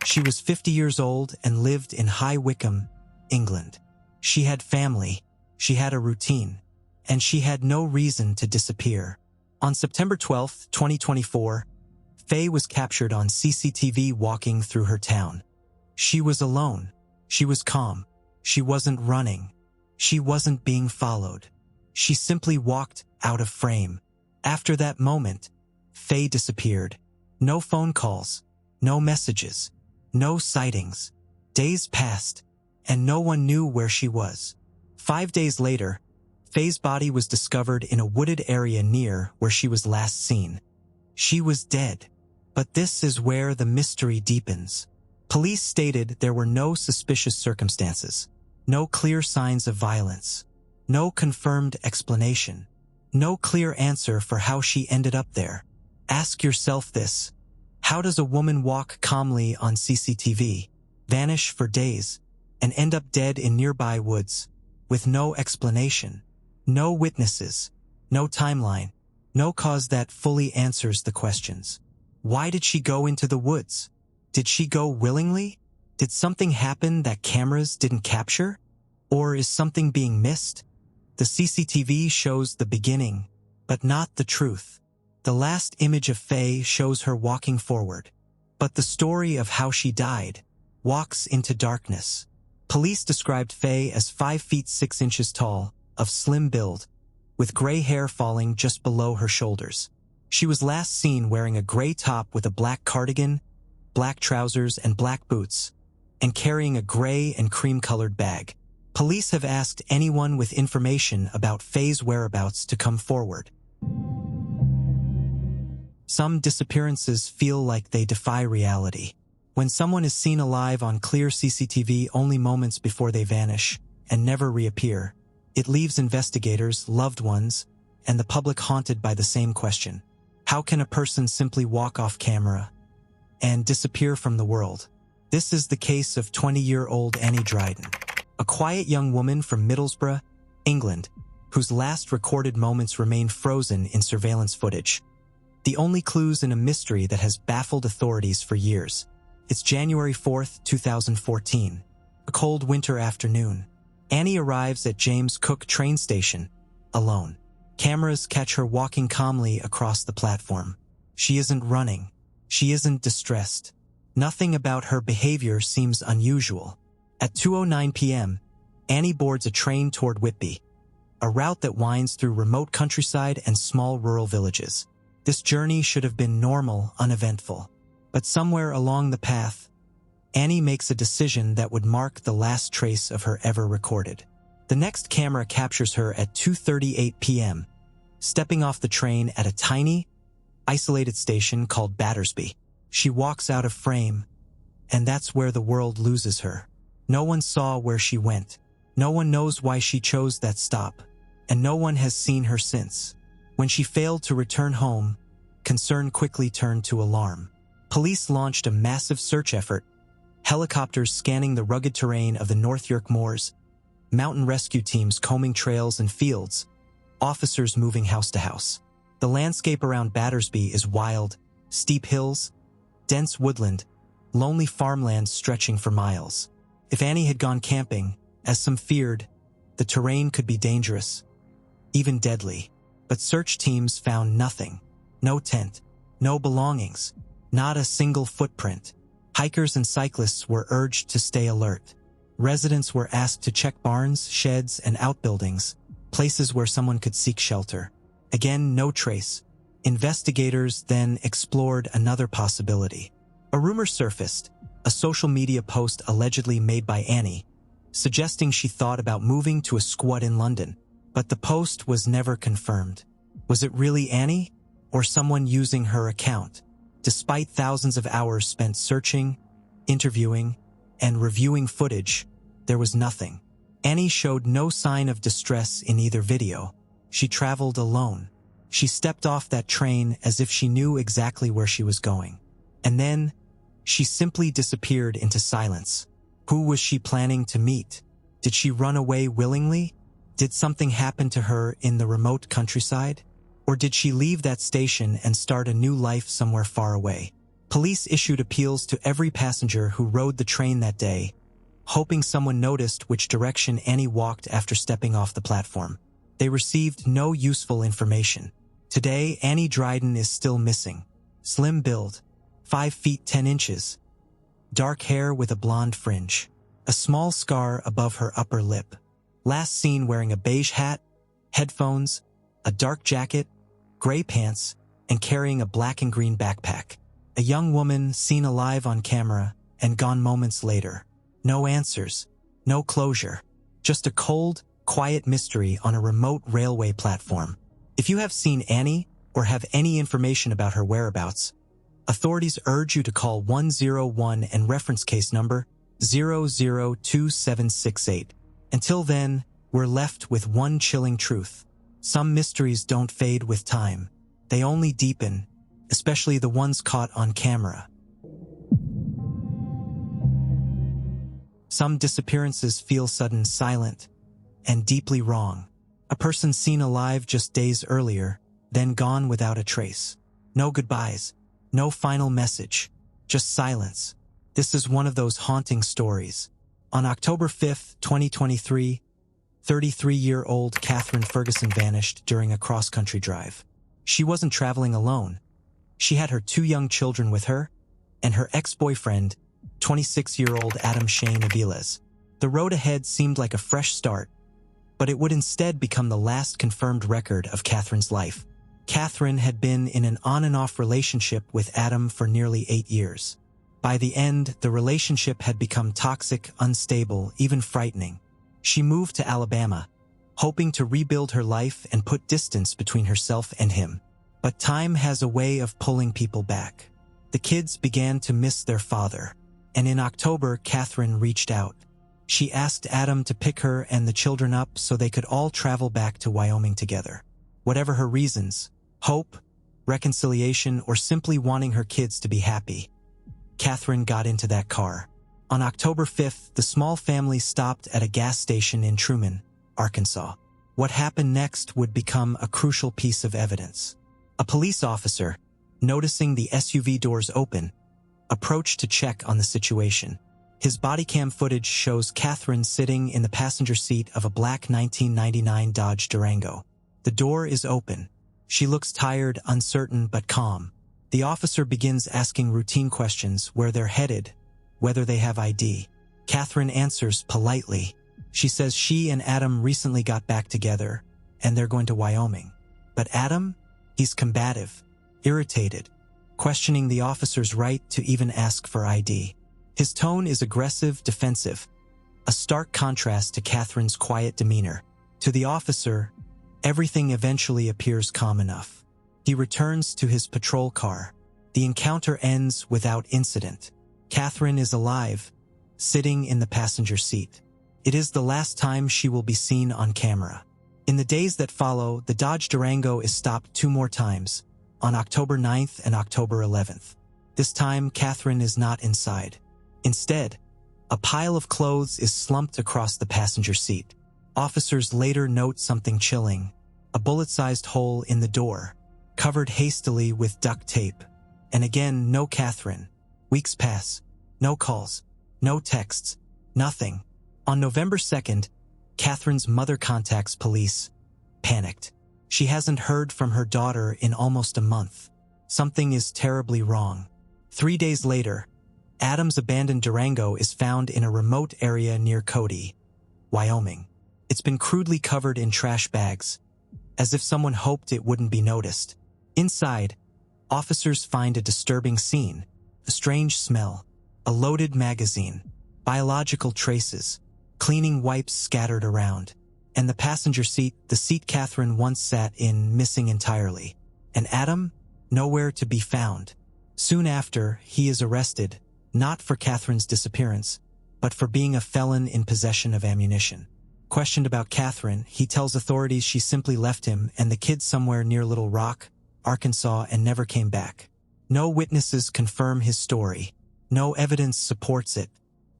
She was 50 years old and lived in High Wycombe, England. She had family, she had a routine, and she had no reason to disappear. On September 12, 2024, Faye was captured on CCTV walking through her town. She was alone. She was calm. She wasn't running. She wasn't being followed. She simply walked out of frame. After that moment, Faye disappeared. No phone calls, no messages, no sightings. Days passed, and no one knew where she was. 5 days later, Faye's body was discovered in a wooded area near where she was last seen. She was dead. But this is where the mystery deepens. Police stated there were no suspicious circumstances, no clear signs of violence, no confirmed explanation, no clear answer for how she ended up there. Ask yourself this: how does a woman walk calmly on CCTV, vanish for days, and end up dead in nearby woods, with no explanation, no witnesses, no timeline, no cause that fully answers the questions? Why did she go into the woods? Did she go willingly? Did something happen that cameras didn't capture? Or is something being missed? The CCTV shows the beginning, but not the truth. The last image of Faye shows her walking forward, but the story of how she died walks into darkness. Police described Faye as 5 feet 6 inches tall, of slim build, with gray hair falling just below her shoulders. She was last seen wearing a gray top with a black cardigan, black trousers, and black boots, and carrying a gray and cream-colored bag. Police have asked anyone with information about Faye's whereabouts to come forward. Some disappearances feel like they defy reality. When someone is seen alive on clear CCTV only moments before they vanish and never reappear, it leaves investigators, loved ones, and the public haunted by the same question. How can a person simply walk off camera and disappear from the world? This is the case of 20-year-old Annie Dryden, a quiet young woman from Middlesbrough, England, whose last recorded moments remain frozen in surveillance footage. The only clues in a mystery that has baffled authorities for years. It's January 4th, 2014, a cold winter afternoon. Annie arrives at James Cook train station, alone. Cameras catch her walking calmly across the platform. She isn't running. She isn't distressed. Nothing about her behavior seems unusual. At 2:09 p.m., Annie boards a train toward Whitby, a route that winds through remote countryside and small rural villages. This journey should have been normal, uneventful. But somewhere along the path, Annie makes a decision that would mark the last trace of her ever recorded. The next camera captures her at 2:38 p.m., stepping off the train at a tiny, isolated station called Battersby. She walks out of frame, and that's where the world loses her. No one saw where she went. No one knows why she chose that stop, and no one has seen her since. When she failed to return home, concern quickly turned to alarm. Police launched a massive search effort, helicopters scanning the rugged terrain of the North York Moors, mountain rescue teams combing trails and fields, officers moving house to house. The landscape around Battersby is wild, steep hills, dense woodland, lonely farmlands stretching for miles. If Annie had gone camping, as some feared, the terrain could be dangerous, even deadly. But search teams found nothing. No tent, no belongings, not a single footprint. Hikers and cyclists were urged to stay alert. Residents were asked to check barns, sheds, and outbuildings, places where someone could seek shelter. Again, no trace. Investigators then explored another possibility. A rumor surfaced, a social media post allegedly made by Annie, suggesting she thought about moving to a squat in London. But the post was never confirmed. Was it really Annie, or someone using her account? Despite thousands of hours spent searching, interviewing, and reviewing footage, there was nothing. Annie showed no sign of distress in either video. She traveled alone. She stepped off that train as if she knew exactly where she was going. And then, she simply disappeared into silence. Who was she planning to meet? Did she run away willingly? Did something happen to her in the remote countryside? Or did she leave that station and start a new life somewhere far away? Police issued appeals to every passenger who rode the train that day, hoping someone noticed which direction Annie walked after stepping off the platform. They received no useful information. Today, Annie Dryden is still missing. Slim build, 5 feet 10 inches, dark hair with a blonde fringe, a small scar above her upper lip. Last seen wearing a beige hat, headphones, a dark jacket, gray pants, and carrying a black and green backpack. A young woman seen alive on camera and gone moments later. No answers, no closure, just a cold, quiet mystery on a remote railway platform. If you have seen Annie or have any information about her whereabouts, authorities urge you to call 101 and reference case number 002768. Until then, we're left with one chilling truth. Some mysteries don't fade with time. They only deepen, especially the ones caught on camera. Some disappearances feel sudden, silent, and deeply wrong. A person seen alive just days earlier, then gone without a trace. No goodbyes, no final message, just silence. This is one of those haunting stories. On October 5, 2023, 33-year-old Catherine Ferguson vanished during a cross-country drive. She wasn't traveling alone. She had her 2 young children with her, and her ex-boyfriend, 26-year-old Adam Shane Aviles. The road ahead seemed like a fresh start, but it would instead become the last confirmed record of Catherine's life. Catherine had been in an on-and-off relationship with Adam for nearly 8 years. By the end, the relationship had become toxic, unstable, even frightening. She moved to Alabama, hoping to rebuild her life and put distance between herself and him. But time has a way of pulling people back. The kids began to miss their father, and in October, Catherine reached out. She asked Adam to pick her and the children up so they could all travel back to Wyoming together. Whatever her reasons, hope, reconciliation, or simply wanting her kids to be happy, Catherine got into that car. On October 5th, the small family stopped at a gas station in Truman, Arkansas. What happened next would become a crucial piece of evidence. A police officer, noticing the SUV doors open, approached to check on the situation. His body cam footage shows Catherine sitting in the passenger seat of a black 1999 Dodge Durango. The door is open. She looks tired, uncertain, but calm. The officer begins asking routine questions: where they're headed, whether they have ID. Catherine answers politely. She says she and Adam recently got back together, and they're going to Wyoming. But Adam? He's combative, irritated, questioning the officer's right to even ask for ID. His tone is aggressive, defensive, a stark contrast to Catherine's quiet demeanor. To the officer, everything eventually appears calm enough. He returns to his patrol car. The encounter ends without incident. Catherine is alive, sitting in the passenger seat. It is the last time she will be seen on camera. In the days that follow, the Dodge Durango is stopped 2 more times, on October 9th and October 11th. This time, Catherine is not inside. Instead, a pile of clothes is slumped across the passenger seat. Officers later note something chilling: a bullet-sized hole in the door, covered hastily with duct tape. And again, no Catherine. Weeks pass. No calls. No texts. Nothing. On November 2nd, Catherine's mother contacts police, panicked. She hasn't heard from her daughter in almost a month. Something is terribly wrong. 3 days later, Adam's abandoned Durango is found in a remote area near Cody, Wyoming. It's been crudely covered in trash bags, as if someone hoped it wouldn't be noticed. Inside, officers find a disturbing scene: a strange smell, a loaded magazine, biological traces, cleaning wipes scattered around, and the passenger seat, the seat Catherine once sat in, missing entirely. And Adam? Nowhere to be found. Soon after, he is arrested, not for Catherine's disappearance, but for being a felon in possession of ammunition. Questioned about Catherine, he tells authorities she simply left him and the kids somewhere near Little Rock, Arkansas, and never came back. No witnesses confirm his story. No evidence supports it.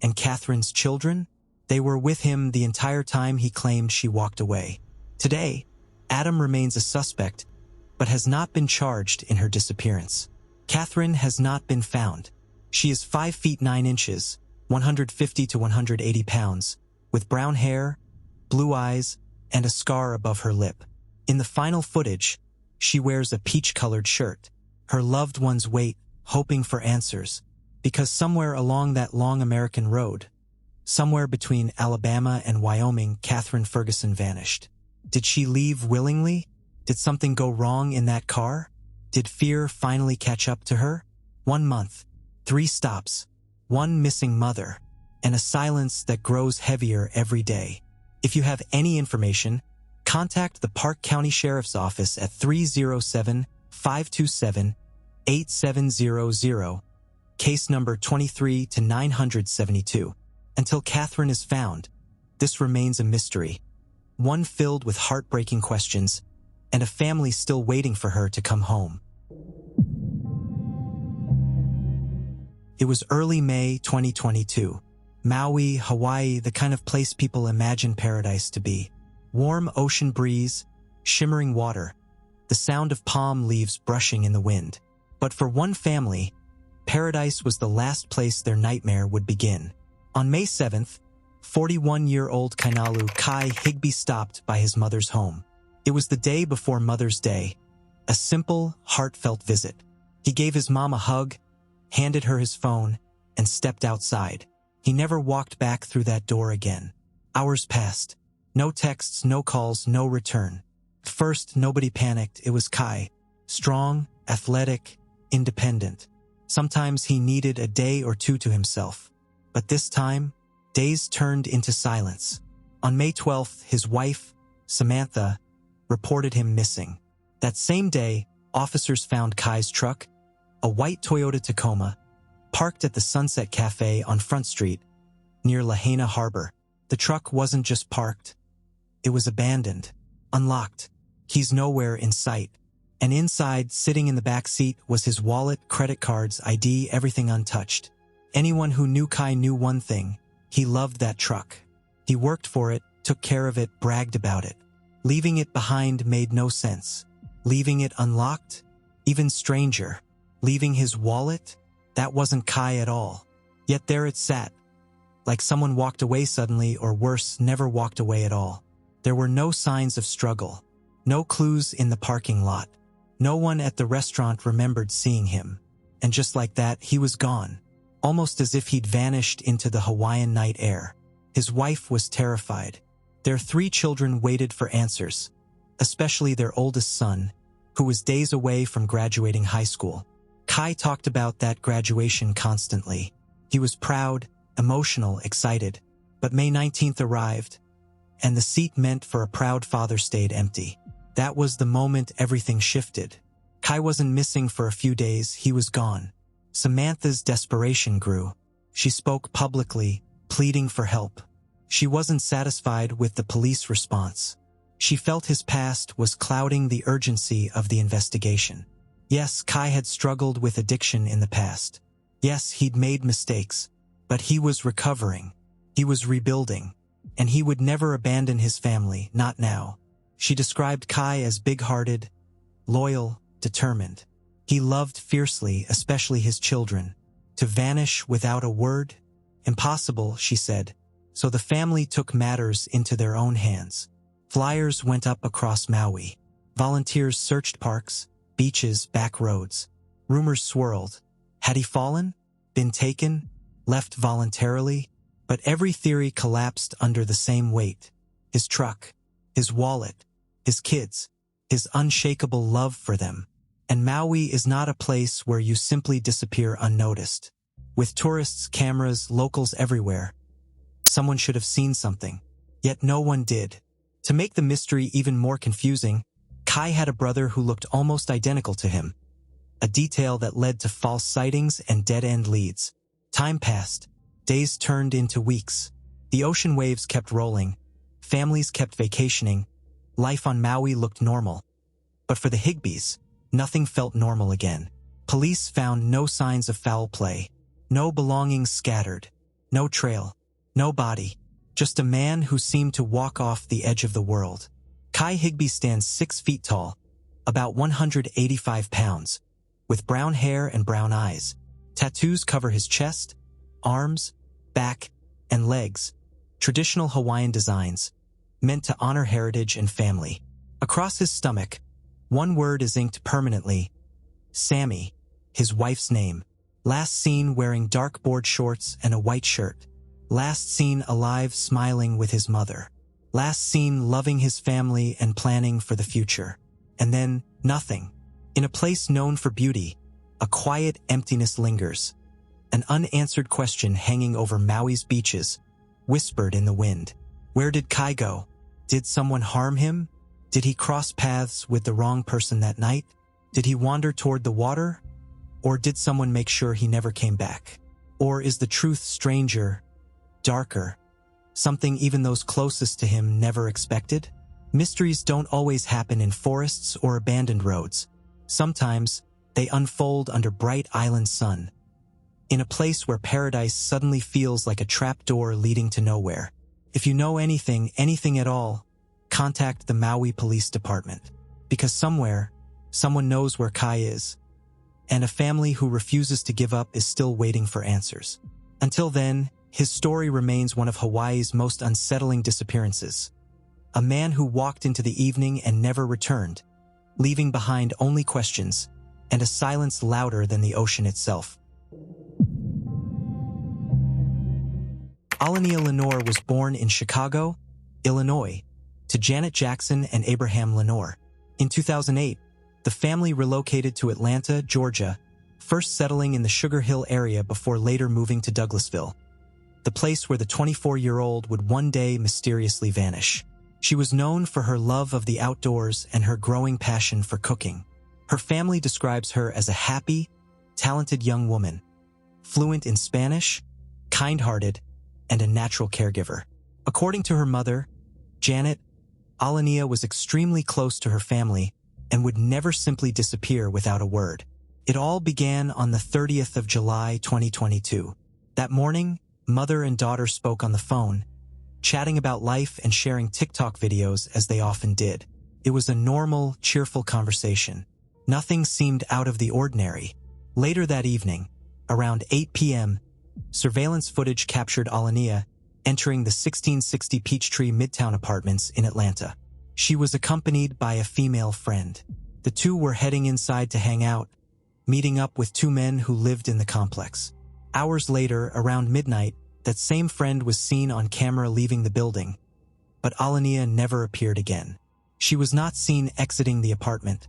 And Catherine's children? They were with him the entire time he claimed she walked away. Today, Adam remains a suspect, but has not been charged in her disappearance. Catherine has not been found. She is 5 feet 9 inches, 150 to 180 pounds, with brown hair, blue eyes, and a scar above her lip. In the final footage, she wears a peach-colored shirt. Her loved ones wait, hoping for answers, because somewhere along that long American road, somewhere between Alabama and Wyoming, Catherine Ferguson vanished. Did she leave willingly? Did something go wrong in that car? Did fear finally catch up to her? 1 month, 3 stops, 1 missing mother, and a silence that grows heavier every day. If you have any information, contact the Park County Sheriff's Office at 307-527-8700, case number 23 to 972. Until Catherine is found, this remains a mystery, one filled with heartbreaking questions and a family still waiting for her to come home. It was early May 2022. Maui, Hawaii, the kind of place people imagine paradise to be. Warm ocean breeze, shimmering water, the sound of palm leaves brushing in the wind. But for one family, paradise was the last place their nightmare would begin. On May 7th, 41-year-old Kainalu Kai Higby stopped by his mother's home. It was the day before Mother's Day, a simple, heartfelt visit. He gave his mom a hug, handed her his phone, and stepped outside. He never walked back through that door again. Hours passed. No texts, no calls, no return. At first, nobody panicked. It was Kai. Strong, athletic, independent. Sometimes he needed a day or two to himself. But this time, days turned into silence. On May 12th, his wife, Samantha, reported him missing. That same day, officers found Kai's truck, a white Toyota Tacoma, parked at the Sunset Cafe on Front Street, near Lahaina Harbor. The truck wasn't just parked. It was abandoned, unlocked, keys nowhere in sight. And inside, sitting in the back seat, was his wallet, credit cards, ID, everything untouched. Anyone who knew Kai knew one thing. He loved that truck. He worked for it, took care of it, bragged about it. Leaving it behind made no sense. Leaving it unlocked? Even stranger. Leaving his wallet? That wasn't Kai at all. Yet there it sat. Like someone walked away suddenly, or worse, never walked away at all. There were no signs of struggle. No clues in the parking lot. No one at the restaurant remembered seeing him. And just like that, he was gone. Almost as if he'd vanished into the Hawaiian night air. His wife was terrified. Their 3 children waited for answers, especially their oldest son, who was days away from graduating high school. Kai talked about that graduation constantly. He was proud, emotional, excited. But May 19th arrived, and the seat meant for a proud father stayed empty. That was the moment everything shifted. Kai wasn't missing for a few days, he was gone. Samantha's desperation grew. She spoke publicly, pleading for help. She wasn't satisfied with the police response. She felt his past was clouding the urgency of the investigation. Yes, Kai had struggled with addiction in the past. Yes, he'd made mistakes, but he was recovering. He was rebuilding, and he would never abandon his family, not now. She described Kai as big-hearted, loyal, determined. He loved fiercely, especially his children. To vanish without a word? Impossible, she said. So the family took matters into their own hands. Flyers went up across Maui. Volunteers searched parks, beaches, back roads. Rumors swirled. Had he fallen? Been taken? Left voluntarily? But every theory collapsed under the same weight. His truck, his wallet, his kids, his unshakable love for them. And Maui is not a place where you simply disappear unnoticed. With tourists, cameras, locals everywhere. Someone should have seen something. Yet no one did. To make the mystery even more confusing, Kai had a brother who looked almost identical to him. A detail that led to false sightings and dead-end leads. Time passed. Days turned into weeks. The ocean waves kept rolling. Families kept vacationing. Life on Maui looked normal. But for the Higbys, nothing felt normal again. Police found no signs of foul play. No belongings scattered. No trail. No body. Just a man who seemed to walk off the edge of the world. Kai Higby stands 6 feet tall, about 185 pounds, with brown hair and brown eyes. Tattoos cover his chest, arms, back, and legs, traditional Hawaiian designs, meant to honor heritage and family. Across his stomach, one word is inked permanently: Sammy, his wife's name. Last seen wearing dark board shorts and a white shirt. Last seen alive, smiling with his mother. Last seen loving his family and planning for the future. And then, nothing. In a place known for beauty, a quiet emptiness lingers. An unanswered question hanging over Maui's beaches, whispered in the wind. Where did Kai go? Did someone harm him? Did he cross paths with the wrong person that night? Did he wander toward the water? Or did someone make sure he never came back? Or is the truth stranger, darker, something even those closest to him never expected? Mysteries don't always happen in forests or abandoned roads. Sometimes they unfold under bright island sun, in a place where paradise suddenly feels like a trapdoor leading to nowhere. If you know anything at all, contact the Maui Police Department, because somewhere, someone knows where Kai is, and a family who refuses to give up is still waiting for answers. Until then, his story remains one of Hawaii's most unsettling disappearances. A man who walked into the evening and never returned, leaving behind only questions and a silence louder than the ocean itself. Alania Lenore was born in Chicago, Illinois, to Janet Jackson and Abraham Lenore. In 2008, the family relocated to Atlanta, Georgia, first settling in the Sugar Hill area before later moving to Douglasville, the place where the 24-year-old would one day mysteriously vanish. She was known for her love of the outdoors and her growing passion for cooking. Her family describes her as a happy, talented young woman, fluent in Spanish, kind-hearted, and a natural caregiver. According to her mother, Janet, Alania was extremely close to her family and would never simply disappear without a word. It all began on the 30th of July, 2022. That morning, mother and daughter spoke on the phone, chatting about life and sharing TikTok videos as they often did. It was a normal, cheerful conversation. Nothing seemed out of the ordinary. Later that evening, around 8 p.m., surveillance footage captured Alania entering the 1660 Peachtree Midtown Apartments in Atlanta. She was accompanied by a female friend. The two were heading inside to hang out, meeting up with two men who lived in the complex. Hours later, around midnight, that same friend was seen on camera leaving the building, but Alania never appeared again. She was not seen exiting the apartment,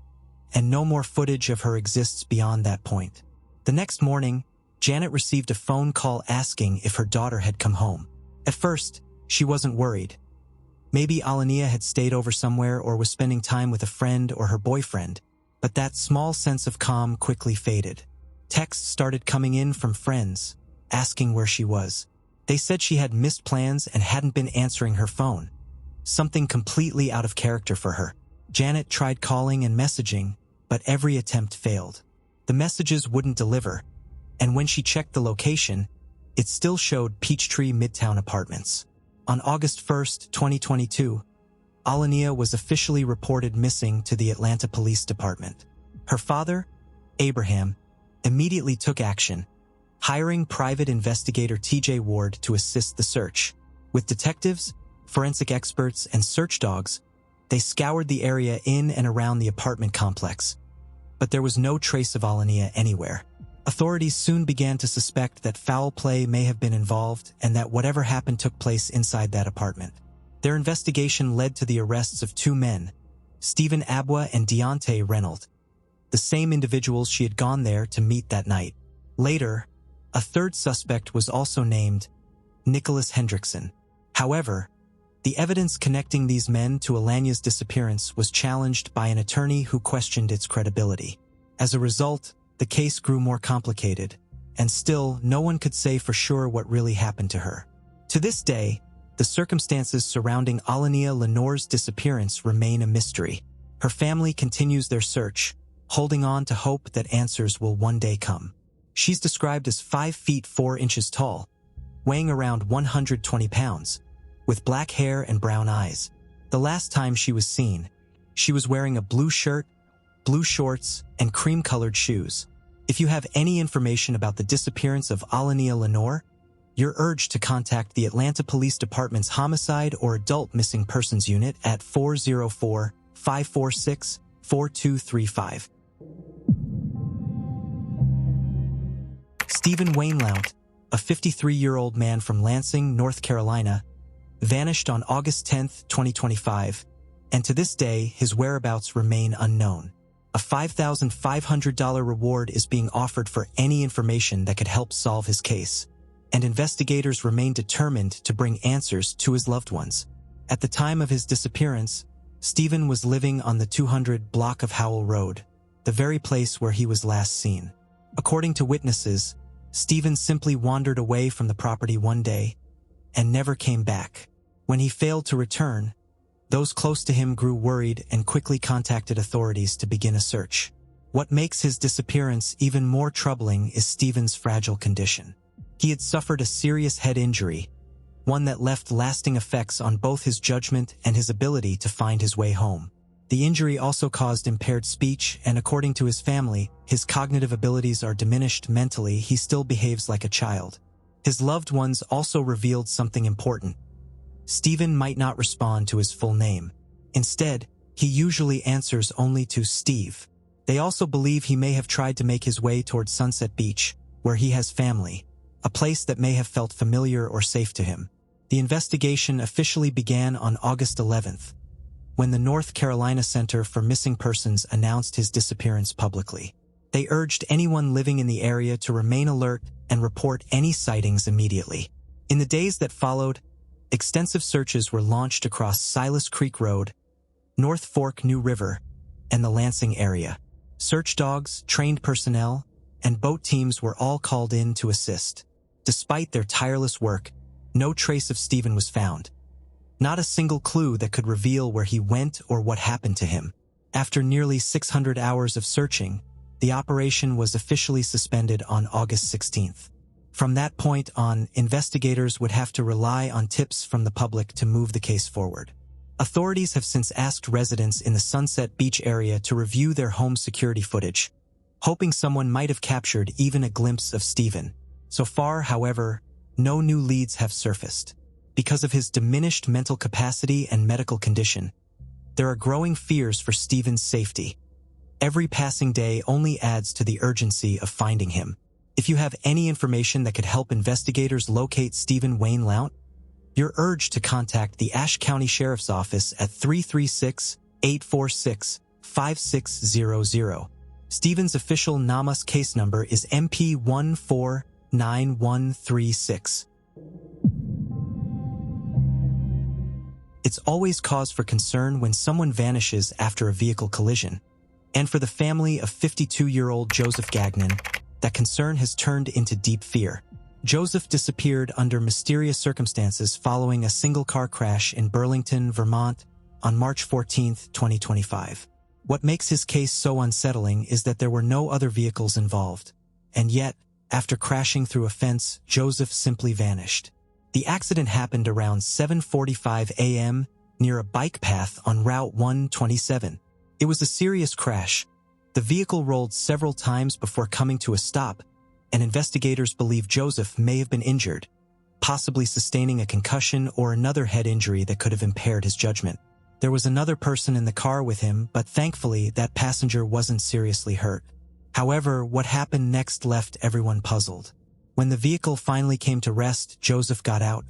and no more footage of her exists beyond that point. The next morning, Janet received a phone call asking if her daughter had come home. At first, she wasn't worried. Maybe Alania had stayed over somewhere or was spending time with a friend or her boyfriend, but that small sense of calm quickly faded. Texts started coming in from friends, asking where she was. They said she had missed plans and hadn't been answering her phone, something completely out of character for her. Janet tried calling and messaging, but every attempt failed. The messages wouldn't deliver, and when she checked the location, it still showed Peachtree Midtown Apartments. On August 1st, 2022, Alania was officially reported missing to the Atlanta Police Department. Her father, Abraham, immediately took action, hiring private investigator TJ Ward to assist the search. With detectives, forensic experts, and search dogs, they scoured the area in and around the apartment complex, but there was no trace of Alania anywhere. Authorities soon began to suspect that foul play may have been involved and that whatever happened took place inside that apartment. Their investigation led to the arrests of two men, Stephen Abwa and Deontay Reynolds, the same individuals she had gone there to meet that night. Later, a third suspect was also named Nicholas Hendrickson. However, the evidence connecting these men to Alania's disappearance was challenged by an attorney who questioned its credibility. As a result, the case grew more complicated, and still no one could say for sure what really happened to her. To this day, the circumstances surrounding Alania Lenore's disappearance remain a mystery. Her family continues their search, holding on to hope that answers will one day come. She's described as 5 feet 4 inches tall, weighing around 120 pounds, with black hair and brown eyes. The last time she was seen, she was wearing a blue shirt, blue shorts, and cream-colored shoes. If you have any information about the disappearance of Alania Lenore, you're urged to contact the Atlanta Police Department's Homicide or Adult Missing Persons Unit at 404-546-4235. Stephen Wayne Lount, a 53-year-old man from Lansing, North Carolina, vanished on August 10, 2025, and to this day, his whereabouts remain unknown. A $5,500 reward is being offered for any information that could help solve his case, and investigators remain determined to bring answers to his loved ones. At the time of his disappearance, Stephen was living on the 200 block of Howell Road, the very place where he was last seen. According to witnesses, Stephen simply wandered away from the property one day and never came back. When he failed to return, those close to him grew worried and quickly contacted authorities to begin a search. What makes his disappearance even more troubling is Stephen's fragile condition. He had suffered a serious head injury, one that left lasting effects on both his judgment and his ability to find his way home. The injury also caused impaired speech, and according to his family, his cognitive abilities are diminished mentally. He still behaves like a child. His loved ones also revealed something important. Stephen might not respond to his full name. Instead, he usually answers only to Steve. They also believe he may have tried to make his way towards Sunset Beach, where he has family, a place that may have felt familiar or safe to him. The investigation officially began on August 11th, when the North Carolina Center for Missing Persons announced his disappearance publicly. They urged anyone living in the area to remain alert and report any sightings immediately. In the days that followed, extensive searches were launched across Silas Creek Road, North Fork New River, and the Lansing area. Search dogs, trained personnel, and boat teams were all called in to assist. Despite their tireless work, no trace of Stephen was found. Not a single clue that could reveal where he went or what happened to him. After nearly 600 hours of searching, the operation was officially suspended on August 16th. From that point on, investigators would have to rely on tips from the public to move the case forward. Authorities have since asked residents in the Sunset Beach area to review their home security footage, hoping someone might have captured even a glimpse of Stephen. So far, however, no new leads have surfaced. Because of his diminished mental capacity and medical condition, there are growing fears for Stephen's safety. Every passing day only adds to the urgency of finding him. If you have any information that could help investigators locate Stephen Wayne Lount, you're urged to contact the Ashe County Sheriff's Office at 336-846-5600. Stephen's official NamUs case number is MP149136. It's always cause for concern when someone vanishes after a vehicle collision. And for the family of 52-year-old Joseph Gagnon, that concern has turned into deep fear. Joseph disappeared under mysterious circumstances following a single-car crash in Burlington, Vermont, on March 14, 2025. What makes his case so unsettling is that there were no other vehicles involved. And yet, after crashing through a fence, Joseph simply vanished. The accident happened around 7:45 a.m. near a bike path on Route 127. It was a serious crash. The vehicle rolled several times before coming to a stop, and investigators believe Joseph may have been injured, possibly sustaining a concussion or another head injury that could have impaired his judgment. There was another person in the car with him, but thankfully that passenger wasn't seriously hurt. However, what happened next left everyone puzzled. When the vehicle finally came to rest, Joseph got out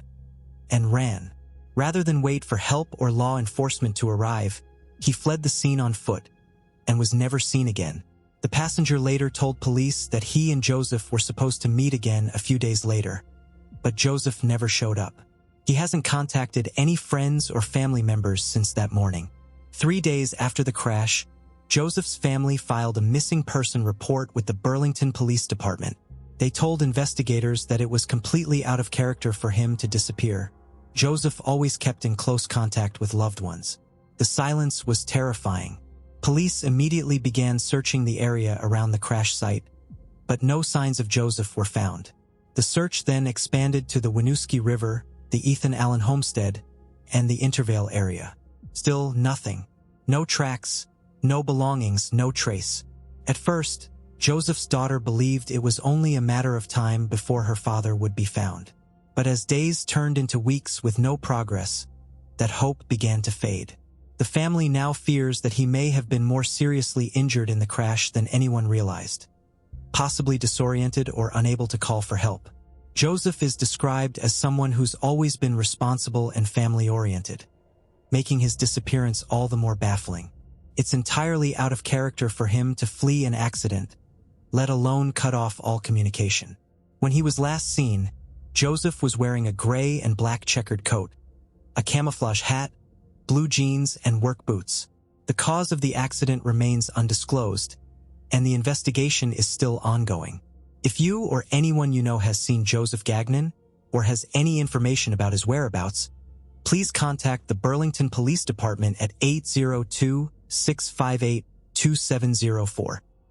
and ran. Rather than wait for help or law enforcement to arrive, he fled the scene on foot and was never seen again. The passenger later told police that he and Joseph were supposed to meet again a few days later, but Joseph never showed up. He hasn't contacted any friends or family members since that morning. 3 days after the crash, Joseph's family filed a missing person report with the Burlington Police Department. They told investigators that it was completely out of character for him to disappear. Joseph always kept in close contact with loved ones. The silence was terrifying. Police immediately began searching the area around the crash site, but no signs of Joseph were found. The search then expanded to the Winooski River, the Ethan Allen homestead, and the Intervale area. Still nothing. No tracks, no belongings, no trace. At first, Joseph's daughter believed it was only a matter of time before her father would be found. But as days turned into weeks with no progress, that hope began to fade. The family now fears that he may have been more seriously injured in the crash than anyone realized, possibly disoriented or unable to call for help. Joseph is described as someone who's always been responsible and family-oriented, making his disappearance all the more baffling. It's entirely out of character for him to flee an accident, let alone cut off all communication. When he was last seen, Joseph was wearing a gray and black checkered coat, a camouflage hat, blue jeans, and work boots. The cause of the accident remains undisclosed, and the investigation is still ongoing. If you or anyone you know has seen Joseph Gagnon or has any information about his whereabouts, please contact the Burlington Police Department at 802-658-2704.